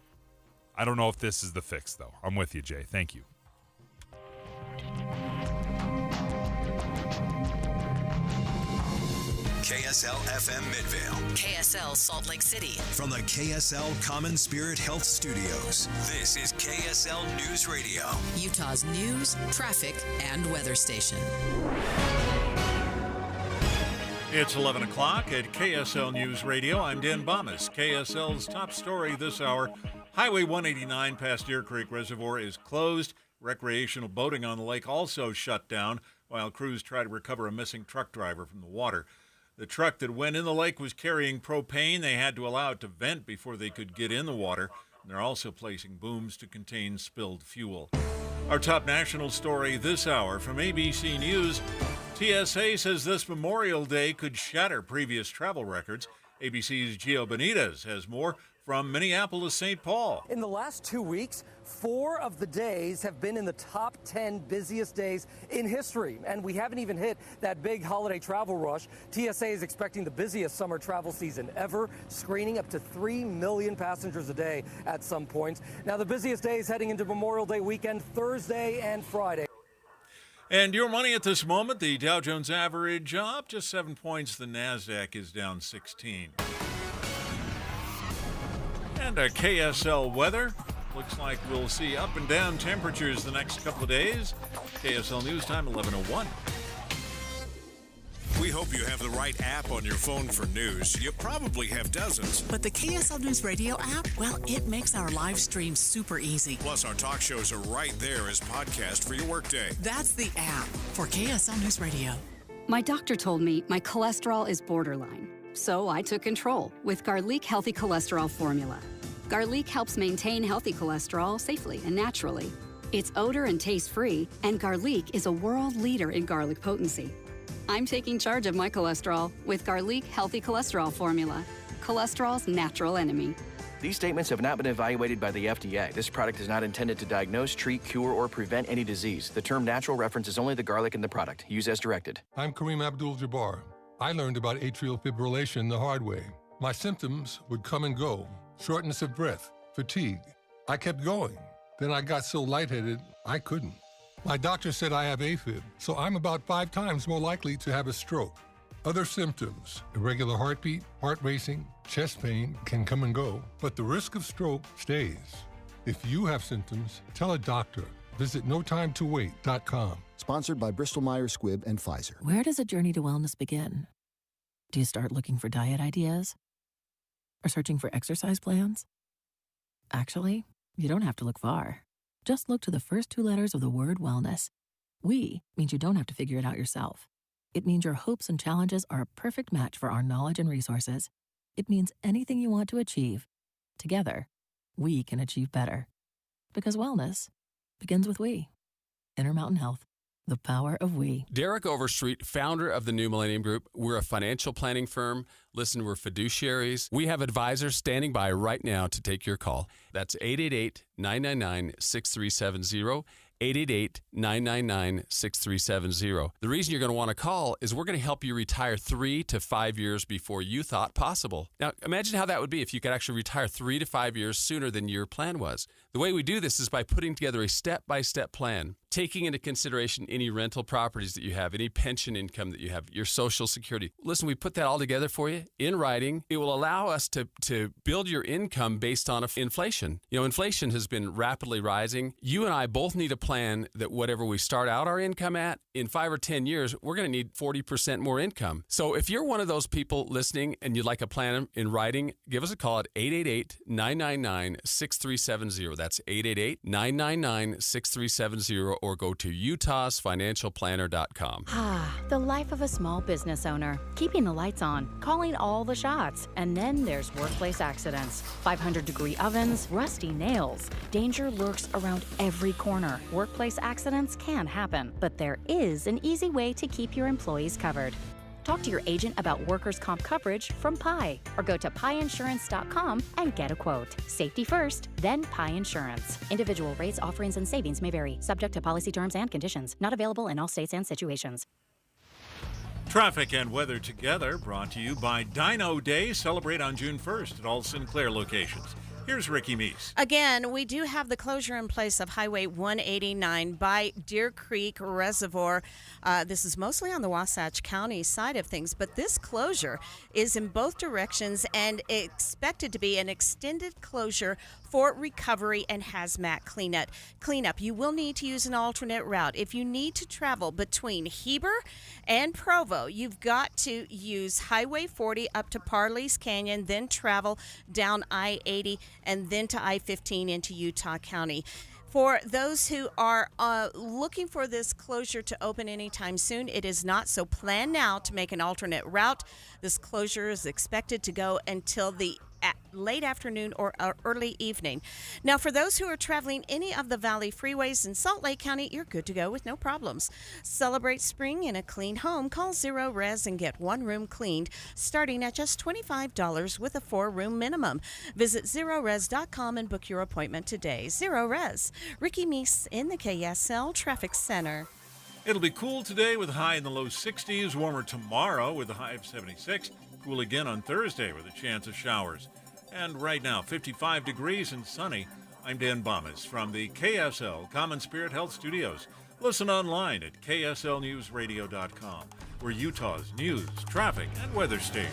I don't know if this is the fix, though. I'm with you, Jay. Thank you. KSL FM Midvale. KSL Salt Lake City. From the KSL Common Spirit Health Studios, this is KSL News Radio. Utah's news, traffic, and weather station. It's 11 o'clock at KSL News Radio. I'm Dan Bomas. KSL's top story this hour. Highway 189 past Deer Creek Reservoir is closed. Recreational boating on the lake also shut down. while crews try to recover a missing truck driver from the water. The truck that went in the lake was carrying propane. They had to allow it to vent before they could get in the water. And they're also placing booms to contain spilled fuel. Our top national story this hour from ABC News. TSA says this Memorial Day could shatter previous travel records. ABC's Gio Benitez has more from Minneapolis-St. Paul. In the last 2 weeks, 4 of the days have been in the top 10 busiest days in history. And we haven't even hit that big holiday travel rush. TSA is expecting the busiest summer travel season ever, screening up to 3 million passengers a day at some points. Now, the busiest days heading into Memorial Day weekend, Thursday and Friday. And your money at this moment, the Dow Jones average up just 7 points. The NASDAQ is down 16. And a KSL weather. Looks like we'll see up and down temperatures the next couple of days. KSL News Time, 11:01. We hope you have the right app on your phone for news. You probably have dozens. But the KSL News Radio app, well, it makes our live stream super easy. Plus, our talk shows are right there as podcast for your workday. That's the app for KSL News Radio. My doctor told me my cholesterol is borderline, so I took control with Garlic Healthy Cholesterol Formula. Garlic helps maintain healthy cholesterol safely and naturally. It's odor and taste-free, and Garlic is a world leader in garlic potency. I'm taking charge of my cholesterol with Garlic Healthy Cholesterol Formula, cholesterol's natural enemy. These statements have not been evaluated by the FDA. This product is not intended to diagnose, treat, cure, or prevent any disease. The term natural references only the garlic in the product. Use as directed. I'm Kareem Abdul-Jabbar. I learned about atrial fibrillation the hard way. My symptoms would come and go. Shortness of breath, fatigue. I kept going. Then I got so lightheaded, I couldn't. My doctor said I have AFib, so I'm about 5 times more likely to have a stroke. Other symptoms, irregular heartbeat, heart racing, chest pain can come and go, but the risk of stroke stays. If you have symptoms, tell a doctor. Visit notimetowait.com. Sponsored by Bristol-Myers Squibb and Pfizer. Where does a journey to wellness begin? Do you start looking for diet ideas? Or searching for exercise plans? Actually, you don't have to look far. Just look to the first 2 letters of the word wellness. We means you don't have to figure it out yourself. It means your hopes and challenges are a perfect match for our knowledge and resources. It means anything you want to achieve, together, we can achieve better. Because wellness begins with we. Intermountain Health. The power of we. Derek Overstreet, founder of the New Millennium Group. We're a financial planning firm. Listen, we're fiduciaries. We have advisors standing by right now to take your call. That's 888-999-6370. 888-999-6370. The reason you're going to want to call is we're going to help you retire 3 to 5 years before you thought possible. Now, imagine how that would be if you could actually retire 3 to 5 years sooner than your plan was. The way we do this is by putting together a step-by-step plan, taking into consideration any rental properties that you have, any pension income that you have, your Social Security. Listen, we put that all together for you in writing. It will allow us to build your income based on inflation. You know, inflation has been rapidly rising. You and I both need a plan that whatever we start out our income at, in 5 or 10 years, we're going to need 40% more income. So if you're one of those people listening and you'd like a plan in writing, give us a call at 888-999-6370. That's 888-999-6370, or go to utahsfinancialplanner.com. The life of a small business owner. Keeping the lights on, calling all the shots. And then there's workplace accidents. 500-degree ovens, rusty nails. Danger lurks around every corner. Workplace accidents can happen, but there is an easy way to keep your employees covered. Talk to your agent about workers' comp coverage from Pi, or go to piinsurance.com and get a quote. Safety first, then Pi Insurance. Individual rates, offerings, and savings may vary, subject to policy terms and conditions. Not available in all states and situations. Traffic and weather together, brought to you by Dino Day. Celebrate on June 1st at all Sinclair locations. Here's Ricky Meese. Again, we do have the closure in place of Highway 189 by Deer Creek Reservoir. This is mostly on the Wasatch County side of things, but this closure is in both directions and expected to be an extended closure for recovery and hazmat cleanup. You will need to use an alternate route. If you need to travel between Heber and Provo, you've got to use Highway 40 up to Parley's Canyon, then travel down I-80 and then to I-15 into Utah County. For those who are looking for this closure to open anytime soon, it is not. So plan now to make an alternate route. This closure is expected to go until the late afternoon or early evening. Now, for those who are traveling any of the Valley freeways in Salt Lake County, you're good to go with no problems. Celebrate spring in a clean home. Call Zero Res and get one room cleaned, starting at just $25 with a 4-room minimum. Visit ZeroRes.com and book your appointment today. Zero Res. Ricky Meese in the KSL Traffic Center. It'll be cool today with a high in the low 60s, warmer tomorrow with a high of 76. Cool again on Thursday with a chance of showers. And right now, 55 degrees and sunny. I'm Dan Bomas from the KSL Common Spirit Health Studios. Listen online at kslnewsradio.com. We're Utah's news, traffic, and weather station.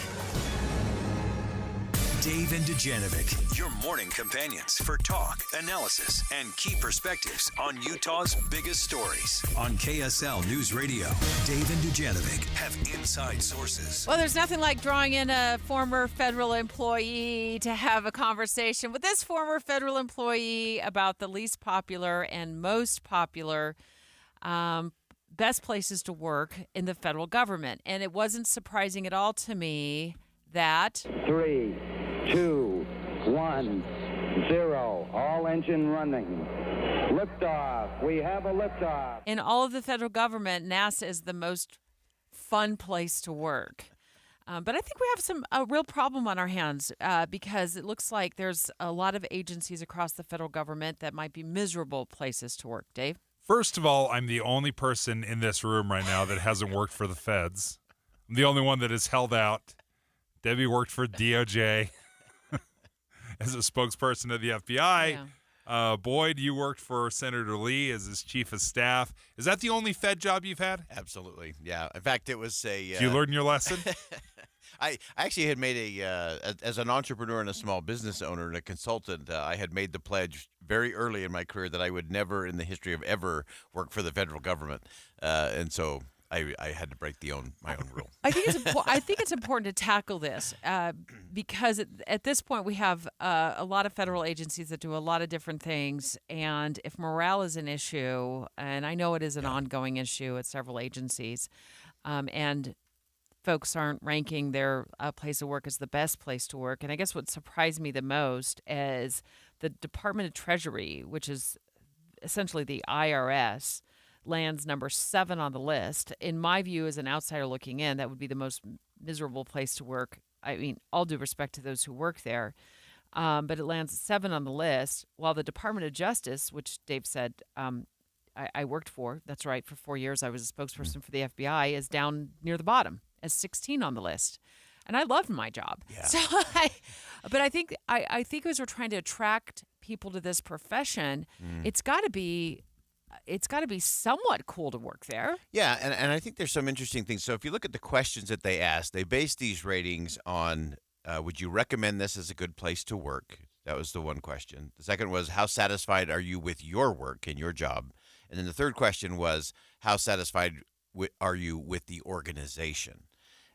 Dave and Dujanovic, your morning companions for talk, analysis, and key perspectives on Utah's biggest stories. On KSL News Radio, Dave and Dujanovic have inside sources. Well, there's nothing like drawing in a former federal employee to have a conversation with this former federal employee about the least popular and most popular best places to work in the federal government. And it wasn't surprising at all to me that 3, 2, 1, 0. All engine running. Liftoff. We have a liftoff. in all of the federal government, NASA is the most fun place to work. But I think we have a real problem on our hands because it looks like there's a lot of agencies across the federal government that might be miserable places to work. Dave? First of all, I'm the only person in this room right now that hasn't worked for the feds. I'm the only one that has held out. Debbie worked for DOJ as a spokesperson of the FBI. Yeah. Boyd, you worked for Senator Lee as his chief of staff. Is that the only Fed job you've had? Absolutely, yeah. In fact, it was a... Did you learn your lesson? I actually had made as an entrepreneur and a small business owner and a consultant, I had made the pledge very early in my career that I would never in the history of ever work for the federal government. And so I had to break my own rule. I think it's important to tackle this because at this point we have a lot of federal agencies that do a lot of different things, and if morale is an issue, and I know it is an ongoing issue at several agencies, and folks aren't ranking their place of work as the best place to work. And I guess what surprised me the most is the Department of Treasury, which is essentially the IRS, lands number 7 on the list. In my view, as an outsider looking in, that would be the most miserable place to work. I mean, all due respect to those who work there. But it lands 7 on the list, while the Department of Justice, which Dave said I worked for, that's right, for 4 years I was a spokesperson for the FBI, is down near the bottom as 16 on the list. And I loved my job. Yeah. So but I think as we're trying to attract people to this profession, it's got to be somewhat cool to work there. Yeah, and I think there's some interesting things. So if you look at the questions that they asked, they based these ratings on would you recommend this as a good place to work? That was the one question. The second was, how satisfied are you with your work and your job? And then the third question was, how satisfied are you with the organization?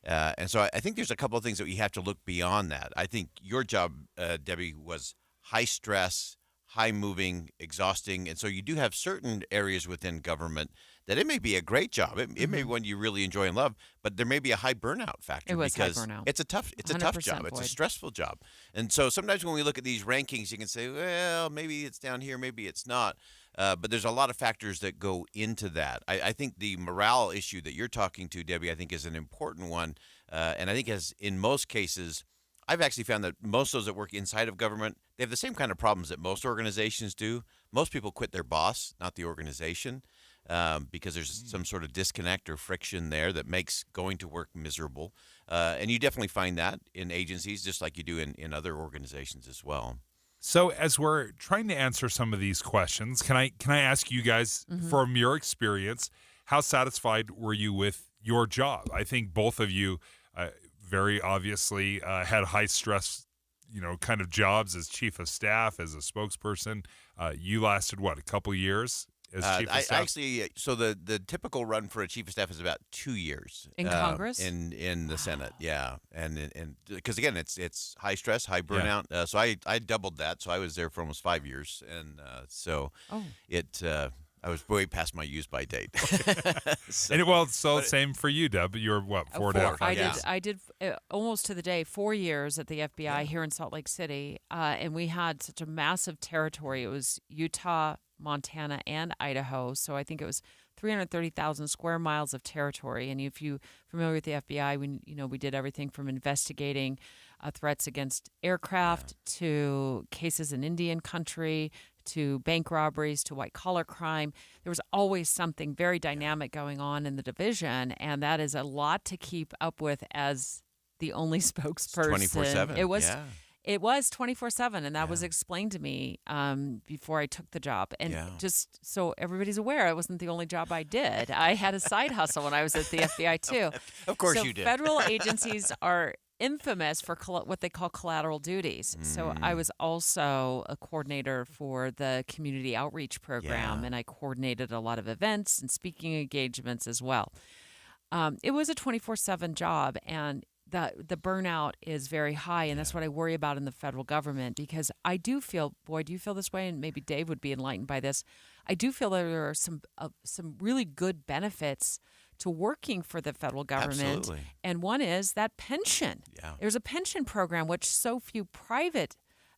And so I think there's a couple of things that we have to look beyond that. I think your job, Debbie, was high stress, high moving, exhausting. And so you do have certain areas within government that it may be a great job. It may be one you really enjoy and love, but there may be a high burnout factor. It was because high burnout. It's a tough job. It's a stressful job. And so sometimes when we look at these rankings, you can say, well, maybe it's down here, maybe it's not. But there's a lot of factors that go into that. I think the morale issue that you're talking to, Debbie, I think is an important one. And I think as in most cases, I've actually found that most of those that work inside of government, they have the same kind of problems that most organizations do. Most people quit their boss, not the organization, because there's some sort of disconnect or friction there that makes going to work miserable. And you definitely find that in agencies, just like you do in other organizations as well. So as we're trying to answer some of these questions, can I ask you guys, from your experience, how satisfied were you with your job? I think both of you very obviously had high stress, kind of jobs as chief of staff, as a spokesperson. You lasted, a couple years? as chief of staff? Actually, so the typical run for a chief of staff is about 2 years In Congress? in the Senate, yeah, and because again it's high stress, high burnout. So I doubled that, so I was there for almost 5 years, and I was way past my use by date. Same for you, Deb. You were what, 4.5? I did almost to the day 4 years at the FBI here in Salt Lake City, and we had such a massive territory. It was Utah, Montana, and Idaho. So I think it was 330,000 square miles of territory. And if you're familiar with the FBI, we did everything from investigating threats against aircraft to cases in Indian country to bank robberies to white-collar crime. There was always something very dynamic going on in the division, and that is a lot to keep up with as the only spokesperson. 24/7. It was 24/7, and that was explained to me before I took the job. And just so everybody's aware, it wasn't the only job I did. I had a side hustle when I was at the FBI, too. Of course you did. Federal agencies are infamous for what they call collateral duties. So I was also a coordinator for the community outreach program, and I coordinated a lot of events and speaking engagements as well. It was a 24/7 job, and the burnout is very high, and that's what I worry about in the federal government, because I do feel, boy, do you feel this way? And maybe Dave would be enlightened by this. I do feel there are some really good benefits to working for the federal government. Absolutely. And one is that pension. Yeah. There's a pension program which so few private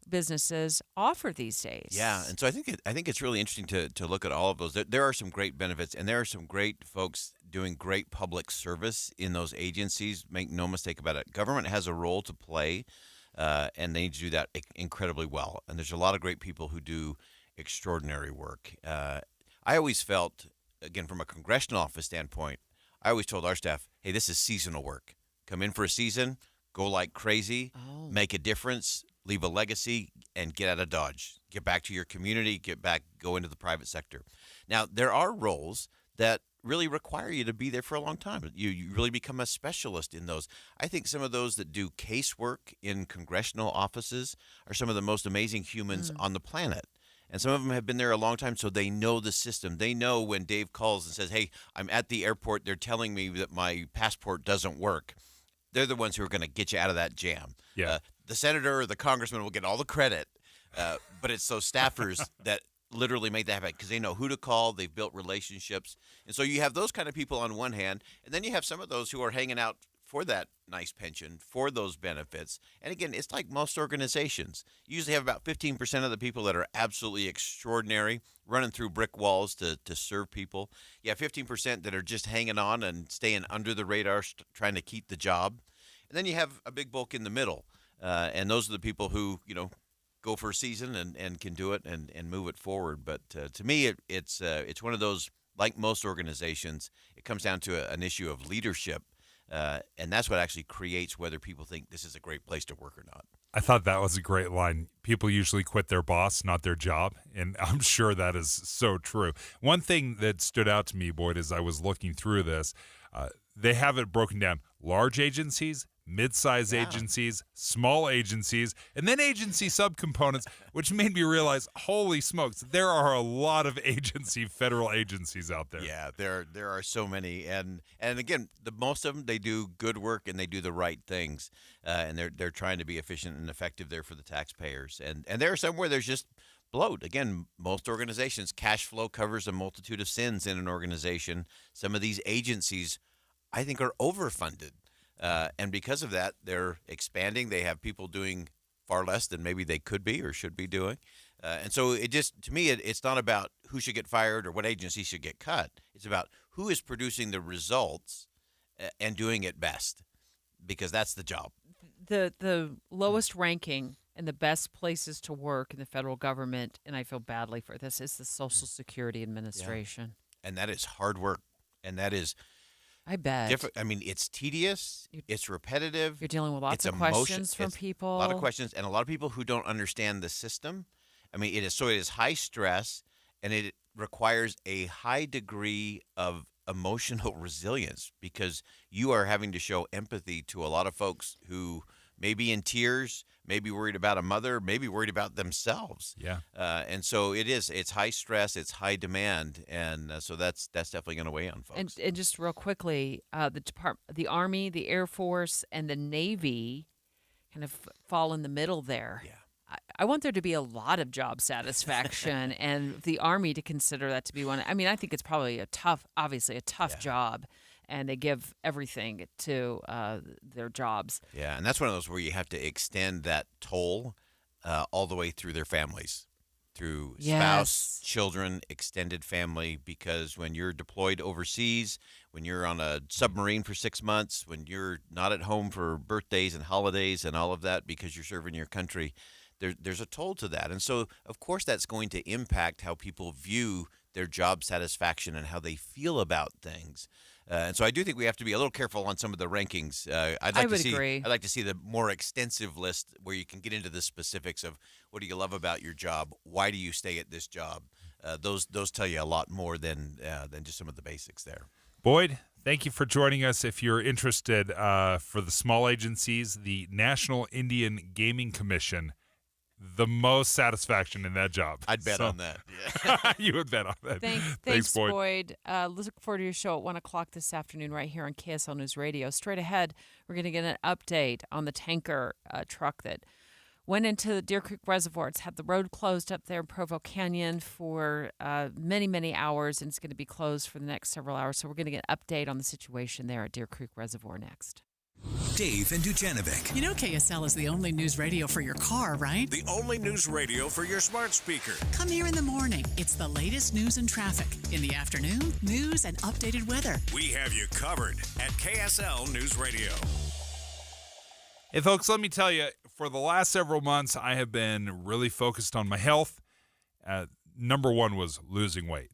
businesses offer these days. Yeah, and so I think it's really interesting to look at all of those. There are some great benefits, and there are some great folks doing great public service in those agencies. Make no mistake about it. Government has a role to play, and they need to do that incredibly well. And there's a lot of great people who do extraordinary work. I always felt, again, from a congressional office standpoint, I always told our staff, hey, this is seasonal work. Come in for a season, go like crazy, make a difference, leave a legacy, and get out of Dodge. Get back to your community, go into the private sector. Now, there are roles that really require you to be there for a long time. You really become a specialist in those. I think some of those that do casework in congressional offices are some of the most amazing humans on the planet. And some of them have been there a long time, so they know the system. They know when Dave calls and says, hey, I'm at the airport. They're telling me that my passport doesn't work. They're the ones who are going to get you out of that jam. Yeah. The senator or the congressman will get all the credit, but it's those staffers that literally make that happen because they know who to call. They've built relationships. And so you have those kind of people on one hand, and then you have some of those who are hanging out for that nice pension, for those benefits. And again, it's like most organizations. You usually have about 15% of the people that are absolutely extraordinary, running through brick walls to serve people. You have 15% that are just hanging on and staying under the radar, trying to keep the job. And then you have a big bulk in the middle. And those are the people who, go for a season and can do it and move it forward. But to me, it's one of those, like most organizations, it comes down to an issue of leadership. And that's what actually creates whether people think this is a great place to work or not. I thought that was a great line. People usually quit their boss, not their job. And I'm sure that is so true. One thing that stood out to me, Boyd, as I was looking through this, they have it broken down. Large agencies, mid-size agencies, small agencies, and then agency subcomponents, which made me realize, holy smokes, there are a lot of federal agencies out there. Yeah, there are so many, and again, most of them, they do good work and they do the right things, and they're trying to be efficient and effective there for the taxpayers, and there are some where there's just bloat. Again, most organizations, cash flow covers a multitude of sins in an organization. Some of these agencies, I think, are overfunded. And because of that, they're expanding. They have people doing far less than maybe they could be or should be doing. And so it just, to me, it's not about who should get fired or what agency should get cut. It's about who is producing the results and doing it best, because that's the job. The lowest ranking and the best places to work in the federal government, and I feel badly for this, is the Social Security Administration. Yeah. And that is hard work. And that is... I bet. I mean, it's tedious. It's repetitive. You're dealing with lots of questions from people. A lot of questions, and a lot of people who don't understand the system. I mean, it is high stress, and it requires a high degree of emotional resilience, because you are having to show empathy to a lot of folks who maybe in tears, maybe worried about a mother, maybe worried about themselves. Yeah. And so it's high stress, it's high demand, and so that's definitely going to weigh on folks. And just real quickly, the Army, the Air Force, and the Navy kind of fall in the middle there. Yeah. I want there to be a lot of job satisfaction and the Army to consider that to be one. I mean, I think it's probably obviously a tough job, and they give everything to their jobs. Yeah, and that's one of those where you have to extend that toll all the way through their families, through spouse, children, extended family, because when you're deployed overseas, when you're on a submarine for 6 months, when you're not at home for birthdays and holidays and all of that because you're serving your country, there's a toll to that. And so, of course, that's going to impact how people view their job satisfaction and how they feel about things. And so I do think we have to be a little careful on some of the rankings. I would agree. I'd like to see the more extensive list where you can get into the specifics of what do you love about your job, why do you stay at this job. Those tell you a lot more than just some of the basics there. Boyd, thank you for joining us. If you're interested, for the small agencies, the National Indian Gaming Commission, the most satisfaction in that job. I'd bet on that. Yeah. You would bet on that. Thanks, Boyd. Look forward to your show at 1 o'clock this afternoon right here on KSL News Radio. Straight ahead, we're going to get an update on the tanker truck that went into Deer Creek Reservoir. It's had the road closed up there in Provo Canyon for many, many hours, and it's going to be closed for the next several hours. So we're going to get an update on the situation there at Deer Creek Reservoir next. Dave and Dujanovic. You know KSL is the only news radio for your car, right? The only news radio for your smart speaker. Come here in the morning. It's the latest news and traffic. In the afternoon, news and updated weather. We have you covered at KSL News Radio. Hey, folks, let me tell you, for the last several months, I have been really focused on my health. Number one was losing weight.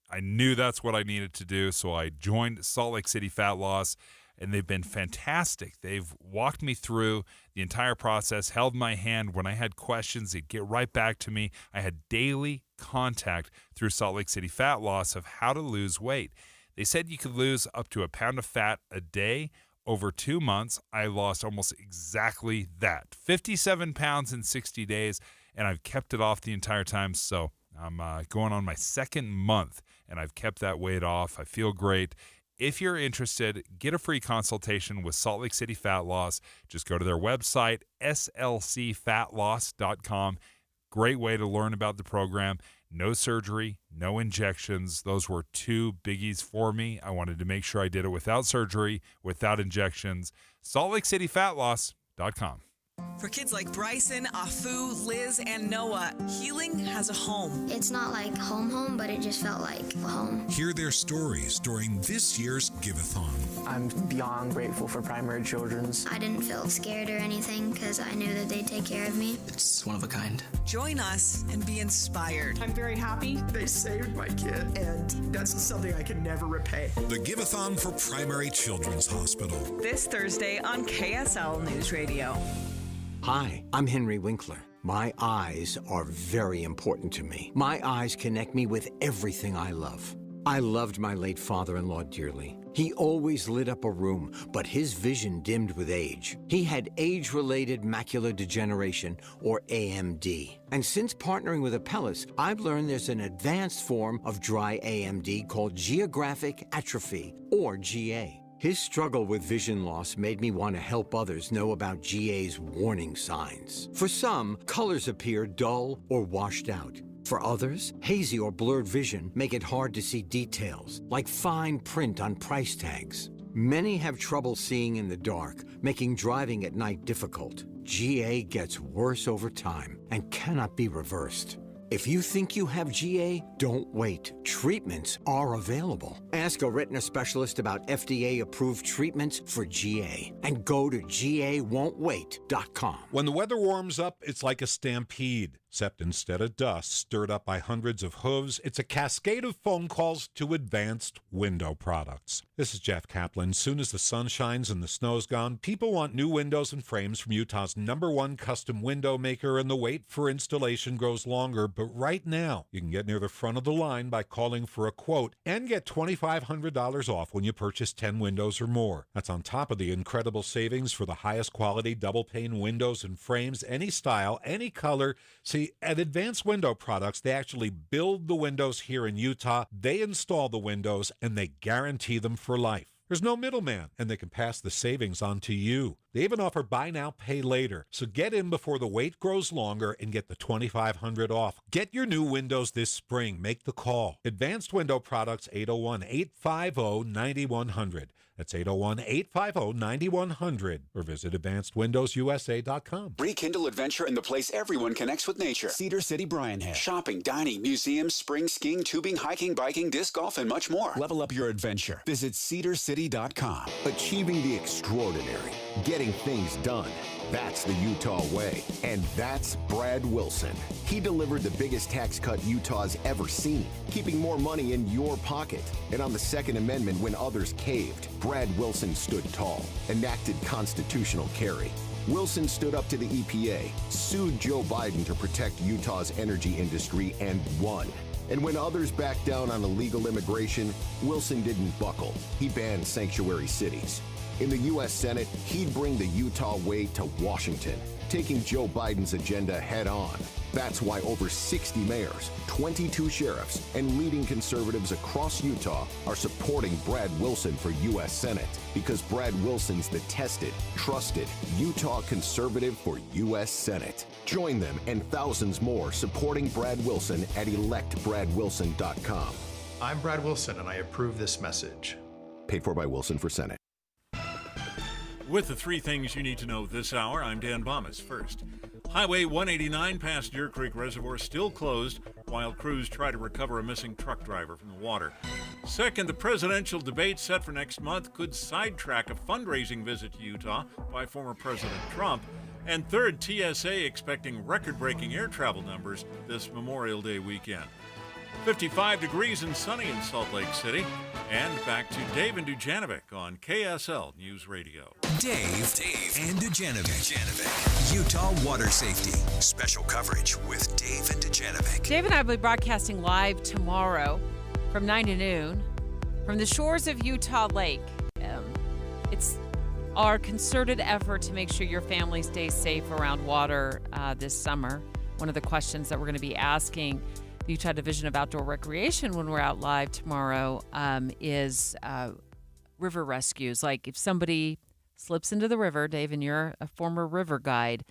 I knew that's what I needed to do, so I joined Salt Lake City Fat Loss. And they've been fantastic. They've walked me through the entire process, held my hand. When I had questions, they'd get right back to me. I had daily contact through Salt Lake City Fat Loss of how to lose weight. They said you could lose up to a pound of fat a day. Over 2 months, I lost almost exactly that, 57 pounds in 60 days, and I've kept it off the entire time. So I'm going on my second month, and I've kept that weight off. I feel great. If you're interested, get a free consultation with Salt Lake City Fat Loss. Just go to their website, slcfatloss.com. Great way to learn about the program. No surgery, no injections. Those were two biggies for me. I wanted to make sure I did it without surgery, without injections. SaltLakeCityFatLoss.com. For kids like Bryson, Afu, Liz, and Noah, healing has a home. It's not like home, but it just felt like home. Hear their stories during this year's Give-a-thon. I'm beyond grateful for Primary Children's. I didn't feel scared or anything because I knew that they'd take care of me. It's one of a kind. Join us and be inspired. I'm very happy they saved my kid, and that's something I can never repay. The Give-a-thon for Primary Children's Hospital. This Thursday on KSL News Radio. Hi, I'm Henry Winkler. My eyes are very important to me. My eyes connect me with everything I love. I loved my late father-in-law dearly. He always lit up a room, but his vision dimmed with age. He had age-related macular degeneration, or AMD. And since partnering with Apellis, I've learned there's an advanced form of dry AMD called geographic atrophy, or GA. His struggle with vision loss made me want to help others know about GA's warning signs. For some, colors appear dull or washed out. For others, hazy or blurred vision make it hard to see details, like fine print on price tags. Many have trouble seeing in the dark, making driving at night difficult. GA gets worse over time and cannot be reversed. If you think you have GA, don't wait. Treatments are available. Ask a retina specialist about FDA-approved treatments for GA and go to GAWon'tWait.com. When the weather warms up, it's like a stampede. Except instead of dust stirred up by hundreds of hooves, it's a cascade of phone calls to Advanced Window Products. This is Jeff Kaplan. Soon as the sun shines and the snow's gone, people want new windows and frames from Utah's #1 custom window maker, and the wait for installation grows longer. But right now, you can get near the front of the line by calling for a quote and get $2,500 off when you purchase 10 windows or more. That's on top of the incredible savings for the highest quality double-pane windows and frames, any style, any color. See, at Advanced Window Products, they actually build the windows here in Utah, they install the windows, and they guarantee them for life. There's no middleman, and they can pass the savings on to you. They even offer buy now, pay later. So get in before the wait grows longer and get the $2,500 off. Get your new windows this spring. Make the call. Advanced Window Products, 801-850-9100. That's 801-850-9100. Or visit AdvancedWindowsUSA.com. Rekindle adventure in the place everyone connects with nature. Cedar City Bryan Head. Shopping, dining, museums, spring skiing, tubing, hiking, biking, disc golf, and much more. Level up your adventure. Visit cedarcity.com. Achieving the extraordinary. Getting things done. That's the Utah way. And that's Brad Wilson. He delivered the biggest tax cut Utah's ever seen, keeping more money in your pocket. And on the Second Amendment, when others caved, Brad Wilson stood tall, enacted constitutional carry. Wilson stood up to the EPA, sued Joe Biden to protect Utah's energy industry, and won. And when others backed down on illegal immigration, Wilson didn't buckle. He banned sanctuary cities. In the U.S. Senate, he'd bring the Utah way to Washington, taking Joe Biden's agenda head on. That's why over 60 mayors, 22 sheriffs, and leading conservatives across Utah are supporting Brad Wilson for U.S. Senate, because Brad Wilson's the tested, trusted Utah conservative for U.S. Senate. Join them and thousands more supporting Brad Wilson at electbradwilson.com. I'm Brad Wilson, and I approve this message. Paid for by Wilson for Senate. With the three things you need to know this hour, I'm Dan Bomas. First, Highway 189 past Deer Creek Reservoir still closed while crews try to recover a missing truck driver from the water. Second, the presidential debate set for next month could sidetrack a fundraising visit to Utah by former President Trump. And third, TSA expecting record-breaking air travel numbers this Memorial Day weekend. 55 degrees and sunny in Salt Lake City. And back to Dave and Dujanovic on KSL News Radio. Dave and Dujanovic. Utah Water Safety. Special coverage with Dave and Dujanovic. Dave and I will be broadcasting live tomorrow from 9 to noon from the shores of Utah Lake. It's our concerted effort to make sure your family stays safe around water this summer. One of the questions that we're going to be asking the Utah Division of Outdoor Recreation when we're out live tomorrow is river rescues. Like if somebody slips into the river, Dave, and you're a former river guide,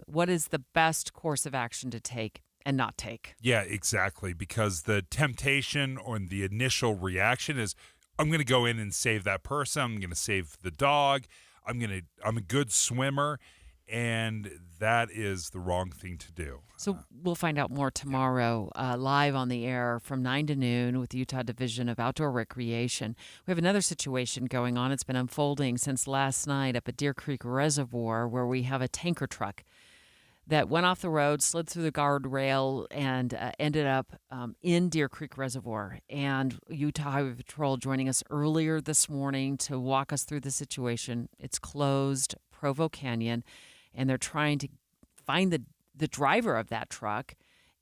what is the best course of action to take and not take? Yeah, exactly. Because the temptation or the initial reaction is, I'm going to go in and save that person. I'm going to save the dog. I'm a good swimmer. And that is the wrong thing to do. So we'll find out more tomorrow live on the air from 9 to noon with the Utah Division of Outdoor Recreation. We have another situation going on. It's been unfolding since last night up at Deer Creek Reservoir, where we have a tanker truck that went off the road, slid through the guardrail, and ended up in Deer Creek Reservoir. And Utah Highway Patrol joining us earlier this morning to walk us through the situation. It's closed, Provo Canyon. And they're trying to find the driver of that truck.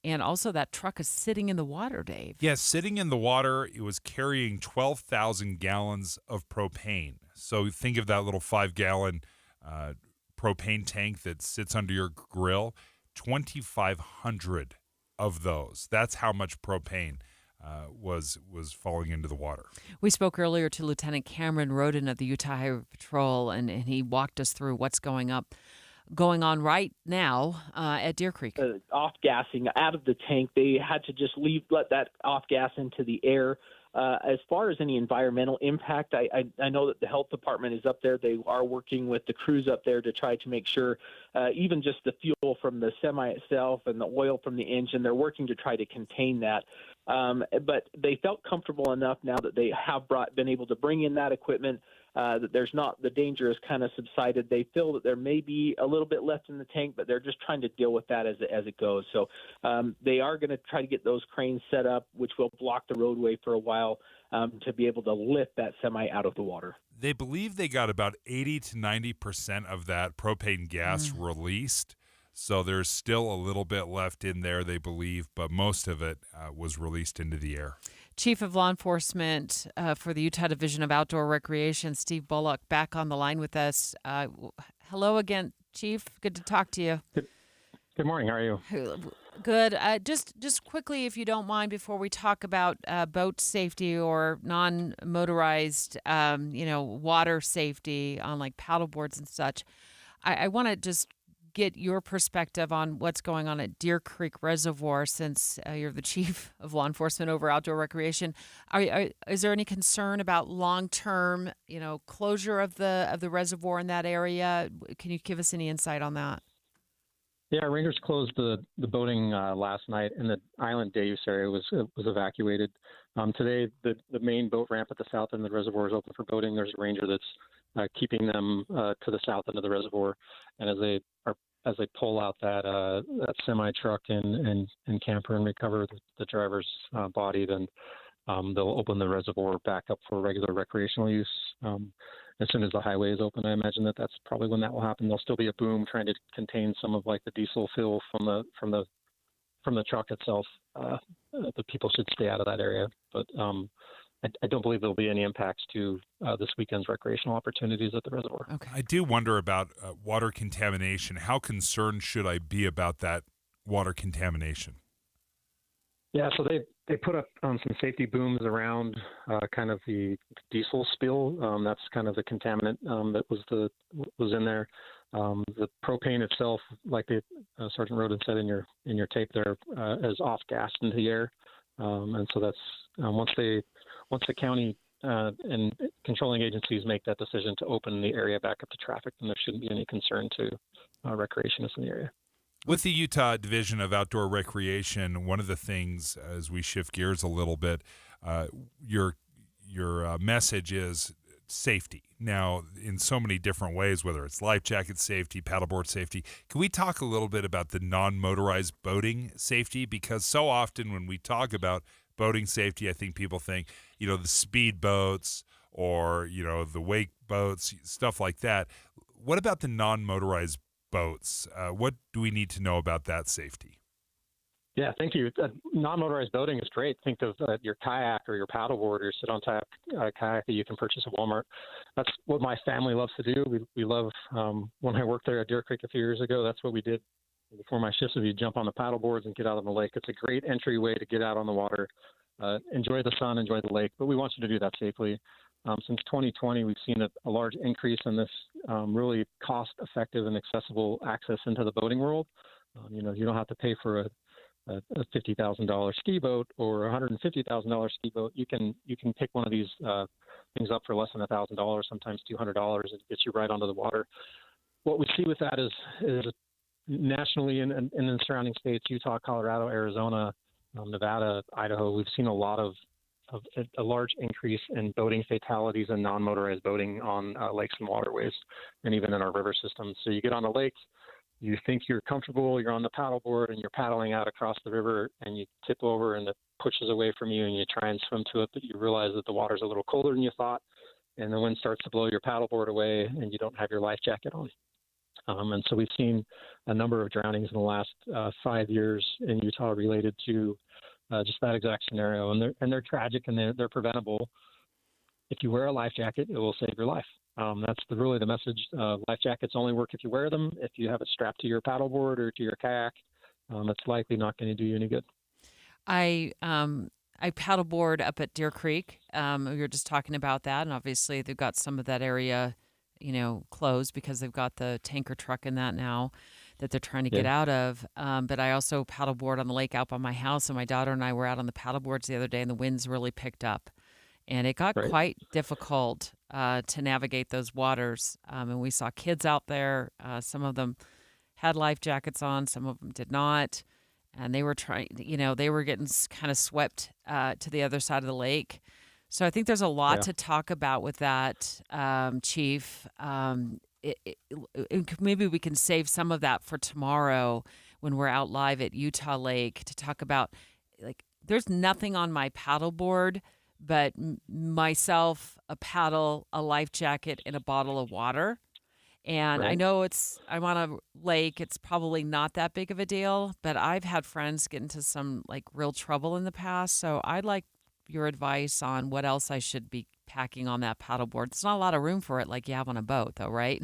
And also that truck is sitting in the water, Dave. Yes, sitting in the water. It was carrying 12,000 gallons of propane. So think of that little 5-gallon propane tank that sits under your grill. 2,500 of those. That's how much propane was falling into the water. We spoke earlier to Lieutenant Cameron Roden of the Utah Highway Patrol, and he walked us through what's going on right now at Deer Creek. Off-gassing out of the tank. They had to just let that off-gas into the air. As far as any environmental impact, I know that the health department is up there. They are working with the crews up there to try to make sure even just the fuel from the semi itself and the oil from the engine, they're working to try to contain that. But they felt comfortable enough now that they have been able to bring in that equipment. that the danger has kind of subsided. They feel that there may be a little bit left in the tank, but they're just trying to deal with that as it goes. So they are going to try to get those cranes set up, which will block the roadway for a while to be able to lift that semi out of the water. They believe they got about 80 to 90% of that propane gas released. So there's still a little bit left in there, they believe, but most of it was released into the air. Chief of Law Enforcement for the Utah Division of Outdoor Recreation, Steve Bullock, back on the line with us. Hello again, Chief. Good to talk to you. Good morning. How are you? Good. Just quickly, if you don't mind, before we talk about boat safety or non-motorized, water safety on like paddle boards and such, I want to just get your perspective on what's going on at Deer Creek Reservoir, since you're the chief of law enforcement over outdoor recreation. Is there any concern about long-term, closure of the reservoir in that area? Can you give us any insight on that? Yeah, Rangers closed the boating last night, and the island day use area was evacuated. Today, the main boat ramp at the south end of the reservoir is open for boating. There's a ranger that's keeping them to the south end of the reservoir, and as they pull out that semi truck and camper and recover the driver's body, then they'll open the reservoir back up for regular recreational use. As soon as the highway is open, I imagine that's probably when that will happen. There'll still be a boom trying to contain some of like the diesel fuel from the truck itself. The people should stay out of that area, but I don't believe there'll be any impacts to this weekend's recreational opportunities at the reservoir. Okay. I do wonder about water contamination. How concerned should I be about that water contamination? Yeah, so they put up some safety booms around kind of the diesel spill. That's kind of the contaminant that was in there. The propane itself, like Sergeant Roden said in your tape there, is off gassed into the air, and so that's once the county and controlling agencies make that decision to open the area back up to traffic, then there shouldn't be any concern to recreationists in the area. With the Utah Division of Outdoor Recreation, one of the things, as we shift gears a little bit, your message is safety. Now, in so many different ways, whether it's life jacket safety, paddleboard safety, can we talk a little bit about the non-motorized boating safety? Because so often when we talk about boating safety, I think people think, the speed boats or, the wake boats, stuff like that. What about the non-motorized boats? What do we need to know about that safety? Yeah, thank you. Non-motorized boating is great. Think of your kayak or your paddleboard or sit-on-top kayak that you can purchase at Walmart. That's what my family loves to do. We love, when I worked there at Deer Creek a few years ago, that's what we did before my shifts. We jump on the paddleboards and get out on the lake. It's a great entryway to get out on the water, enjoy the sun, enjoy the lake, but we want you to do that safely. Since 2020, we've seen a large increase in this really cost-effective and accessible access into the boating world. You don't have to pay for a $50,000 ski boat or a $150,000 ski boat. You can pick one of these things up for less than $1,000, sometimes $200. It gets you right onto the water. What we see with that is nationally in the surrounding states, Utah, Colorado, Arizona, Nevada, Idaho, we've seen a large increase in boating fatalities and non-motorized boating on lakes and waterways, and even in our river systems. So you get on the lake, you think you're comfortable, you're on the paddleboard, and you're paddling out across the river, and you tip over, and it pushes away from you, and you try and swim to it, but you realize that the water's a little colder than you thought, and the wind starts to blow your paddleboard away, and you don't have your life jacket on. And so we've seen a number of drownings in the last 5 years in Utah related to just that exact scenario, and they're tragic and they're preventable. If you wear a life jacket, it will save your life. That's really the message. Life jackets only work if you wear them. If you have it strapped to your paddleboard or to your kayak, it's likely not going to do you any good. I paddleboard up at Deer Creek. We were just talking about that, and obviously they've got some of that area, closed because they've got the tanker truck in that now that they're trying to get out of. But I also paddleboard on the lake out by my house, and my daughter and I were out on the paddleboards the other day, and the winds really picked up. And it got quite difficult to navigate those waters. And we saw kids out there. Some of them had life jackets on, some of them did not. And they were trying, they were getting kind of swept to the other side of the lake. So I think there's a lot to talk about with that, Chief. Maybe we can save some of that for tomorrow when we're out live at Utah Lake to talk about, like, there's nothing on my paddleboard but myself, a paddle, a life jacket, and a bottle of water. And I know I'm on a lake. It's probably not that big of a deal, but I've had friends get into some like real trouble in the past. So I'd like your advice on what else I should be packing on that paddleboard. There's not a lot of room for it like you have on a boat, though, right?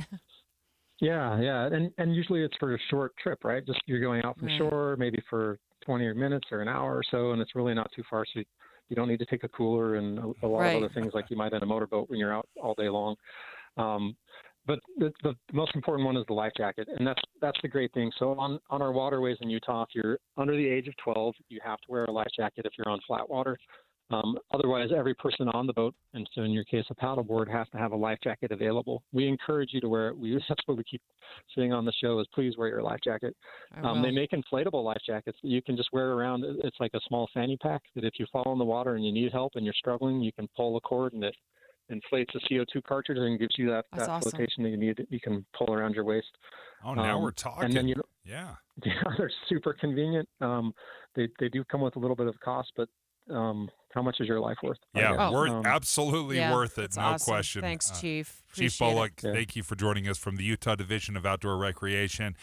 Yeah. And usually it's for a short trip, right? Just you're going out from shore, maybe for 20 minutes or an hour or so, and it's really not too far. So you don't need to take a cooler and a lot of other things like you might in a motorboat when you're out all day long. But the most important one is the life jacket, and that's the great thing. So on our waterways in Utah, if you're under the age of 12, you have to wear a life jacket if you're on flat water. Otherwise, every person on the boat, and so in your case, a paddleboard, has to have a life jacket available. We encourage you to wear it. That's what we keep saying on the show is please wear your life jacket. They make inflatable life jackets that you can just wear around. It's like a small fanny pack that if you fall in the water and you need help and you're struggling, you can pull a cord and it inflates a CO2 cartridge and gives you that flotation that you need that you can pull around your waist. Oh, now we're talking. And then yeah, they're super convenient. They do come with a little bit of cost, but how much is your life worth? Yeah, absolutely worth it, no question. Thanks, Chief. Chief Bullock, thank you for joining us from the Utah Division of Outdoor Recreation.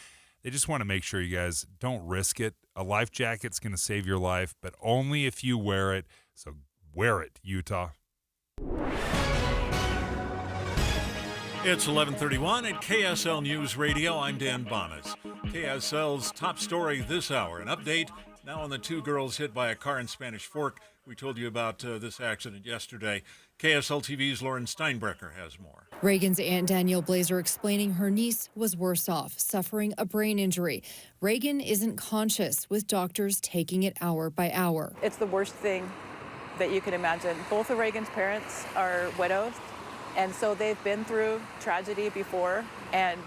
They just want to make sure you guys don't risk it. A life jacket's going to save your life, but only if you wear it. So wear it, Utah. It's 11:31 at KSL News Radio. I'm Dan Bonas. KSL's top story this hour. An update now on the two girls hit by a car in Spanish Fork. We told you about this accident yesterday. KSL TV's Lauren Steinbrecher has more. Reagan's Aunt Danielle Blazer explaining her niece was worse off, suffering a brain injury. Reagan isn't conscious, with doctors taking it hour by hour. It's the worst thing that you can imagine. Both of Reagan's parents are widows, and so they've been through tragedy before, and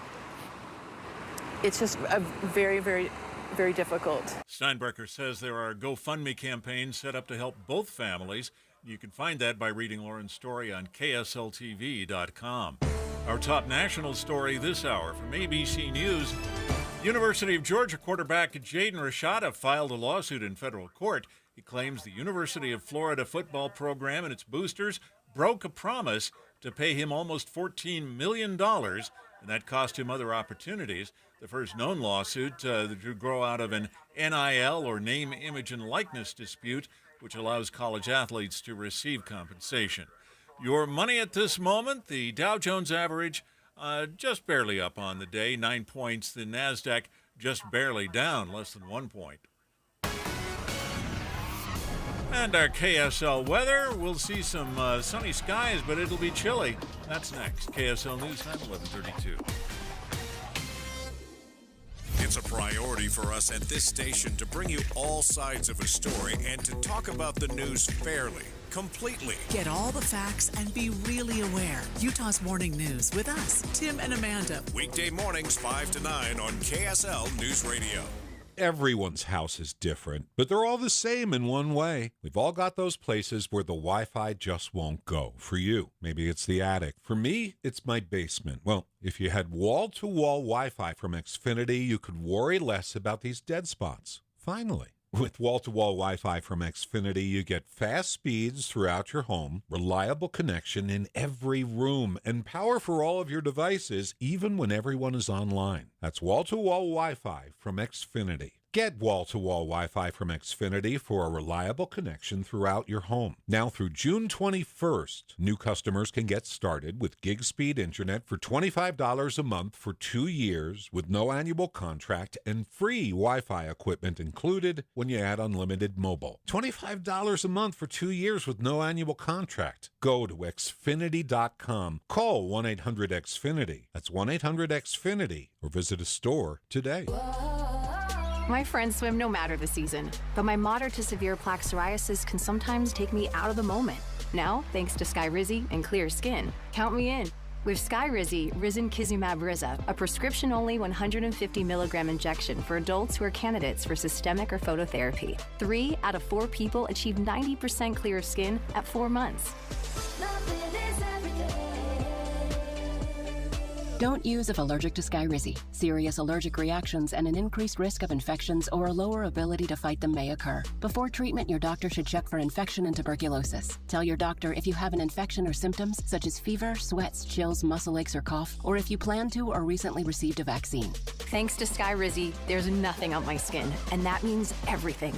it's just a very, very, very difficult. Steinbrecher says there are GoFundMe campaigns set up to help both families. You can find that by reading Lauren's story on KSLTV.com. Our top national story this hour from ABC News. University of Georgia quarterback Jaden Rashada filed a lawsuit in federal court. He claims the University of Florida football program and its boosters broke a promise to pay him almost $14 million, and that cost him other opportunities. The first known lawsuit to grow out of an NIL, or name, image, and likeness dispute, which allows college athletes to receive compensation. Your money at this moment, the Dow Jones average just barely up on the day, 9 points. The NASDAQ just barely down, less than 1 point. And our KSL weather, we'll see some sunny skies, but it'll be chilly. That's next. KSL News Time, 11:32. It's a priority for us at this station to bring you all sides of a story and to talk about the news fairly, completely. Get all the facts and be really aware. Utah's Morning News with us, Tim and Amanda. Weekday mornings 5 to 9 on KSL News Radio. Everyone's house is different, but they're all the same in one way. We've all got those places where the Wi-Fi just won't go. For you, maybe it's the attic. For me, it's my basement. Well, if you had wall-to-wall Wi-Fi from Xfinity, you could worry less about these dead spots. Finally. With wall-to-wall Wi-Fi from Xfinity, you get fast speeds throughout your home, reliable connection in every room, and power for all of your devices, even when everyone is online. That's wall-to-wall Wi-Fi from Xfinity. Get wall-to-wall Wi-Fi from Xfinity for a reliable connection throughout your home. Now through June 21st, new customers can get started with gig speed internet for $25 a month for 2 years with no annual contract and free Wi-Fi equipment included when you add unlimited mobile. $25 a month for 2 years with no annual contract. Go to Xfinity.com. Call 1-800-XFINITY. That's 1-800-XFINITY. Or visit a store today. My friends swim no matter the season, but my moderate to severe plaque psoriasis can sometimes take me out of the moment. Now, thanks to Skyrizi and Clear Skin, count me in. With Skyrizi Risankizumab Riza, a prescription-only 150 milligram injection for adults who are candidates for systemic or phototherapy. 3 out of 4 people achieve 90% clear skin at 4 months. Don't use if allergic to Skyrizi. Serious allergic reactions and an increased risk of infections or a lower ability to fight them may occur. Before treatment, your doctor should check for infection and tuberculosis. Tell your doctor if you have an infection or symptoms such as fever, sweats, chills, muscle aches, or cough, or if you plan to or recently received a vaccine. Thanks to Skyrizi, there's nothing on my skin, and that means everything.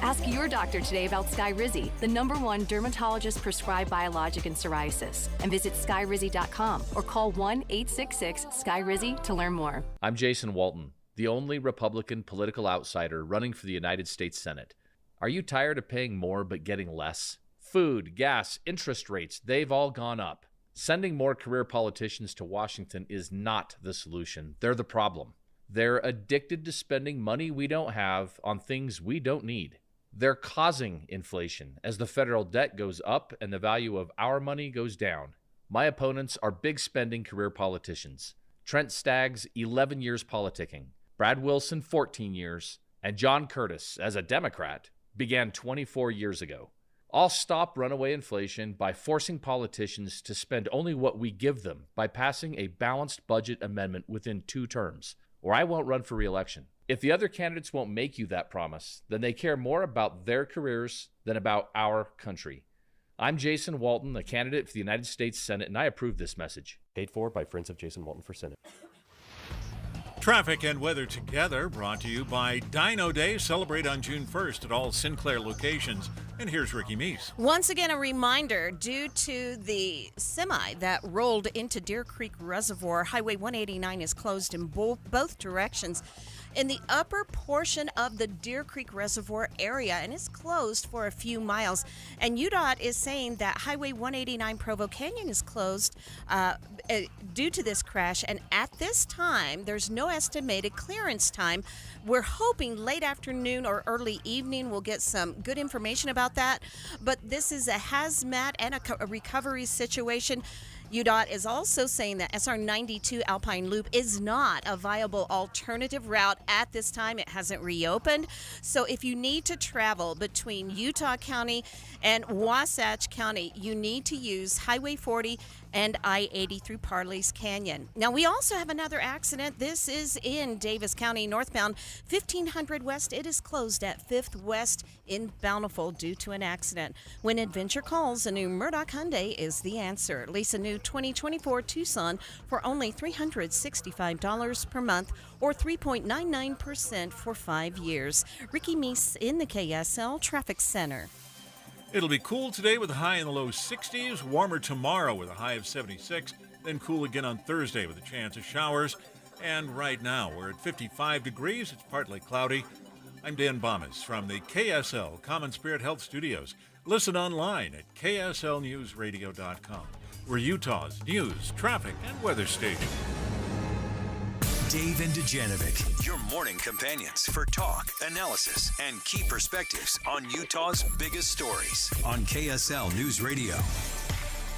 Ask your doctor today about Skyrizi, the #1 dermatologist-prescribed biologic in psoriasis, and visit skyrizi.com or call 1-866-SKYRIZI to learn more. I'm Jason Walton, the only Republican political outsider running for the United States Senate. Are you tired of paying more but getting less? Food, gas, interest rates, they've all gone up. Sending more career politicians to Washington is not the solution. They're the problem. They're addicted to spending money we don't have on things we don't need. They're causing inflation as the federal debt goes up and the value of our money goes down. My opponents are big spending career politicians. Trent Staggs, 11 years politicking. Brad Wilson, 14 years. And John Curtis, as a Democrat, began 24 years ago. I'll stop runaway inflation by forcing politicians to spend only what we give them by passing a balanced budget amendment within 2 terms, or I won't run for re-election. If the other candidates won't make you that promise, then they care more about their careers than about our country. I'm Jason Walton, a candidate for the United States Senate, and I approve this message. Paid for by Friends of Jason Walton for Senate. Traffic and weather together, brought to you by Dino Day. Celebrate on June 1st at all Sinclair locations. And here's Ricky Meese. Once again, a reminder, due to the semi that rolled into Deer Creek Reservoir, Highway 189 is closed in both directions in the upper portion of the Deer Creek Reservoir area, and it's closed for a few miles. And UDOT is saying that Highway 189 Provo Canyon is closed due to this crash, and at this time, there's no estimated clearance time. We're hoping late afternoon or early evening we'll get some good information about that, but this is a hazmat and a recovery situation. UDOT is also saying that SR 92 Alpine Loop is not a viable alternative route at this time. It hasn't reopened. So if you need to travel between Utah County and Wasatch County, you need to use Highway 40 and I-80 through Parley's Canyon. Now, we also have another accident. This is in Davis County, northbound 1500 West. It is closed at 5th West in Bountiful due to an accident. When adventure calls, a new Murdoch Hyundai is the answer. Lease a new 2024 Tucson for only $365 per month or 3.99% for 5 years. Ricky Meese in the KSL Traffic Center. It'll be cool today with a high in the low 60s, warmer tomorrow with a high of 76, then cool again on Thursday with a chance of showers. And right now, we're at 55 degrees. It's partly cloudy. I'm Dan Bomas from the KSL Common Spirit Health Studios. Listen online at kslnewsradio.com. We're Utah's news, traffic, and weather station. Dave and Dujanovic, your morning companions for talk, analysis, and key perspectives on Utah's biggest stories on KSL News Radio.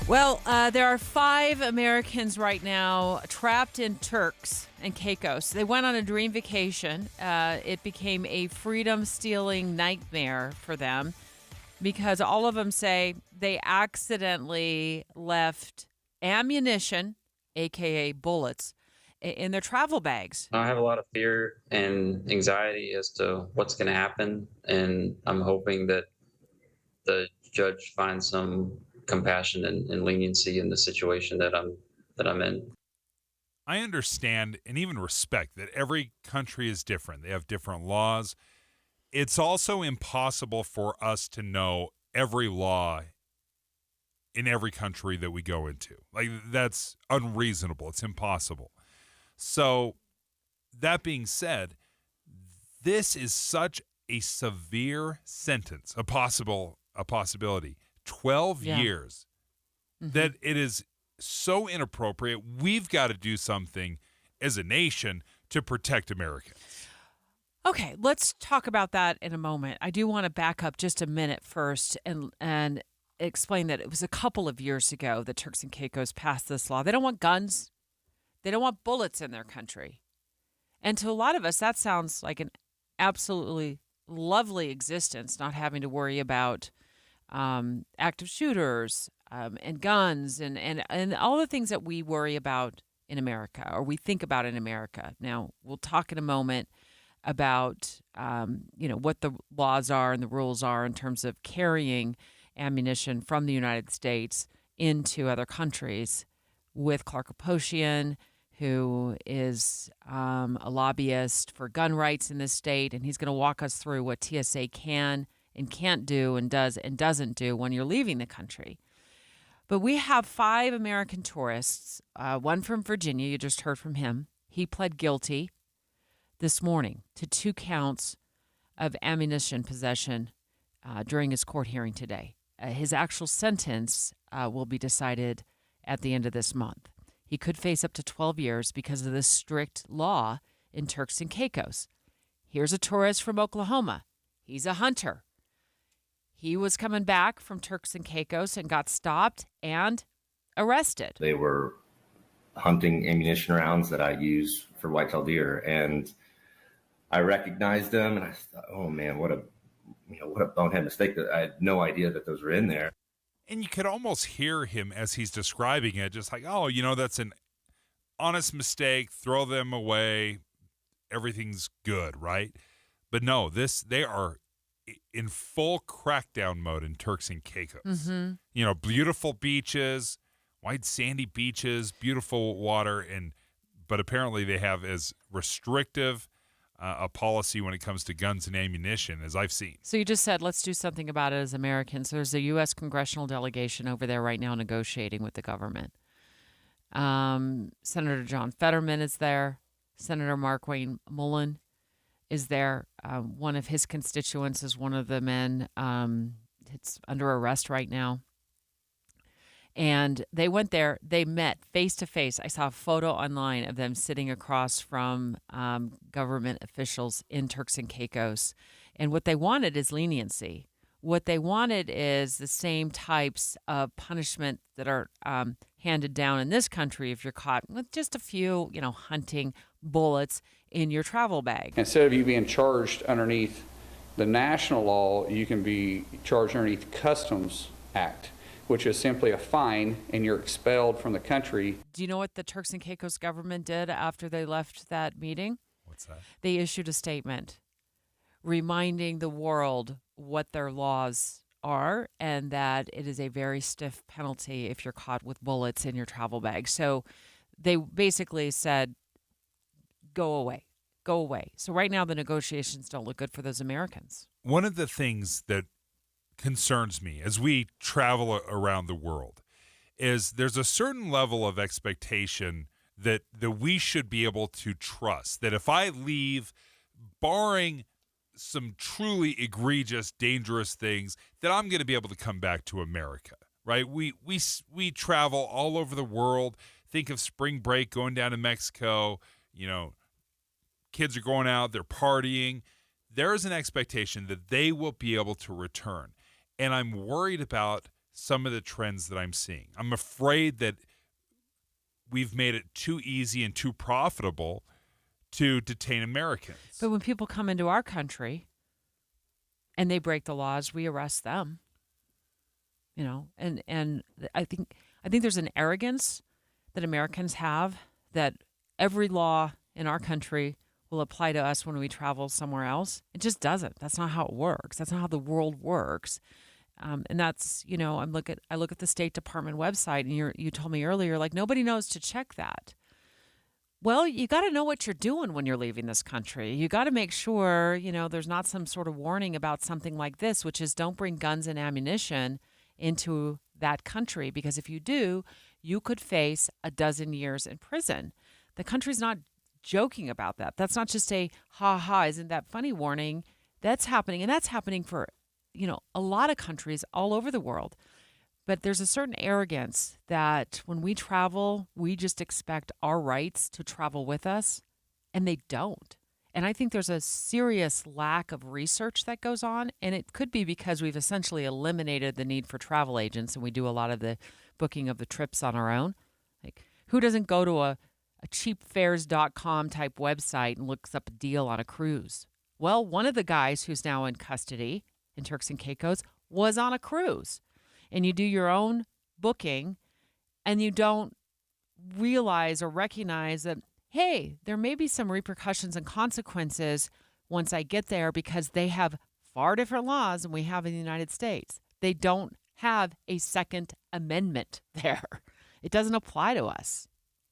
Well, there are 5 Americans right now trapped in Turks and Caicos. They went on a dream vacation. It became a freedom-stealing nightmare for them because all of them say they accidentally left ammunition, a.k.a. bullets, in their travel bags. I have a lot of fear and anxiety as to what's going to happen, and I'm hoping that the judge finds some compassion and leniency in the situation that I'm in. I understand and even respect that every country is different. They have different laws. It's also impossible for us to know every law in every country that we go into. Like, that's unreasonable. It's impossible. So, that being said, this is such a severe sentence, a possibility, 12 years, that it is so inappropriate. We've got to do something as a nation to protect Americans. Okay, let's talk about that in a moment. I do want to back up just a minute first and explained that it was a couple of years ago that Turks and Caicos passed this law. They don't want guns. They don't want bullets in their country. And to a lot of us, that sounds like an absolutely lovely existence, not having to worry about active shooters and guns and all the things that we worry about in America, or we think about in America. Now, we'll talk in a moment about what the laws are and the rules are in terms of carrying ammunition from the United States into other countries with Clark Aposhian, who is a lobbyist for gun rights in this state, and he's going to walk us through what TSA can and can't do and does and doesn't do when you're leaving the country. But we have 5 American tourists, one from Virginia, you just heard from him. He pled guilty this morning to 2 counts of ammunition possession during his court hearing today. His actual sentence will be decided at the end of this month. He could face up to 12 years because of this strict law in Turks and Caicos. Here's a tourist from Oklahoma. He's a hunter. He was coming back from Turks and Caicos and got stopped and arrested. They were hunting ammunition rounds that I use for whitetail deer, and I recognized them, and I thought, "Oh man, what a bonehead mistake! That I had no idea that those were in there." And you could almost hear him as he's describing it, just like, "Oh, that's an honest mistake. Throw them away. Everything's good, right?" But no, they are in full crackdown mode in Turks and Caicos. Mm-hmm. Beautiful beaches, white sandy beaches, beautiful water, but apparently they have as restrictive a policy when it comes to guns and ammunition as I've seen. So you just said, let's do something about it as Americans. There's a U.S. congressional delegation over there right now negotiating with the government. Senator John Fetterman is there. Senator Mark Wayne Mullen is there. One of his constituents is one of the men. It's under arrest right now. And they went there. They met face to face. I saw a photo online of them sitting across from government officials in Turks and Caicos. And what they wanted is leniency. What they wanted is the same types of punishment that are handed down in this country if you're caught with just a few, hunting bullets in your travel bag. Instead of you being charged underneath the national law, you can be charged underneath Customs Act, which is simply a fine, and you're expelled from the country. Do you know what the Turks and Caicos government did after they left that meeting? What's that? They issued a statement reminding the world what their laws are and that it is a very stiff penalty if you're caught with bullets in your travel bag. So they basically said, go away, go away. So right now the negotiations don't look good for those Americans. One of the things that concerns me as we travel around the world is there's a certain level of expectation that we should be able to trust that if I leave, barring some truly egregious, dangerous things, that I'm going to be able to come back to America, right? We travel all over the world. Think of spring break going down to Mexico. Kids are going out, they're partying. There is an expectation that they will be able to return. And I'm worried about some of the trends that I'm seeing. I'm afraid that we've made it too easy and too profitable to detain Americans. But when people come into our country and they break the laws, we arrest them. And I think there's an arrogance that Americans have that every law in our country will apply to us when we travel somewhere else. It just doesn't. That's not how it works. That's not how the world works. And that's, I look at the State Department website, and you told me earlier, like, nobody knows to check that. Well, you got to know what you're doing when you're leaving this country. You got to make sure, there's not some sort of warning about something like this, which is don't bring guns and ammunition into that country, because if you do, you could face 12 years in prison. The country's not joking about that. That's not just a isn't that funny warning. That's happening, and that's happening for a lot of countries all over the world. But there's a certain arrogance that when we travel, we just expect our rights to travel with us, and they don't. And I think there's a serious lack of research that goes on. And it could be because we've essentially eliminated the need for travel agents and we do a lot of the booking of the trips on our own. Like, who doesn't go to a cheapfares.com type website and looks up a deal on a cruise? Well, one of the guys who's now in custody in Turks and Caicos was on a cruise. And you do your own booking and you don't realize or recognize that, hey, there may be some repercussions and consequences once I get there because they have far different laws than we have in the United States. They don't have a Second Amendment there. It doesn't apply to us.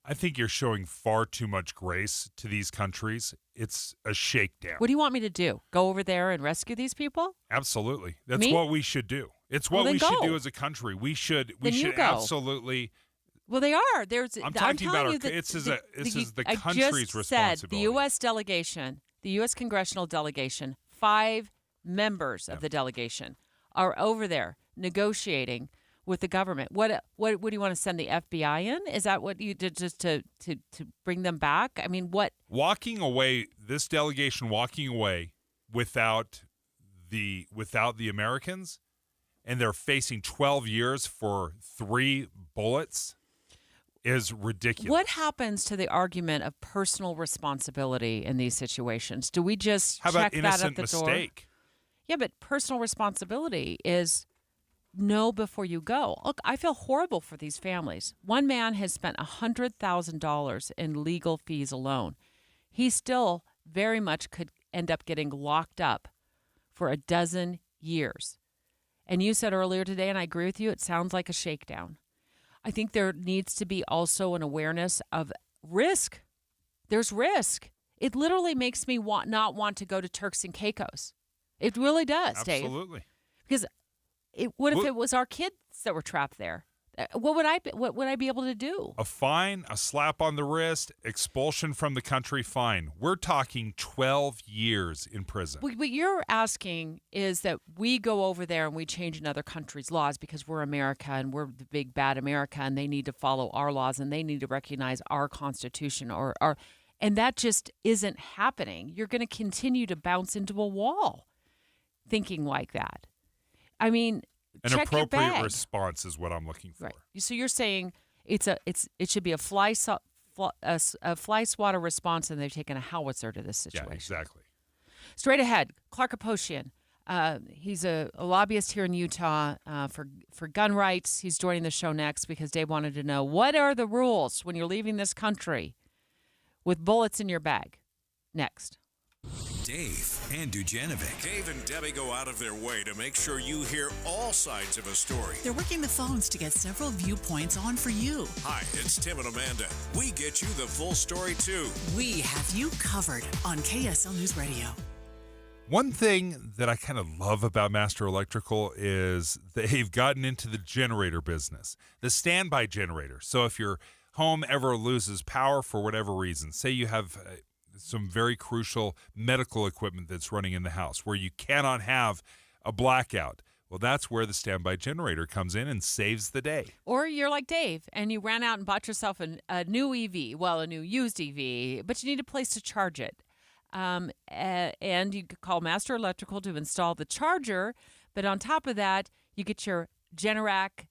I think you're showing far too much grace to these countries. It's a shakedown. What do you want me to do? Go over there and rescue these people? Absolutely. That's Me? what we should do. It's what we should do as a country. We should absolutely. Well, they are. I'm talking about this is the country's responsibility. The U.S. delegation, the U.S. congressional delegation, 5 members of the delegation are over there negotiating with the government. What do you want to send the FBI in? Is that what you did just to bring them back? I mean, what? This delegation walking away without the Americans, and they're facing 12 years for 3 bullets is ridiculous. What happens to the argument of personal responsibility in these situations? Do we just check that at the door? How about innocent mistake? Yeah, but personal responsibility is know before you go. Look, I feel horrible for these families. One man has spent $100,000 in legal fees alone. He still very much could end up getting locked up for a dozen years. And you said earlier today, and I agree with you, it sounds like a shakedown. I think there needs to be also an awareness of risk. There's risk. It literally makes me not want to go to Turks and Caicos. It really does, Dave. Absolutely. Because what if it was our kids that were trapped there? What would I be able to do? A fine, a slap on the wrist, expulsion from the country, fine. We're talking 12 years in prison. What you're asking is that we go over there and we change another country's laws because we're America and we're the big bad America and they need to follow our laws and they need to recognize our Constitution and that just isn't happening. You're going to continue to bounce into a wall thinking like that. I mean, an appropriate response is what I'm looking for. Right. So you're saying it should be a fly swatter response, and they've taken a howitzer to this situation. Yeah, exactly. Straight ahead, Clark Aposhian. He's a lobbyist here in Utah for gun rights. He's joining the show next because Dave wanted to know, what are the rules when you're leaving this country with bullets in your bag? Next. Dave and Dujanovic. Dave and Debbie go out of their way to make sure you hear all sides of a story. They're working the phones to get several viewpoints on for you. Hi, it's Tim and Amanda. We get you the full story, too. We have you covered on KSL News Radio. One thing that I kind of love about Master Electrical is they've gotten into the generator business, the standby generator. So if your home ever loses power for whatever reason, say you have some very crucial medical equipment that's running in the house where you cannot have a blackout. Well, that's where the standby generator comes in and saves the day. Or you're like Dave and you ran out and bought yourself a new EV, a new used EV, but you need a place to charge it. And you could call Master Electrical to install the charger, but on top of that, you get your Generac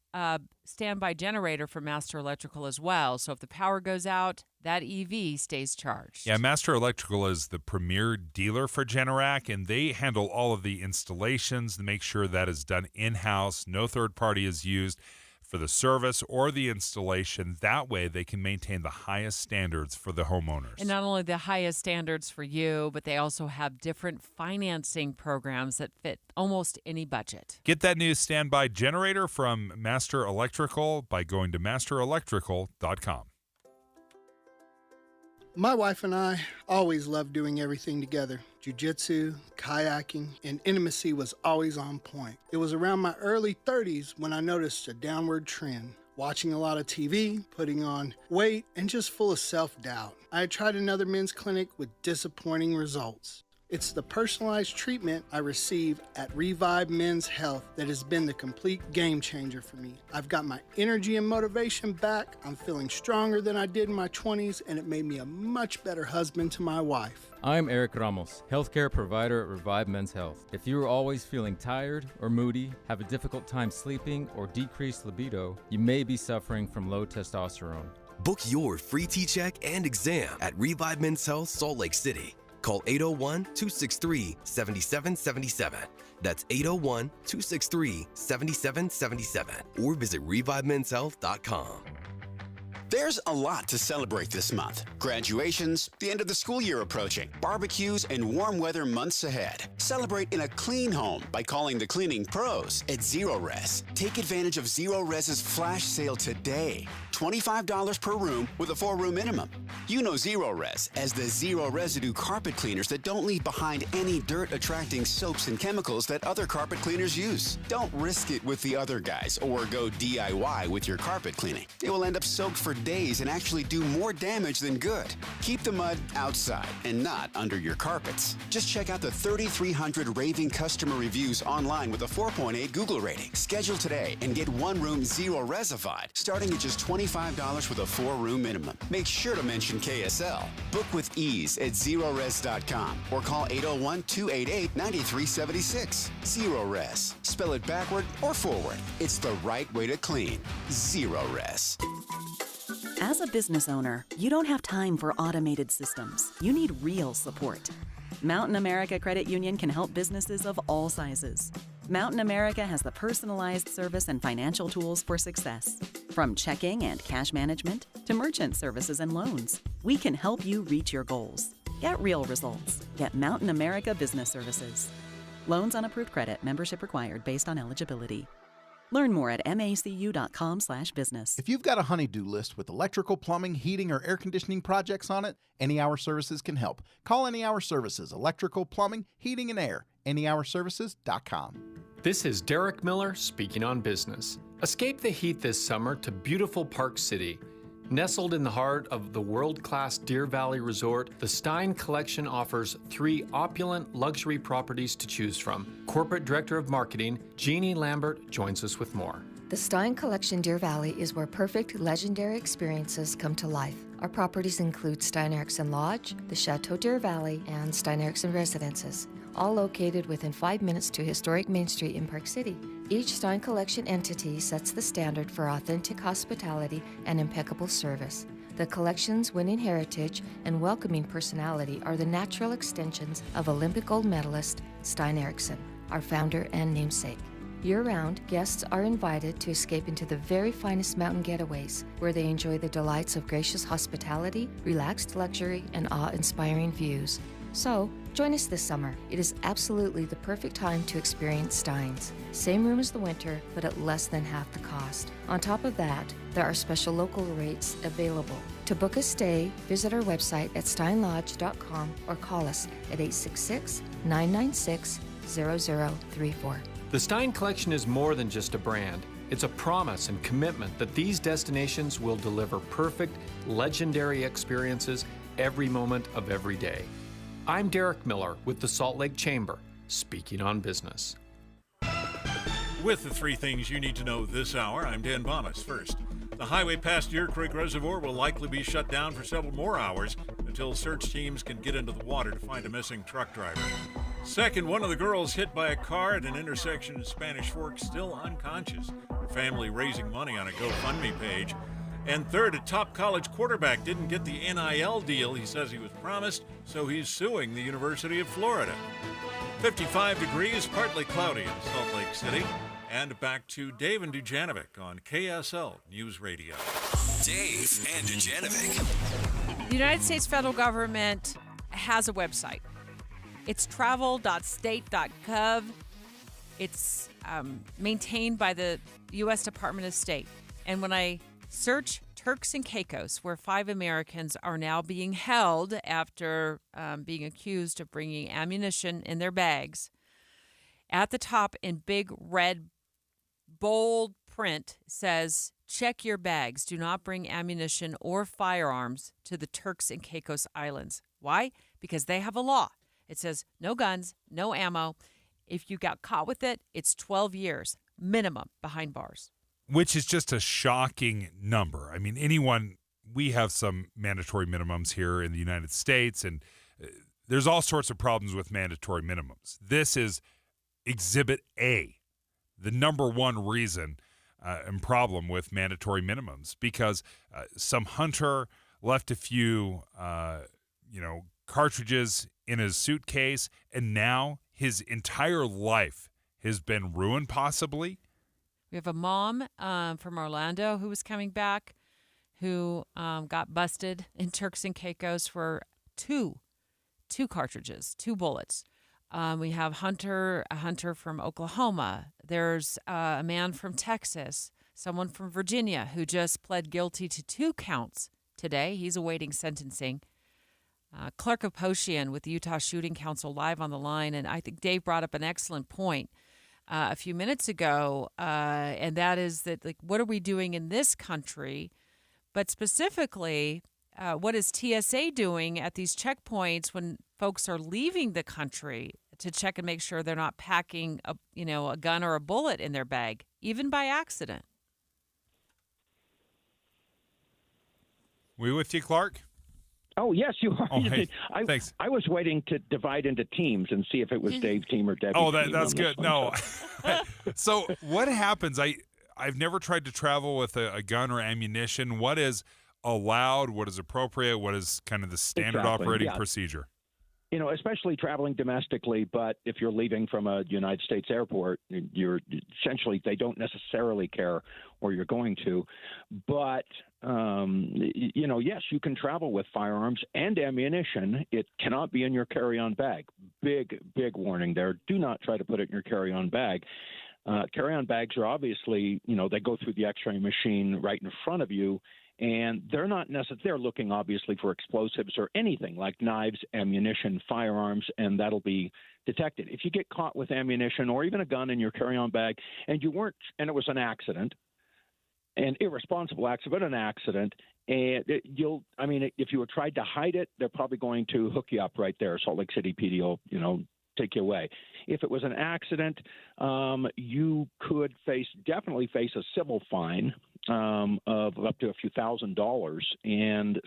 standby generator from Master Electrical as well. So if the power goes out, that EV stays charged. Yeah, Master Electrical is the premier dealer for Generac, and they handle all of the installations to make sure that is done in-house. No third party is used for the service or the installation. That way they can maintain the highest standards for the homeowners. And not only the highest standards for you, but they also have different financing programs that fit almost any budget. Get that new standby generator from Master Electrical by going to masterelectrical.com. My wife and I always loved doing everything together. Jiu-jitsu, kayaking, and intimacy was always on point. It was around my early 30s when I noticed a downward trend. Watching a lot of TV, putting on weight, and just full of self-doubt. I had tried another men's clinic with disappointing results. It's the personalized treatment I receive at Revive Men's Health that has been the complete game changer for me. I've got my energy and motivation back, I'm feeling stronger than I did in my 20s, and it made me a much better husband to my wife. I'm Eric Ramos, healthcare provider at Revive Men's Health. If you are always feeling tired or moody, have a difficult time sleeping, or decreased libido, you may be suffering from low testosterone. Book your free T-check and exam at Revive Men's Health Salt Lake City. Call 801-263-7777. That's 801-263-7777. Or visit ReviveMen'sHealth.com. There's a lot to celebrate this month. Graduations, the end of the school year approaching, barbecues, and warm weather months ahead. Celebrate in a clean home by calling the cleaning pros at Zero Res. Take advantage of Zero Res's flash sale today. $25 per room with a 4-room minimum. You know Zero Res as the zero residue carpet cleaners that don't leave behind any dirt-attracting soaps and chemicals that other carpet cleaners use. Don't risk it with the other guys or go DIY with your carpet cleaning. It will end up soaked for days and actually do more damage than good. Keep the mud outside and not under your carpets. Just check out the 3,300 raving customer reviews online with a 4.8 Google rating. Schedule today and get one room Zero Resified, starting at just $25 with a 4-room minimum. Make sure to mention KSL. Book with ease at ZeroRes.com or call 801-288-9376. Zero Res. Spell it backward or forward. It's the right way to clean. Zero Res. As a business owner, you don't have time for automated systems. You need real support. Mountain America Credit Union can help businesses of all sizes. Mountain America has the personalized service and financial tools for success. From checking and cash management to merchant services and loans, we can help you reach your goals. Get real results. Get Mountain America Business Services. Loans on approved credit. Membership required based on eligibility. Learn more at macu.com/business. If you've got a honey-do list with electrical, plumbing, heating, or air conditioning projects on it, Any Hour Services can help. Call Any Hour Services, electrical, plumbing, heating, and air. anyhourservices.com. This is Derek Miller speaking on business. Escape the heat this summer to beautiful Park City. Nestled in the heart of the world-class Deer Valley Resort, the Stein Collection offers 3 opulent luxury properties to choose from. Corporate Director of Marketing, Jeannie Lambert, joins us with more. The Stein Collection Deer Valley is where perfect legendary experiences come to life. Our properties include Stein Eriksen Lodge, the Chateau Deer Valley, and Stein Eriksen Residences, all located within 5 minutes to historic Main Street in Park City. Each Stein Collection entity sets the standard for authentic hospitality and impeccable service. The collection's winning heritage and welcoming personality are the natural extensions of Olympic gold medalist Stein Eriksen, our founder and namesake. Year-round, guests are invited to escape into the very finest mountain getaways, where they enjoy the delights of gracious hospitality, relaxed luxury, and awe-inspiring views. So, join us this summer. It is absolutely the perfect time to experience Stein's. Same room as the winter, but at less than half the cost. On top of that, there are special local rates available. To book a stay, visit our website at steinlodge.com or call us at 866-996-0034. The Stein Collection is more than just a brand. It's a promise and commitment that these destinations will deliver perfect, legendary experiences every moment of every day. I'm Derek Miller with the Salt Lake Chamber, speaking on business. With the 3 things you need to know this hour, I'm Dan Bomas. First, the highway past Deer Creek Reservoir will likely be shut down for several more hours until search teams can get into the water to find a missing truck driver. Second, one of the girls hit by a car at an intersection in Spanish Fork still unconscious. Her family raising money on a GoFundMe page. And third, a top college quarterback didn't get the NIL deal he says he was promised, so he's suing the University of Florida. 55 degrees, partly cloudy in Salt Lake City. And back to Dave and Dujanovic on KSL News Radio. Dave and Dujanovic. The United States federal government has a website. It's travel.state.gov. It's maintained by the U.S. Department of State. And when I search Turks and Caicos, where 5 Americans are now being held after being accused of bringing ammunition in their bags, at the top in big red bold print says, check your bags. Do not bring ammunition or firearms to the Turks and Caicos Islands. Why? Because they have a law It says no guns, no ammo. If you got caught with it, it's 12 years minimum behind bars. Which is just a shocking number. I mean, we have some mandatory minimums here in the United States, and there's all sorts of problems with mandatory minimums. This is Exhibit A, the number one reason and problem with mandatory minimums, because some hunter left a few, cartridges in his suitcase, and now his entire life has been ruined, possibly. We have a mom from Orlando who was coming back who got busted in Turks and Caicos for two cartridges, 2 bullets. We have a hunter from Oklahoma. There's a man from Texas, someone from Virginia who just pled guilty to 2 counts today. He's awaiting sentencing. Clark Aposhian with the Utah Shooting Council live on the line, and I think Dave brought up an excellent point a few minutes ago, and that is that, like, what are we doing in this country? But specifically, what is TSA doing at these checkpoints when folks are leaving the country to check and make sure they're not packing a gun or a bullet in their bag, even by accident? We with you, Clark? Oh, yes, you are. Oh, hey, thanks. I was waiting to divide into teams and see if it was Dave's team or Debbie's team. That's good. No. So what happens? I've never tried to travel with a gun or ammunition. What is allowed? What is appropriate? What is kind of the standard operating procedure? Especially traveling domestically, but if you're leaving from a United States airport, you're essentially, they don't necessarily care where you're going to. But, yes, you can travel with firearms and ammunition. It cannot be in your carry-on bag. Big warning there. Do not try to put it in your carry-on bag. Carry-on bags are obviously, they go through the X-ray machine right in front of you, and they're not necessarily, they're looking obviously for explosives or anything like knives, ammunition, firearms, and that'll be detected. If you get caught with ammunition or even a gun in your carry-on bag and it was an accident, an irresponsible accident, but an accident, and if you were tried to hide it, they're probably going to hook you up right there. Salt Lake City PD will, take you away. If it was an accident, you could definitely face a civil fine of up to a few $1,000s, and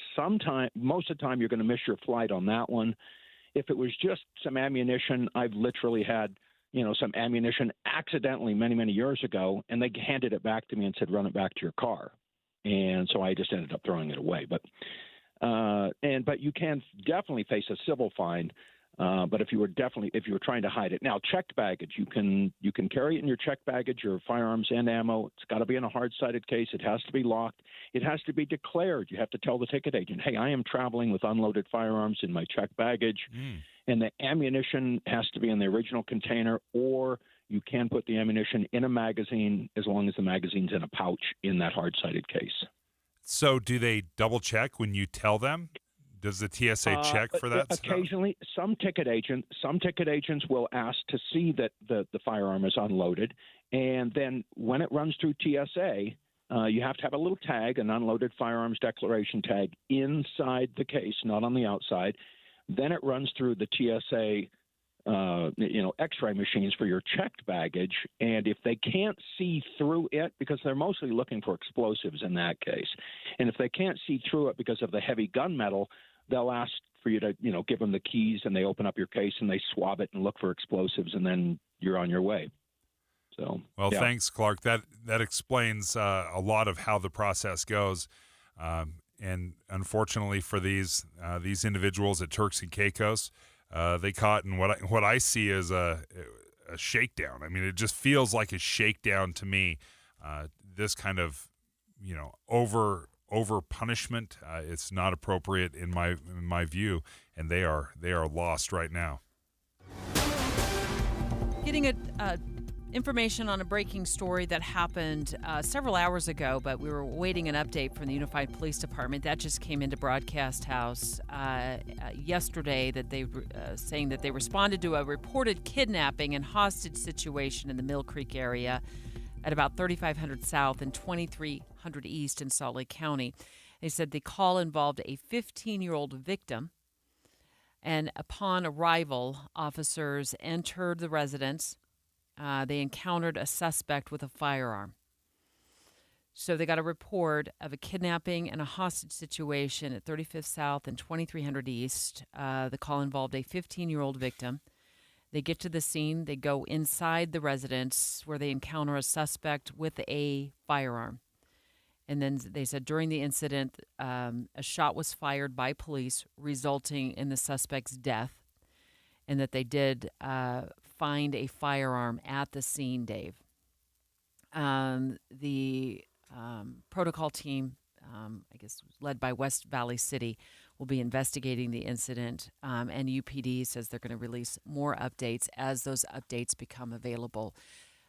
most of the time you're going to miss your flight on that one. If it was just some ammunition, I've literally had some ammunition accidentally many years ago, and they handed it back to me and said, run it back to your car, and so I just ended up throwing it away. But you can definitely face a civil fine. But if you were trying to hide it. Now, checked baggage, you can carry it in your checked baggage, your firearms and ammo. It's got to be in a hard-sided case. It has to be locked. It has to be declared. You have to tell the ticket agent, hey, I am traveling with unloaded firearms in my checked baggage. And the ammunition has to be in the original container, or you can put the ammunition in a magazine as long as the magazine's in a pouch in that hard-sided case. So do they double-check when you tell them? Does the TSA check for that occasionally, stuff? Some ticket agents will ask to see that the firearm is unloaded, and then when it runs through TSA, you have to have a little tag, an unloaded firearms declaration tag, inside the case, not on the outside. Then it runs through the TSA, X-ray machines for your checked baggage, and if they can't see through it, because they're mostly looking for explosives in that case, and if they can't see through it because of the heavy gunmetal, they'll ask for you to, give them the keys, and they open up your case and they swab it and look for explosives, and then you're on your way. So, well, Thanks, Clark. That explains a lot of how the process goes. And unfortunately for these individuals at Turks and Caicos, they caught in what I see as a shakedown. I mean, it just feels like a shakedown to me. This kind of, over punishment, it's not appropriate in my view, and they are lost right now. Getting information on a breaking story that happened several hours ago, but we were waiting an update from the Unified Police Department. That just came into Broadcast House yesterday, that they saying that they responded to a reported kidnapping and hostage situation in the Mill Creek area at about 3500 South and 2300 East in Salt Lake County. They said the call involved a 15-year-old victim, And upon arrival, officers entered the residence. They encountered a suspect with a firearm. So they got a report of a kidnapping and a hostage situation at 35th South and 2300 East. The call involved a 15-year-old victim. They get to the scene. They go inside the residence where they encounter a suspect with a firearm. And then they said during the incident, a shot was fired by police, resulting in the suspect's death, and that they did find a firearm at the scene, Dave. The protocol team, I guess led by West Valley City, will be investigating the incident, and UPD says they're going to release more updates as those updates become available.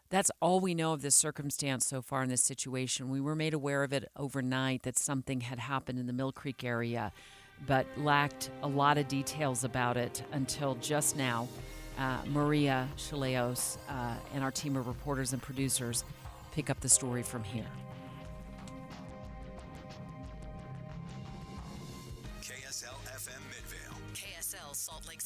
That's all we know of this circumstance so far in this situation. We were made aware of it overnight that something had happened in the Mill Creek area, but lacked a lot of details about it until just now. Maria Chaleos and our team of reporters and producers pick up the story from here. KSL FM Midvale. KSL Salt Lake